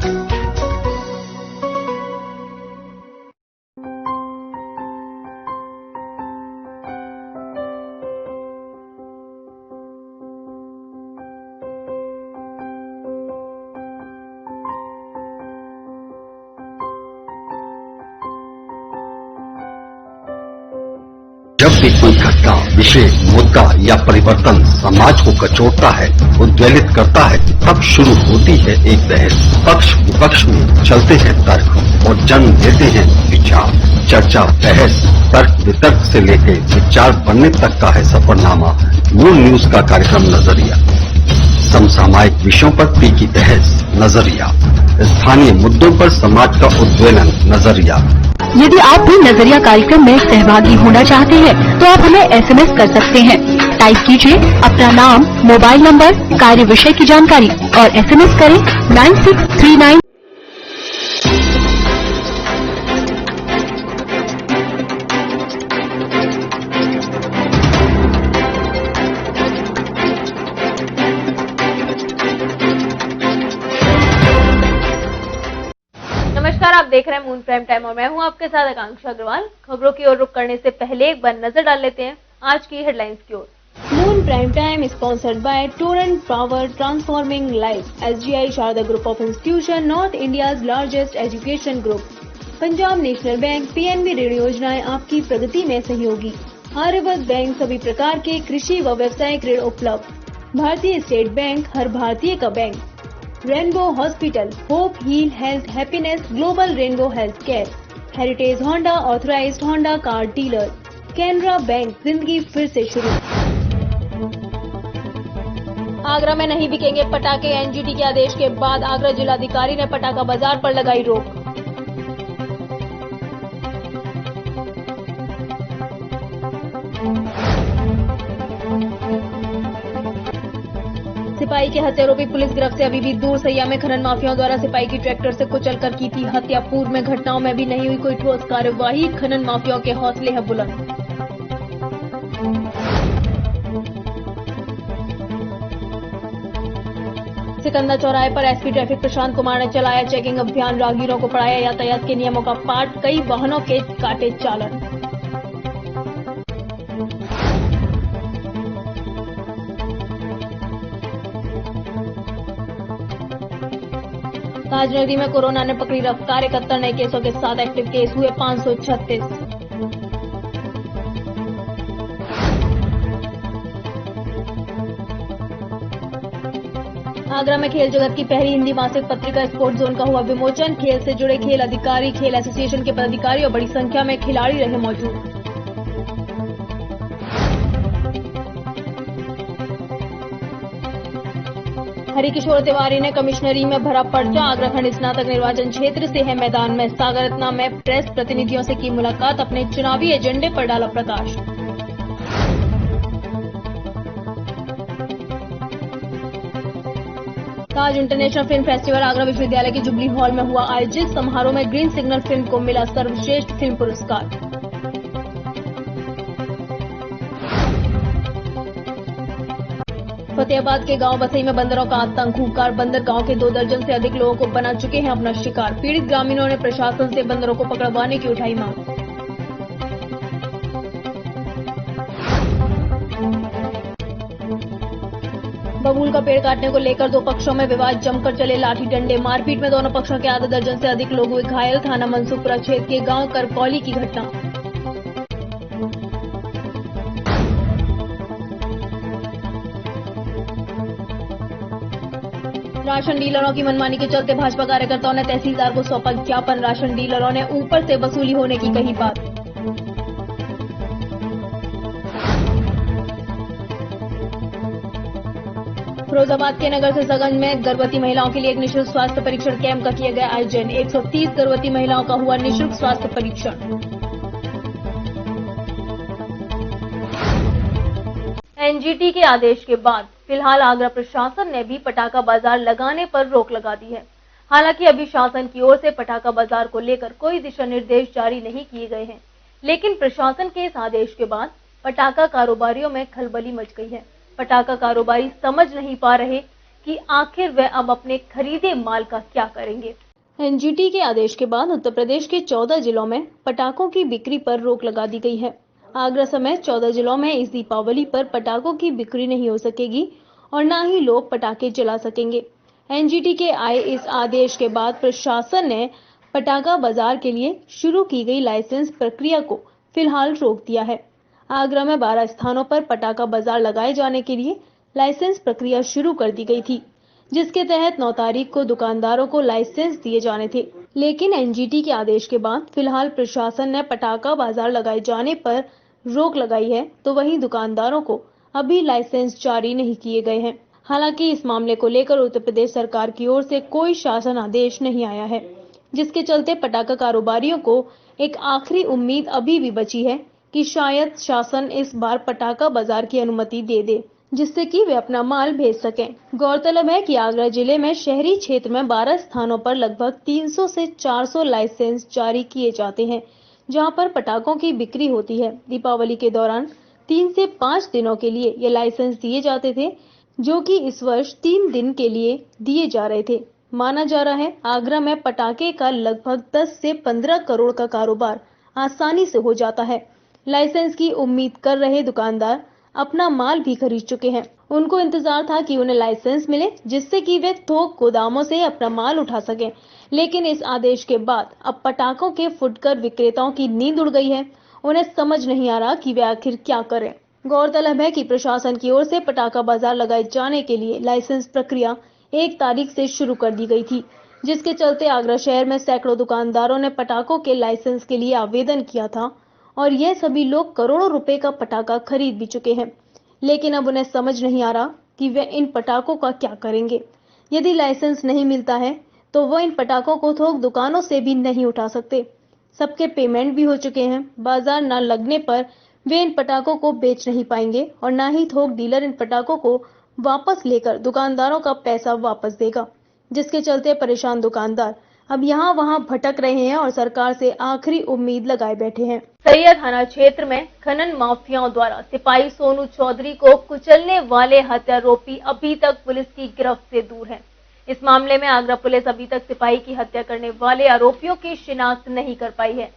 जब भी कोई घटना, विषय, मुद्दा या परिवर्तन समाज को कचोटता है, उद्वेलित करता है, तब शुरू होती है एक बहस। पक्ष विपक्ष में चलते हैं तर्क और जन्म देते हैं विचार। चर्चा, बहस, तर्क वितर्क से लेकर विचार बनने तक का है सफरनामा मून न्यूज का कार्यक्रम नजरिया। समसामयिक विषयों पर तीखी बहस नजरिया, स्थानीय मुद्दों पर समाज का उद्वेलन नजरिया। यदि आप भी नजरिया कार्यक्रम में सहभागी होना चाहते हैं तो आप हमें SMS कर सकते हैं। टाइप कीजिए अपना नाम, मोबाइल नंबर, कार्य विषय की जानकारी और SMS करें 9639। नमस्कार, आप देख रहे हैं मून प्राइम टाइम और मैं हूं आपके साथ आकांक्षा अग्रवाल। खबरों की ओर रुख करने से पहले एक बार नजर डाल लेते हैं आज की हेडलाइंस की ओर। Moon prime time sponsored by Torrent Power transforming life, SGI Sharda group of institution, North India's largest education group, Punjab national bank, PNB ऋण योजनाएं आपकी प्रगति में सहयोगी, आर्यवर्त बैंक सभी प्रकार के कृषि व व्यावसायिक ऋण उपलब्ध, भारतीय स्टेट बैंक हर भारतीय का bank, rainbow hospital, hope heal health happiness, global rainbow health care, heritage Honda authorised Honda car dealer, Canara bank, जिंदगी फिर से शुरू। आगरा में नहीं बिकेंगे पटाखे, NGT के आदेश के बाद आगरा जिलाधिकारी ने पटाखा बाजार पर लगाई रोक। सिपाही के हत्यारोपी पुलिस गिरफ्त से अभी भी दूर। सैया में खनन माफियाओं द्वारा सिपाही की ट्रैक्टर से कुचलकर की थी हत्या। पूर्व में घटनाओं में भी नहीं हुई कोई ठोस कार्यवाही। खनन माफियाओं के हौसले हैं बुलंद। सिकंदर चौराहे पर SP ट्रैफिक प्रशांत कुमार ने चलाया चेकिंग अभियान। राहगीरों को पढ़ाया यातायात के नियमों का पाठ। कई वाहनों के काटे चालन। ताज नदी में कोरोना ने पकड़ी रफ्तार। 71 नए केसों के साथ एक्टिव केस हुए 536। आगरा में खेल जगत की पहली हिंदी मासिक पत्रिका स्पोर्ट जोन का हुआ विमोचन। खेल से जुड़े खेल अधिकारी, खेल एसोसिएशन के पदाधिकारी और बड़ी संख्या में खिलाड़ी रहे मौजूद। हरिकिशोर तिवारी ने कमिश्नरी में भरा पर्चा। आगरा खंड स्नातक निर्वाचन क्षेत्र से है मैदान में। सागर रत्ना में प्रेस प्रतिनिधियों से की मुलाकात, अपने चुनावी एजेंडे पर डाला प्रकाश। ताज इंटरनेशनल फिल्म फेस्टिवल आगरा विश्वविद्यालय के जुबली हॉल में हुआ आयोजित। समारोह में ग्रीन सिग्नल फिल्म को मिला सर्वश्रेष्ठ फिल्म पुरस्कार। फतेहाबाद के गांव बसई में बंदरों का आतंक। खूंखार बंदर गांव के 2 दर्जन से अधिक लोगों को बना चुके हैं अपना शिकार। पीड़ित ग्रामीणों ने प्रशासन से बंदरों को पकड़वाने की उठाई मांग। बबूल का पेड़ काटने को लेकर 2 पक्षों में विवाद, जमकर चले लाठी डंडे। मारपीट में दोनों पक्षों के आधा दर्जन से अधिक लोग हुए घायल। थाना मनसुखपुरा क्षेत्र के गांव करकौली की घटना। राशन डीलरों की मनमानी के चलते भाजपा कार्यकर्ताओं ने तहसीलदार को सौंपा ज्ञापन। राशन डीलरों ने ऊपर से वसूली होने की कही बात। फिरोजाबाद के नगर से सगंज में गर्भवती महिलाओं के लिए एक निःशुल्क स्वास्थ्य परीक्षण कैंप का किया गया आयोजन। 130 गर्भवती महिलाओं का हुआ निःशुल्क स्वास्थ्य परीक्षण। एनजीटी के आदेश के बाद फिलहाल आगरा प्रशासन ने भी पटाखा बाजार लगाने पर रोक लगा दी है। हालांकि अभी शासन की ओर से पटाखा बाजार को लेकर कोई दिशा निर्देश जारी नहीं किए गए हैं, लेकिन प्रशासन के इस आदेश के बाद पटाखा कारोबारियों में खलबली मच गई है। पटाखा कारोबारी समझ नहीं पा रहे कि आखिर वे अब अपने खरीदे माल का क्या करेंगे। एनजीटी के आदेश के बाद उत्तर प्रदेश के 14 जिलों में पटाखों की बिक्री पर रोक लगा दी गई है। आगरा समेत 14 जिलों में इस दीपावली पर पटाखों की बिक्री नहीं हो सकेगी और न ही लोग पटाखे जला सकेंगे। एनजीटी के आए इस आदेश के बाद प्रशासन ने पटाखा बाजार के लिए शुरू की गई लाइसेंस प्रक्रिया को फिलहाल रोक दिया है। आगरा में 12 स्थानों पर पटाखा बाजार लगाए जाने के लिए लाइसेंस प्रक्रिया शुरू कर दी गई थी, जिसके तहत 9 तारीख को दुकानदारों को लाइसेंस दिए जाने थे। लेकिन एनजीटी के आदेश के बाद फिलहाल प्रशासन ने पटाखा बाजार लगाए जाने पर रोक लगाई है, तो वहीं दुकानदारों को अभी लाइसेंस जारी नहीं किए गए हैं। हालांकि इस मामले को लेकर उत्तर प्रदेश सरकार की ओर से कोई शासन आदेश नहीं आया है, जिसके चलते पटाखा कारोबारियों को एक आखिरी उम्मीद अभी भी बची है कि शायद शासन इस बार पटाखा बाजार की अनुमति दे दे, जिससे कि वे अपना माल भेज सकें। गौरतलब है कि आगरा जिले में शहरी क्षेत्र में 12 स्थानों पर लगभग 300 से 400 लाइसेंस जारी किए जाते हैं, जहां पर पटाखों की बिक्री होती है। दीपावली के दौरान 3 से 5 दिनों के लिए ये लाइसेंस दिए जाते थे, जो कि इस वर्ष 3 दिन के लिए दिए जा रहे थे। माना जा रहा है आगरा में पटाखे का लगभग 10 से 15 करोड़ का कारोबार आसानी से हो जाता है। लाइसेंस की उम्मीद कर रहे दुकानदार अपना माल भी खरीद चुके हैं। उनको इंतजार था कि उन्हें लाइसेंस मिले, जिससे कि वे थोक गोदामों से अपना माल उठा सकें। लेकिन इस आदेश के बाद अब पटाखों के फुटकर विक्रेताओं की नींद उड़ गई है। उन्हें समझ नहीं आ रहा कि वे आखिर क्या करें। गौरतलब है कि प्रशासन की ओर से पटाखा बाजार लगाए जाने के लिए लाइसेंस प्रक्रिया 1 तारीख से शुरू कर दी गई थी, जिसके चलते आगरा शहर में सैकड़ों दुकानदारों ने पटाखों के लाइसेंस के लिए आवेदन किया था और यह सभी लोग करोड़ों रुपए का पटाखा खरीद भी चुके हैं। लेकिन अब उन्हें समझ नहीं आ रहा कि वे इन पटाखों का क्या करेंगे। यदि लाइसेंस नहीं मिलता है तो वो इन पटाखों को थोक दुकानों से भी नहीं उठा सकते। सबके पेमेंट भी हो चुके हैं। बाजार न लगने पर वे इन पटाखों को बेच नहीं पाएंगे और न ही थोक डीलर इन पटाखों को वापस लेकर दुकानदारों का पैसा वापस देगा, जिसके चलते परेशान दुकानदार अब यहाँ वहाँ भटक रहे हैं और सरकार से आखिरी उम्मीद लगाए बैठे हैं। सैया थाना क्षेत्र में खनन माफियाओं द्वारा सिपाही सोनू चौधरी को कुचलने वाले हत्यारोपी अभी तक पुलिस की गिरफ्त से दूर है। इस मामले में आगरा पुलिस अभी तक सिपाही की हत्या करने वाले आरोपियों की शिनाख्त नहीं कर पाई है।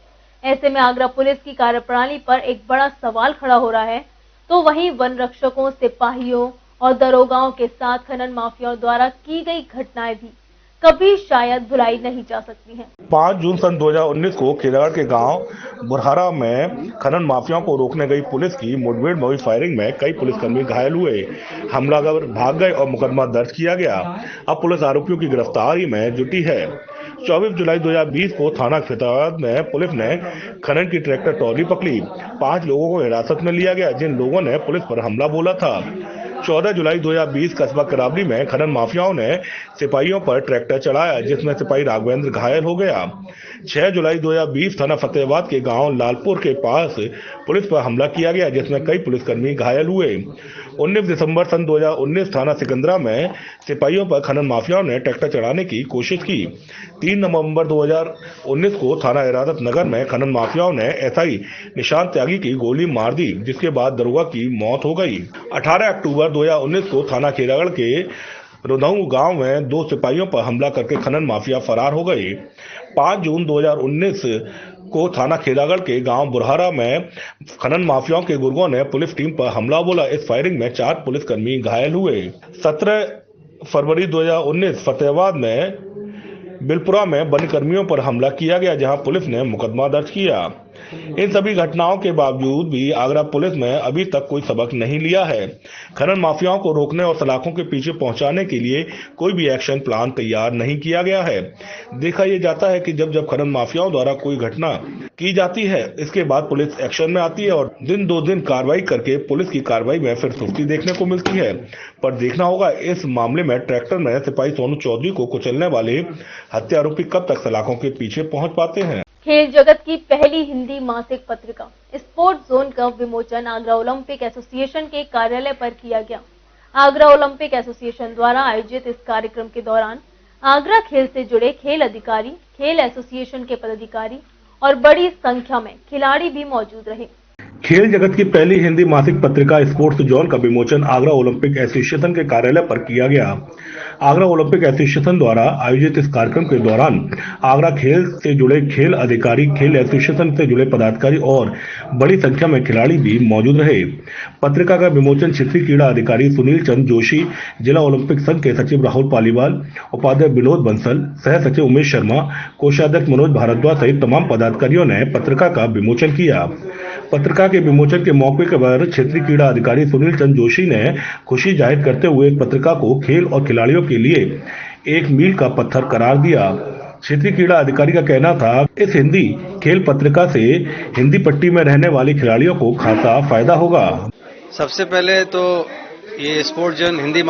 ऐसे में आगरा पुलिस की कार्यप्रणाली पर एक बड़ा सवाल खड़ा हो रहा है, तो वहीं वन रक्षकों, सिपाहियों और दरोगाओं के साथ खनन माफियाओं द्वारा की गई घटनाएं भी कभी शायद भुलाई नहीं जा सकती हैं। 5 जून सन 2019 को खिलाड़ के गांव बुरहारा में खनन माफियाओं को रोकने गई पुलिस की मुठभेड़ में हुई फायरिंग में कई पुलिसकर्मी घायल हुए। हमलावर भाग गए और मुकदमा दर्ज किया गया। अब पुलिस आरोपियों की गिरफ्तारी में जुटी है। 24 जुलाई 2020 को थाना फतेहाबाद में पुलिस ने खनन की ट्रैक्टर ट्रॉली पकड़ी। 5 लोगों को हिरासत में लिया गया, जिन लोगों ने पुलिस पर हमला बोला था। 14 जुलाई 2020 कस्बा करावली में खनन माफियाओं ने सिपाहियों पर ट्रैक्टर चलाया, जिसमें सिपाही राघवेंद्र घायल हो गया। 6 जुलाई 2020 थाना फतेहाबाद के गांव लालपुर के पास पुलिस पर हमला किया गया, जिसमें कई पुलिसकर्मी घायल हुए। 19 दिसंबर सन 2019 थाना सिकंदरा में सिपाहियों पर खनन माफियाओं ने ट्रैक्टर चढ़ाने की कोशिश की। 3 नवंबर 2019 को थाना इरादत नगर में खनन माफियाओं ने एसआई निशांत त्यागी की गोली मार दी, जिसके बाद दरोगा की मौत हो गई। 18 अक्टूबर 2019 को थाना खेलागढ़ के रोधऊ गांव में 2 सिपाहियों पर हमला करके खनन माफिया फरार हो गए। 5 जून 2019 को थाना खेलागढ़ के गांव बुरहारा में खनन माफियाओं के गुर्गों ने पुलिस टीम पर हमला बोला। इस फायरिंग में 4 पुलिसकर्मी घायल हुए। 17 फरवरी 2019 फतेहाबाद में बिलपुरा में वन कर्मियों पर हमला किया गया, जहां पुलिस ने मुकदमा दर्ज किया। इन सभी घटनाओं के बावजूद भी आगरा पुलिस ने अभी तक कोई सबक नहीं लिया है। खनन माफियाओं को रोकने और सलाखों के पीछे पहुंचाने के लिए कोई भी एक्शन प्लान तैयार नहीं किया गया है। देखा यह जाता है कि जब खनन माफियाओं द्वारा कोई घटना की जाती है, इसके बाद पुलिस एक्शन में आती है और दिन 2 दिन कार्रवाई करके पुलिस की कार्रवाई में फिर सुस्ती देखने को मिलती है। पर देखना होगा इस मामले में ट्रैक्टर में सिपाही सोनू चौधरी को कुचलने वाले हत्या आरोपी कब तक सलाखों के पीछे पहुंच पाते हैं। खेल जगत की पहली हिंदी मासिक पत्रिका स्पोर्ट जोन का विमोचन आगरा ओलंपिक एसोसिएशन के कार्यालय पर किया गया। आगरा ओलंपिक एसोसिएशन द्वारा आयोजित इस कार्यक्रम के दौरान आगरा खेल से जुड़े खेल अधिकारी, खेल एसोसिएशन के पदाधिकारी और बड़ी संख्या में खिलाड़ी भी मौजूद रहे। खेल जगत की पहली हिंदी मासिक पत्रिका स्पोर्ट्स जोन का विमोचन आगरा ओलंपिक एसोसिएशन के कार्यालय पर किया गया। आगरा ओलंपिक एसोसिएशन द्वारा आयोजित इस कार्यक्रम के दौरान आगरा खेल से जुड़े खेल अधिकारी, खेल एसोसिएशन से जुड़े पदाधिकारी और बड़ी संख्या में खिलाड़ी भी मौजूद रहे। पत्रिका का विमोचन क्षेत्रीय क्रीड़ा अधिकारी सुनील चंद्र जोशी, जिला ओलंपिक संघ के सचिव राहुल पालीवाल, उपाध्यक्ष विनोद बंसल, सह सचिव उमेश शर्मा, कोषाध्यक्ष मनोज भारद्वाज सहित तमाम पदाधिकारियों ने पत्रिका का विमोचन किया। पत्रिका के विमोचन के मौके पर क्षेत्रीय क्रीड़ा अधिकारी सुनील चंद्र जोशी ने खुशी जाहिर करते हुए पत्रिका को खेल और खिलाड़ियों के लिए एक मील का पत्थर करार दिया। क्षेत्रीय क्रीड़ा अधिकारी का कहना था, इस हिंदी खेल पत्रिका से हिंदी पट्टी में रहने वाले खिलाड़ियों को खासा फायदा होगा। सबसे पहले तो ये स्पोर्ट जोन हिंदी